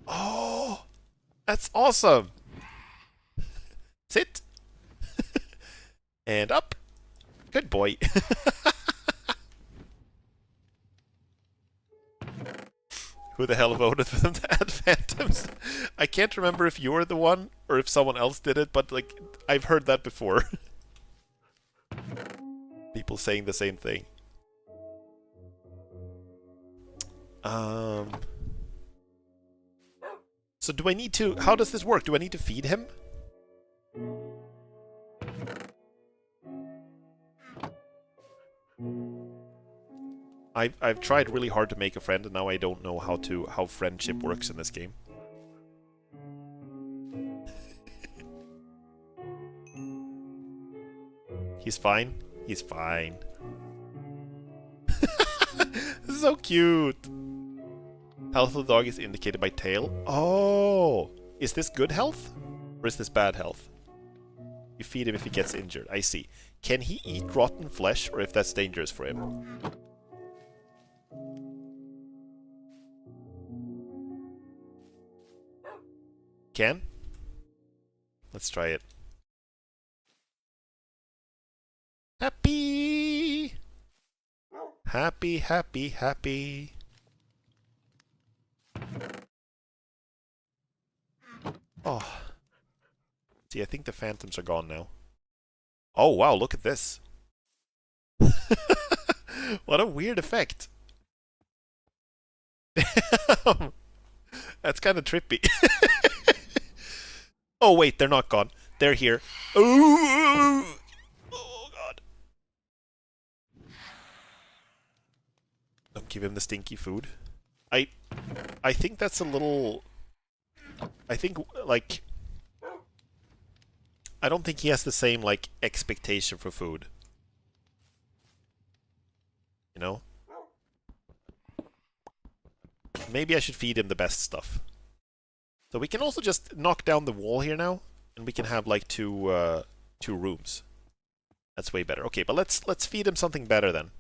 S1: Oh, that's awesome. Sit. And up. Good boy. Who the hell voted for them to add phantoms? I can't remember if you're the one or if someone else did it, but like I've heard that before. People saying the same thing. So do I need to... How does this work? Do I need to feed him? I've tried really hard to make a friend, and now I don't know how friendship works in this game. He's fine. He's fine. This is so cute. Health of the dog is indicated by tail. Oh, is this good health or is this bad health? You feed him if he gets injured. I see. Can he eat rotten flesh, or if that's dangerous for him? Can? Let's try it. Happy! Happy, happy, happy. Oh. See, I think the phantoms are gone now. Oh, wow, look at this. What a weird effect. That's kind of trippy. Oh, wait, they're not gone. They're here. Ooh! Oh, God. Don't give him the stinky food. I think that's a little... I think, like... I don't think he has the same, like, expectation for food. You know? Maybe I should feed him the best stuff. So we can also just knock down the wall here now, and we can have, like, two rooms. That's way better. Okay, but let's feed him something better then.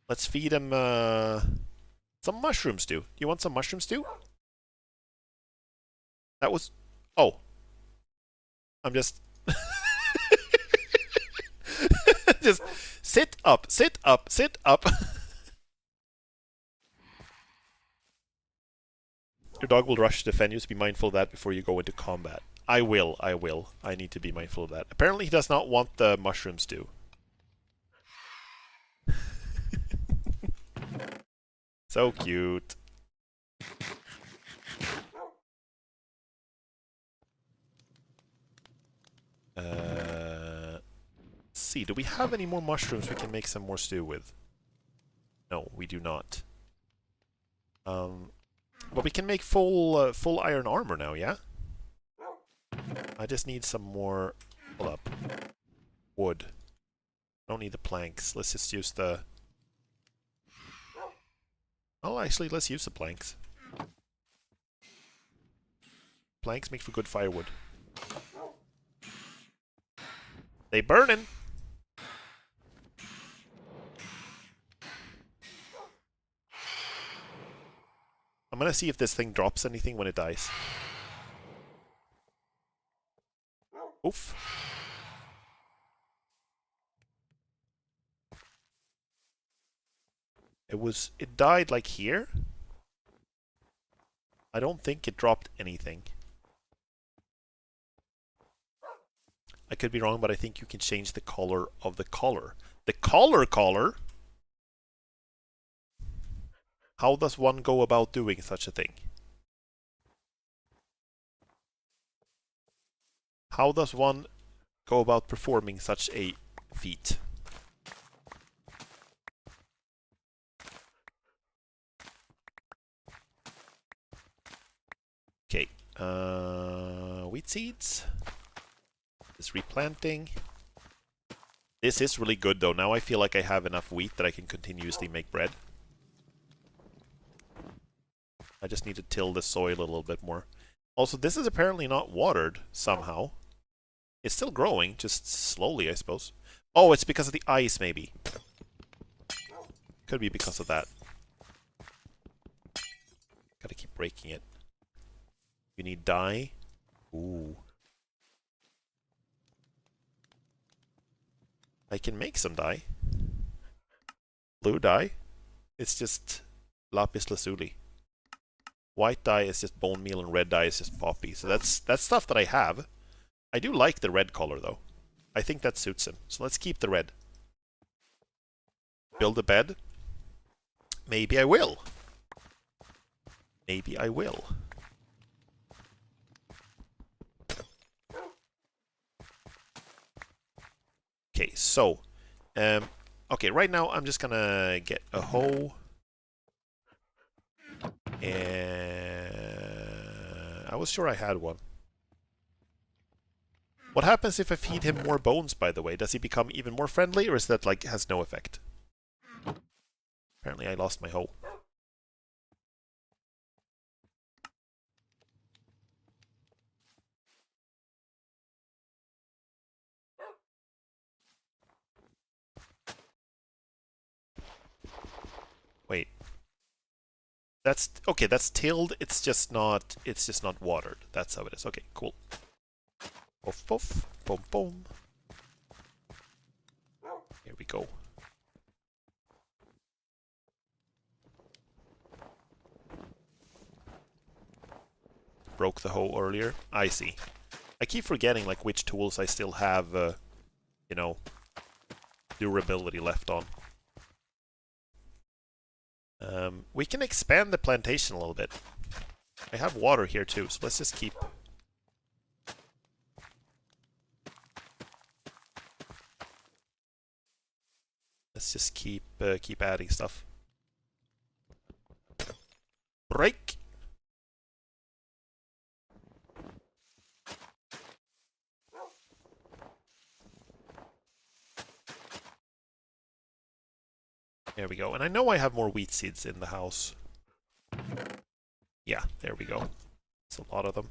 S1: Let's feed him, some mushroom stew. Do you want some mushroom stew? That was... Oh. I'm just... Just sit up, sit up, sit up. Your dog will rush to defend you, so be mindful of that before you go into combat. I will, I will. I need to be mindful of that. Apparently he does not want the mushroom stew. So cute. See, do we have any more mushrooms we can make some more stew with? No, we do not. But we can make full iron armor now, yeah? I just need some more... Hold up. Wood. I don't need the planks. Let's just use the... Oh, actually, let's use the planks. Planks make for good firewood. They burning! I'm gonna see if this thing drops anything when it dies. Oof. It died like here. I don't think it dropped anything. I could be wrong, but I think you can change the color of the collar. The collar? How does one go about doing such a thing? How does one go about performing such a feat? Okay, wheat seeds. This replanting. This is really good though. Now I feel like I have enough wheat that I can continuously make bread. I just need to till the soil a little bit more. Also, this is apparently not watered somehow. It's still growing, just slowly, I suppose. Oh, it's because of the ice, maybe. Could be because of that. Gotta keep breaking it. You need dye. Ooh. I can make some dye. Blue dye. It's just lapis lazuli. White dye is just bone meal and red dye is just poppy. So that's stuff that I have. I do like the red color though. I think that suits him. So let's keep the red. Build a bed. Maybe I will. Maybe I will. Okay, so okay, right now I'm just gonna get a hoe. And I was sure I had one. What happens if I feed him more bones, by the way? Does he become even more friendly, or is that, like, has no effect? Apparently I lost my hoe. Wait. That's okay, that's tilled, it's just not watered. That's how it is. Okay, cool. Poof poof. Boom boom. Here we go. Broke the hoe earlier. I see. I keep forgetting like which tools I still have you know, durability left on. We can expand the plantation a little bit. I have water here too, so let's just keep... Let's just keep adding stuff. Break! There we go. And I know I have more wheat seeds in the house. Yeah, there we go. It's a lot of them.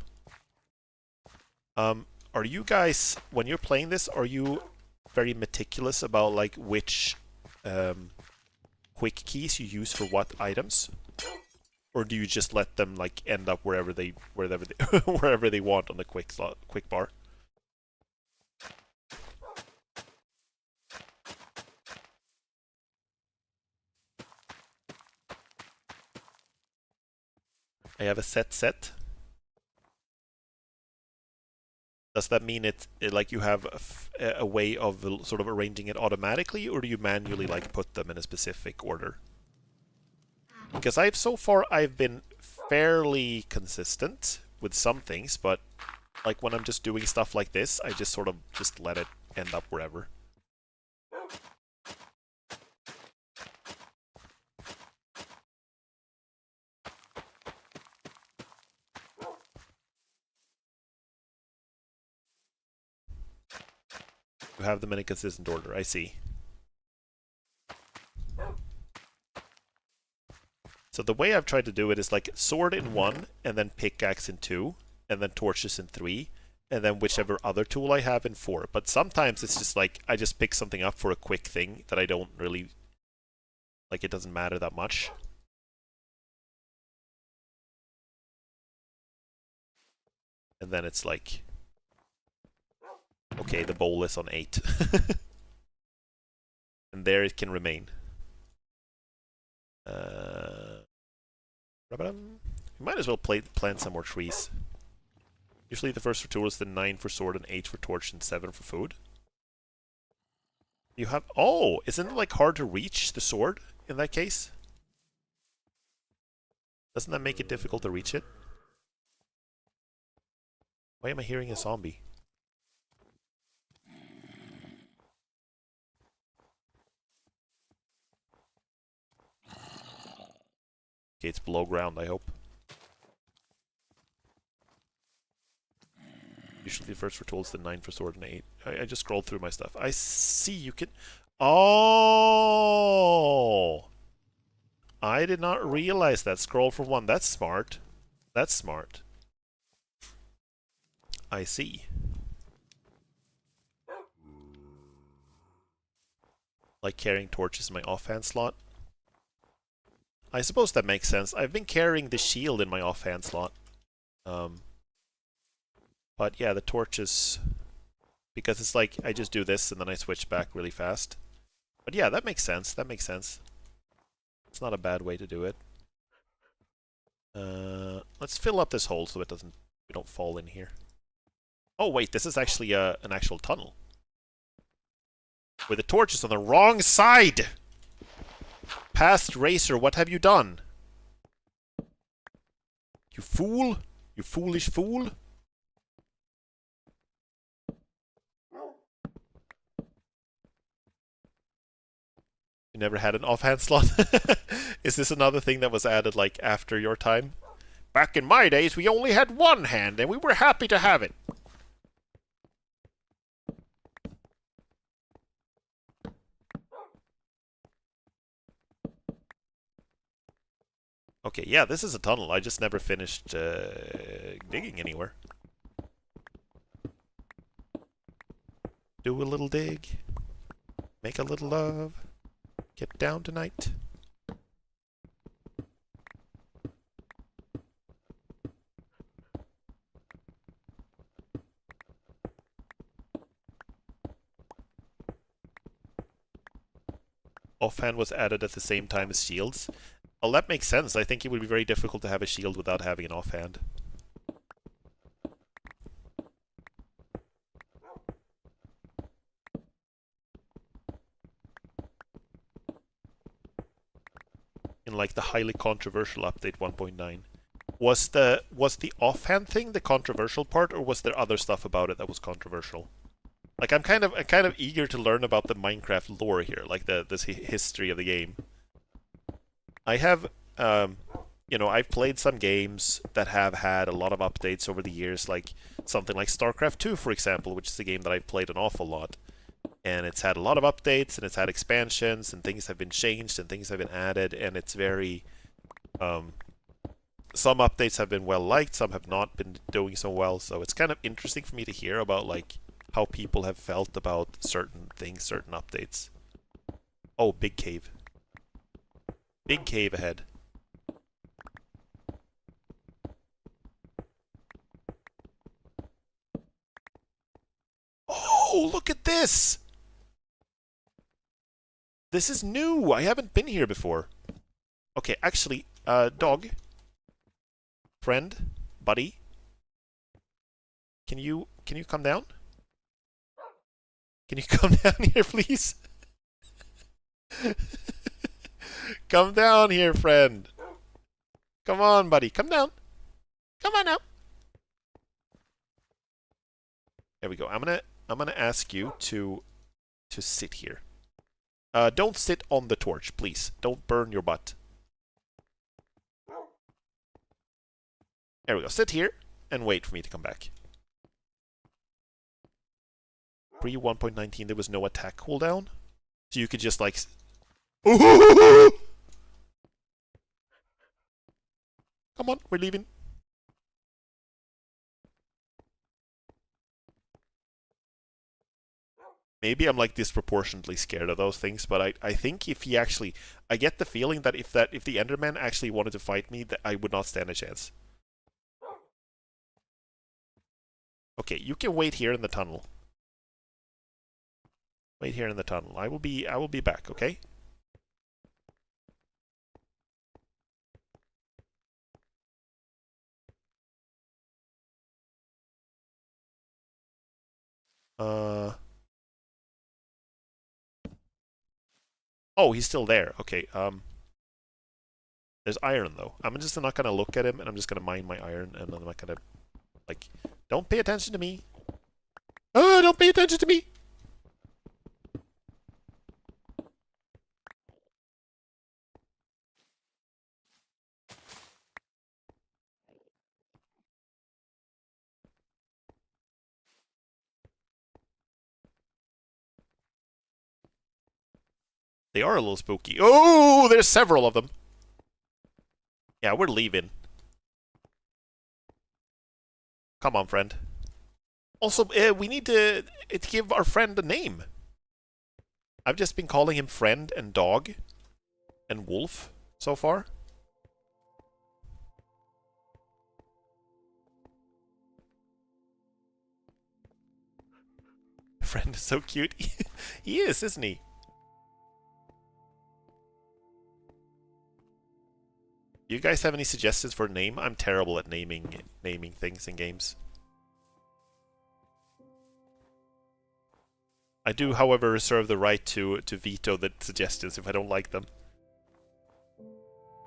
S1: Are you guys, when you're playing this, are you very meticulous about like which quick keys you use for what items? Or do you just let them like end up wherever they wherever they want on the quick bar? I have a set. Does that mean it like you have a way of sort of arranging it automatically, or do you manually like put them in a specific order? Because so far I've been fairly consistent with some things, but like when I'm just doing stuff like this, I just sort of just let it end up wherever. You have them in a consistent order, I see. So the way I've tried to do it is like sword in 1, and then pickaxe in 2, and then torches in 3, and then whichever other tool I have in 4. But sometimes it's just like, I just pick something up for a quick thing that I don't really... Like, it doesn't matter that much. And then it's like... Okay, the bowl is on 8. And there it can remain. We might as well plant some more trees. Usually the first for tools, then 9 for sword, and 8 for torch, and 7 for food. You have... Oh! Isn't it like hard to reach the sword in that case? Doesn't that make it difficult to reach it? Why am I hearing a zombie? Okay, it's below ground, I hope. Usually the first for tools, then 9 for sword, and 8. I just scrolled through my stuff. I see, you can... Oh! I did not realize that. Scroll for 1. That's smart. That's smart. I see. like carrying torches in my offhand slot. I suppose that makes sense. I've been carrying the shield in my offhand slot. But yeah, the torches, because it's like I just do this and then I switch back really fast. But yeah, that makes sense. That makes sense. It's not a bad way to do it. Let's fill up this hole so we don't fall in here. Oh wait, this is actually an actual tunnel. With the torches on the wrong side! Past Racer, what have you done? You fool! You foolish fool! You never had an offhand slot? Is this another thing that was added like after your time? Back in my days, we only had one hand and we were happy to have it. Okay, yeah, this is a tunnel. I just never finished digging anywhere. Do a little dig. Make a little love. Get down tonight. Offhand was added at the same time as shields. Well, that makes sense. I think it would be very difficult to have a shield without having an offhand. In like the highly controversial update 1.9. Was the offhand thing the controversial part, or was there other stuff about it that was controversial? Like I'm kind of eager to learn about the Minecraft lore here, like this history of the game. I have you know, I've played some games that have had a lot of updates over the years, like something like StarCraft 2, for example, which is a game that I've played an awful lot. And it's had a lot of updates, and it's had expansions, and things have been changed, and things have been added, and it's very... some updates have been well liked, some have not been doing so well, so it's kind of interesting for me to hear about, like, how people have felt about certain things, certain updates. Oh, big cave. Big cave ahead. Oh, look at this! This is new! I haven't been here before. Okay, actually, dog. Friend? Buddy? Can you come down? Can you come down here, please? Come down here, friend. Come on, buddy. Come down. Come on now. There we go. I'm gonna ask you to sit here. Don't sit on the torch, please. Don't burn your butt. There we go. Sit here and wait for me to come back. Pre 1.19, there was no attack cooldown, so you could just like. Come on, we're leaving. Maybe I'm like disproportionately scared of those things, but I think if he actually, I get the feeling that if the Enderman actually wanted to fight me, that I would not stand a chance. Okay, you can wait here in the tunnel. Wait here in the tunnel. I will be back, okay? Oh, he's still there. Okay, there's iron, though. I'm just not gonna look at him, and I'm just gonna mine my iron, and I'm not gonna, like, don't pay attention to me. Oh, don't pay attention to me! They are a little spooky. Oh, there's several of them. Yeah, we're leaving. Come on, friend. Also, we need to give our friend a name. I've just been calling him friend and dog and wolf so far. Friend is so cute. He is, isn't he? Do you guys have any suggestions for a name? I'm terrible at naming things in games. I do, however, reserve the right to veto the suggestions if I don't like them.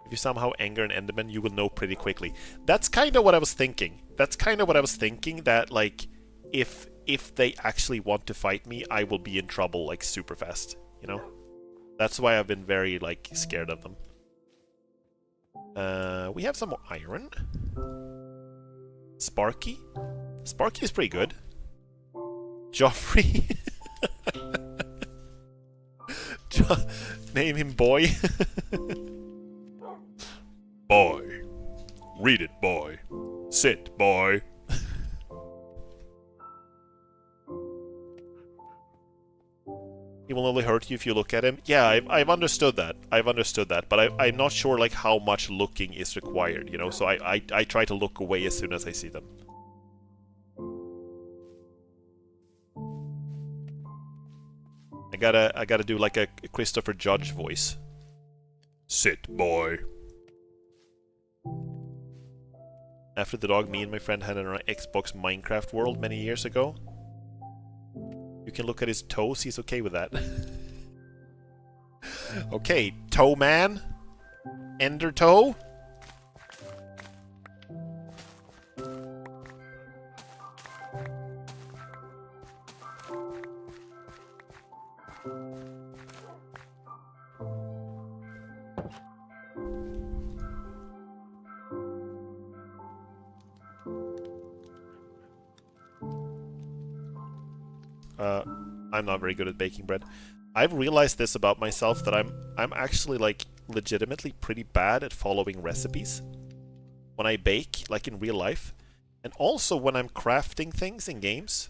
S1: If you somehow anger an Enderman, you will know pretty quickly. That's kind of what I was thinking. That, like, if they actually want to fight me, I will be in trouble, like, super fast, you know? That's why I've been very, like, scared of them. We have some more iron. Sparky? Sparky is pretty good. Joffrey? Name him Boy. Boy. Read it, boy. Sit, boy. He will only hurt you if you look at him. Yeah, I've understood that. But I'm not sure like how much looking is required, you know? So I try to look away as soon as I see them. I gotta do like a Christopher Judge voice. Sit, boy. After the dog, me and my friend had an Xbox Minecraft world many years ago. You can look at his toes, he's okay with that. Okay, Toe Man. Ender Toe. I'm not very good at baking bread. I've realized this about myself, that I'm actually like legitimately pretty bad at following recipes when I bake, like in real life, and also when I'm crafting things in games.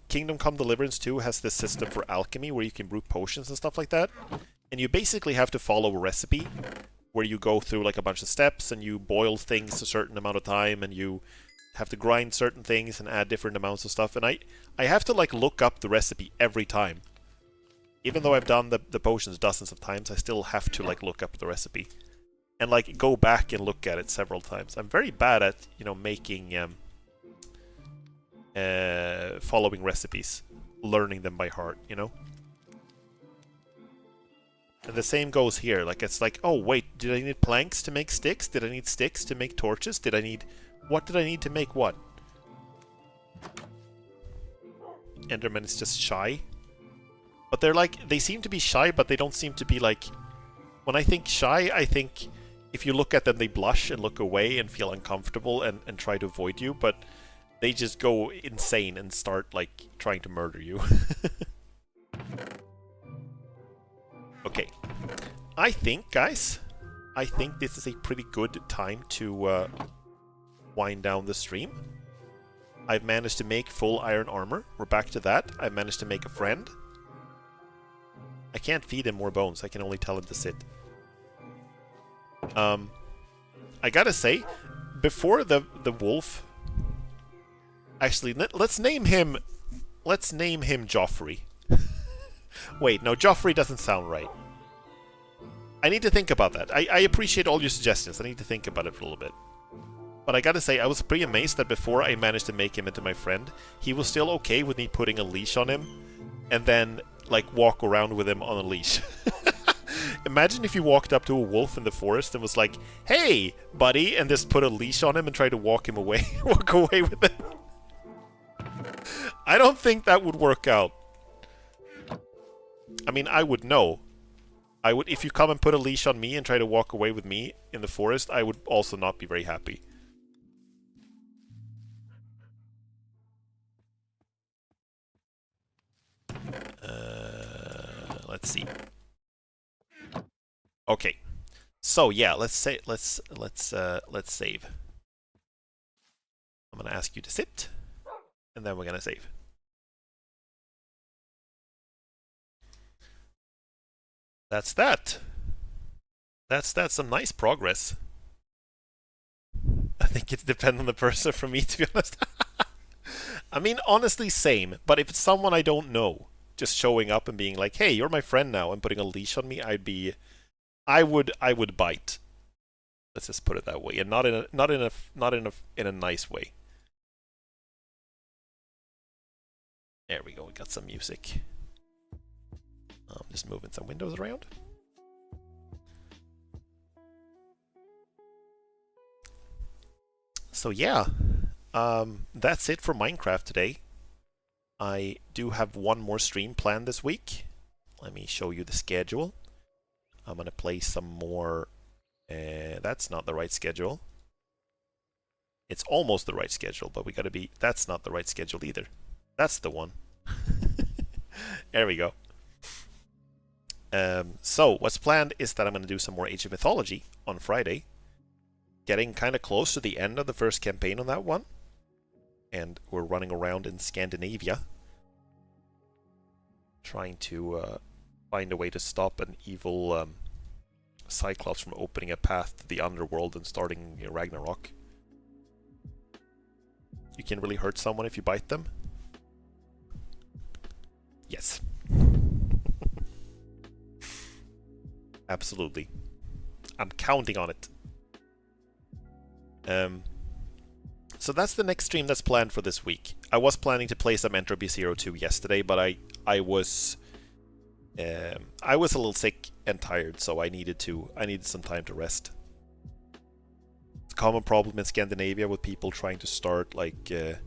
S1: Kingdom Come Deliverance 2 has this system for alchemy where you can brew potions and stuff like that, and you basically have to follow a recipe where you go through like a bunch of steps and you boil things a certain amount of time and you have to grind certain things and add different amounts of stuff, and I have to like look up the recipe every time. Even though I've done the potions dozens of times, I still have to like look up the recipe and like go back and look at it several times. I'm very bad at, you know, making following recipes, learning them by heart, you know. And the same goes here. Like, it's like, oh wait, did I need planks to make sticks? Did I need sticks to make torches? What did I need to make what? Enderman is just shy. But they're like, they seem to be shy, but they don't seem to be like... When I think shy, I think if you look at them, they blush and look away and feel uncomfortable and try to avoid you, but they just go insane and start, like, trying to murder you. Okay. I think, guys, this is a pretty good time to wind down the stream. I've managed to make full iron armor. We're back to that. I've managed to make a friend. I can't feed him more bones. I can only tell him to sit. I gotta say, before the wolf... Actually, let's name him Joffrey. Wait, no, Joffrey doesn't sound right. I need to think about that. I appreciate all your suggestions. I need to think about it for a little bit. But I gotta say, I was pretty amazed that before I managed to make him into my friend, he was still okay with me putting a leash on him, and then, like, walk around with him on a leash. Imagine if you walked up to a wolf in the forest and was like, "Hey, buddy," and just put a leash on him and try to walk him away, walk away with him. I don't think that would work out. I mean, I would know. If you come and put a leash on me and try to walk away with me in the forest, I would also not be very happy. Let's see. Okay. So yeah, let's save. I'm gonna ask you to sit, and then we're gonna save. That's that. That's some nice progress. I think it depends on the person for me, to be honest. I mean, honestly, same. But if it's someone I don't know, just showing up and being like, "Hey, you're my friend now," and putting a leash on me, I would bite. Let's just put it that way, and not in a nice way. There we go. We got some music. I'm just moving some windows around. So yeah, that's it for Minecraft today. I do have one more stream planned this week. Let me show you the schedule. I'm gonna play some more. That's not the right schedule. It's almost the right schedule, but we gotta be. That's not the right schedule either. That's the one. There we go. So what's planned is that I'm gonna do some more Age of Mythology on Friday. Getting kind of close to the end of the first campaign on that one. And we're running around in Scandinavia. Trying to find a way to stop an evil Cyclops from opening a path to the underworld and starting Ragnarok. You can really hurt someone if you bite them. Yes. Absolutely. I'm counting on it. So that's the next stream that's planned for this week. I was planning to play some Entropy 02 yesterday, but I was a little sick and tired, so I needed some time to rest. It's a common problem in Scandinavia with people trying to start the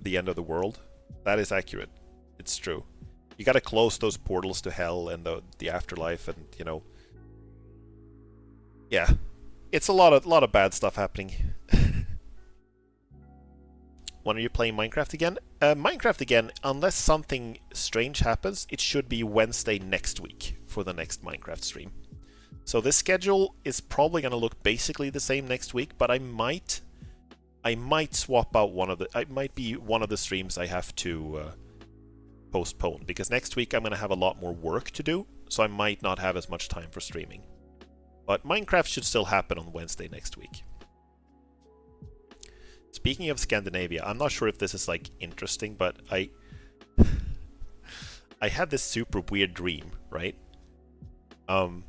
S1: end of the world. That is accurate. It's true. You gotta close those portals to hell and the afterlife, and you know. Yeah, it's a lot of bad stuff happening. When are you playing Minecraft again? Minecraft again, unless something strange happens, it should be Wednesday next week for the next Minecraft stream. So this schedule is probably going to look basically the same next week, but I might swap out it might be one of the streams I have to postpone, because next week I'm going to have a lot more work to do, so I might not have as much time for streaming. But Minecraft should still happen on Wednesday next week. Speaking of Scandinavia, I'm not sure if this is like interesting, but I had this super weird dream, right? I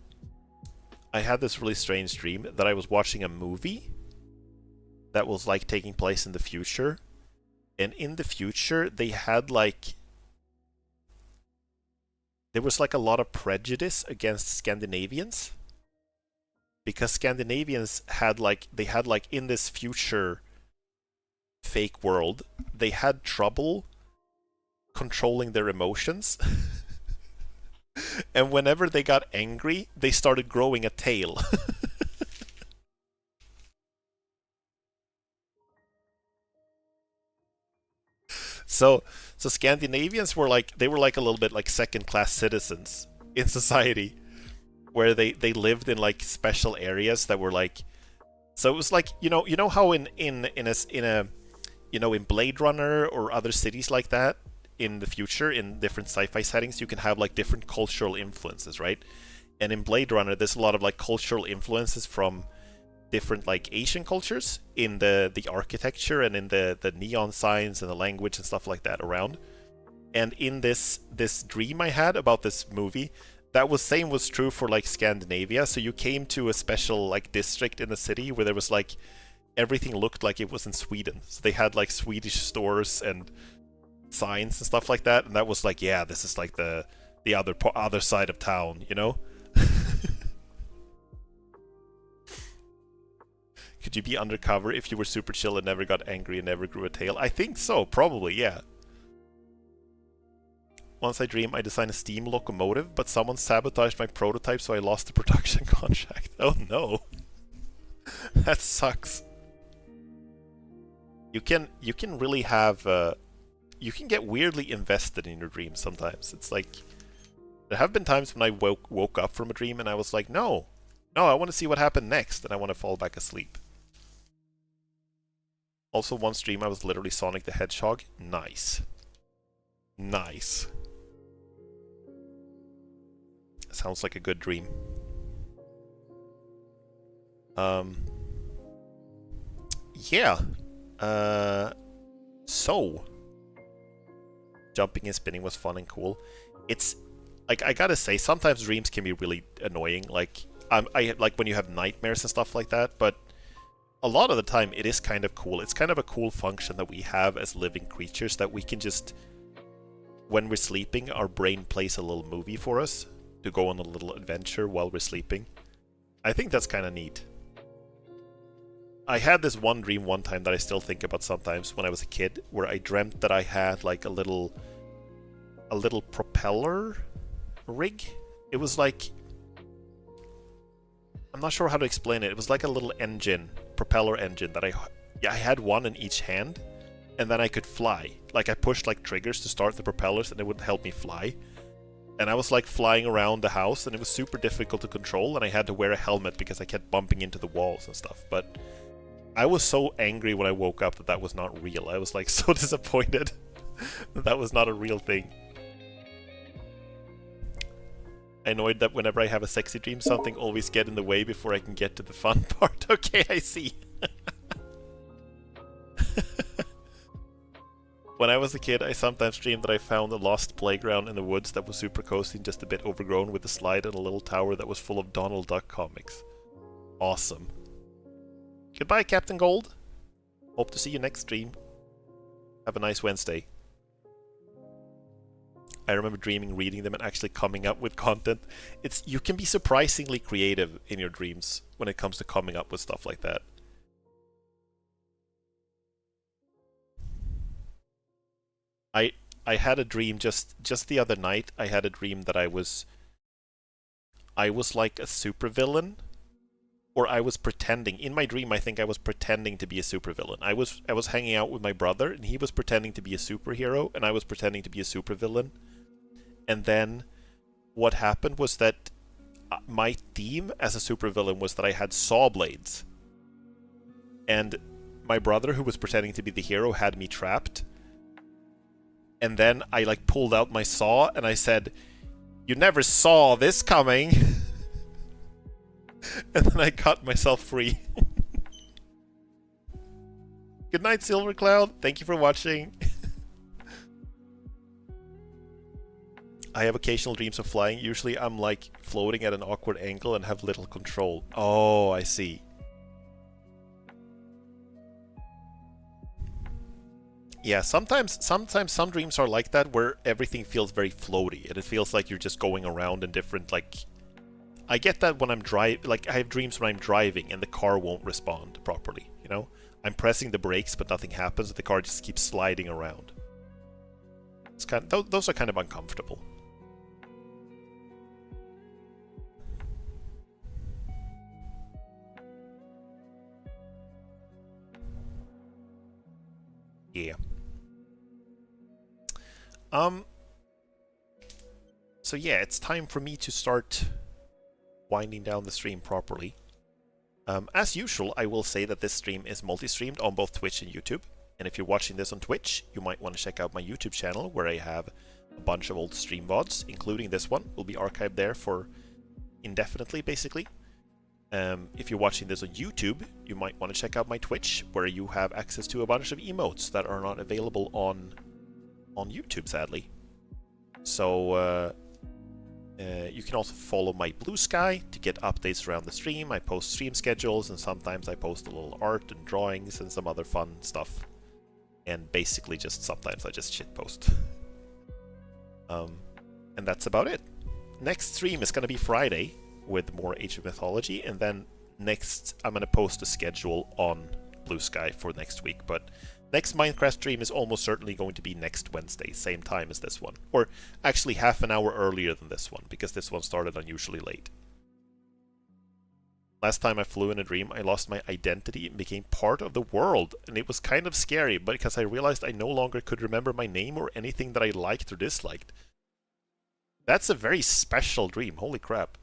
S1: had this really strange dream that I was watching a movie that was like taking place in the future. And in the future, there was like a lot of prejudice against Scandinavians. Because Scandinavians had in this future fake world, they had trouble controlling their emotions. And whenever they got angry, they started growing a tail. So Scandinavians were like a little bit like second-class citizens in society, where they lived in like special areas that were like, so it was like, you know how in Blade Runner or other cities like that in the future, in different sci-fi settings, you can have like different cultural influences, right? And in Blade Runner, there's a lot of like cultural influences from different like Asian cultures in the architecture and in the neon signs and the language and stuff like that around. And in this dream I had about this movie, that was true for like Scandinavia. So you came to a special like district in the city where there was like everything looked like it was in Sweden. So they had like Swedish stores and signs and stuff like that, and that was like, yeah, this is like the other side of town, you know? Could you be undercover if you were super chill and never got angry and never grew a tail? I think so, probably, yeah. Once I dream I design a steam locomotive, but someone sabotaged my prototype, so I lost the production contract. Oh no. That sucks. You can really have you can get weirdly invested in your dreams sometimes. It's like, there have been times when I woke up from a dream and I was like, no, I want to see what happened next, and I want to fall back asleep. Also, one stream I was literally Sonic the Hedgehog. Nice. Nice. Sounds like a good dream. Yeah. So jumping and spinning was fun and cool. It's like, I gotta say, sometimes dreams can be really annoying. Like, I like when you have nightmares and stuff like that, but a lot of the time it is kind of cool. It's kind of a cool function that we have as living creatures, that we can just, when we're sleeping, our brain plays a little movie for us to go on a little adventure while we're sleeping. I think that's kind of neat. I had this one dream one time that I still think about sometimes when I was a kid, where I dreamt that I had like a little propeller rig. It was like, I'm not sure how to explain it. It was like a little engine, propeller engine that I had one in each hand, and then I could fly. Like, I pushed like triggers to start the propellers and it would help me fly. And I was like flying around the house, and it was super difficult to control, and I had to wear a helmet because I kept bumping into the walls and stuff. But I was so angry when I woke up that that was not real. I was like so disappointed that that was not a real thing. Annoyed that whenever I have a sexy dream, something always get in the way before I can get to the fun part. Okay, I see. When I was a kid, I sometimes dreamed that I found a lost playground in the woods that was super cozy and just a bit overgrown, with a slide and a little tower that was full of Donald Duck comics. Awesome. Goodbye, Captain Gold. Hope to see you next stream. Have a nice Wednesday. I remember dreaming, reading them, and actually coming up with content. You can be surprisingly creative in your dreams when it comes to coming up with stuff like that. I had a dream just the other night. I had a dream that I was like a supervillain, or I was pretending. In my dream, I think I was pretending to be a supervillain. I was hanging out with my brother, and he was pretending to be a superhero, and I was pretending to be a supervillain. And then what happened was that my theme as a supervillain was that I had saw blades. And my brother, who was pretending to be the hero, had me trapped. And then I like pulled out my saw and I said, "You never saw this coming." And then I cut myself free. Good night, Silver Cloud. Thank you for watching. I have occasional dreams of flying. Usually I'm like floating at an awkward angle and have little control. Oh, I see. Yeah, sometimes some dreams are like that, where everything feels very floaty and it feels like you're just going around in different, like, I get that when I'm like, I have dreams when I'm driving and the car won't respond properly, you know? I'm pressing the brakes but nothing happens, the car just keeps sliding around. It's kind of, those are kind of uncomfortable. Yeah. So yeah, it's time for me to start winding down the stream properly. As usual, I will say that this stream is multi-streamed on both Twitch and YouTube. And if you're watching this on Twitch, you might want to check out my YouTube channel, where I have a bunch of old stream VODs, including this one. Will be archived there for indefinitely, basically. If you're watching this on YouTube, you might want to check out my Twitch, where you have access to a bunch of emotes that are not available on YouTube, sadly. So you can also follow my Blue Sky to get updates around the stream. I post stream schedules, and sometimes I post a little art and drawings and some other fun stuff. And basically just sometimes I just shitpost. And that's about it. Next stream is going to be Friday with more Age of Mythology, and then next I'm going to post a schedule on Blue Sky for next week. But next Minecraft stream is almost certainly going to be next Wednesday, same time as this one. Or actually half an hour earlier than this one, because this one started unusually late. Last time I flew in a dream, I lost my identity and became part of the world, and it was kind of scary, but because I realized I no longer could remember my name or anything that I liked or disliked. That's a very special dream, holy crap.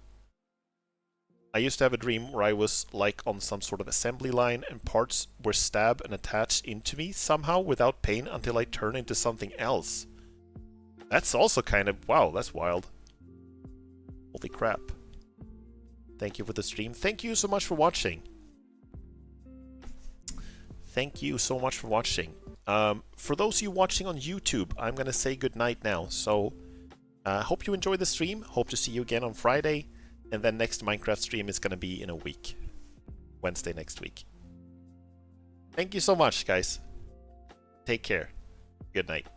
S1: I used to have a dream where I was like on some sort of assembly line, and parts were stabbed and attached into me somehow without pain until I turned into something else. That's also kind of... Wow, that's wild. Holy crap. Thank you for the stream. Thank you so much for watching. Thank you so much for watching. For those of you watching on YouTube, I'm going to say goodnight now. So, hope you enjoyed the stream. Hope to see you again on Friday. And then next Minecraft stream is going to be in a week. Wednesday next week. Thank you so much, guys. Take care. Good night.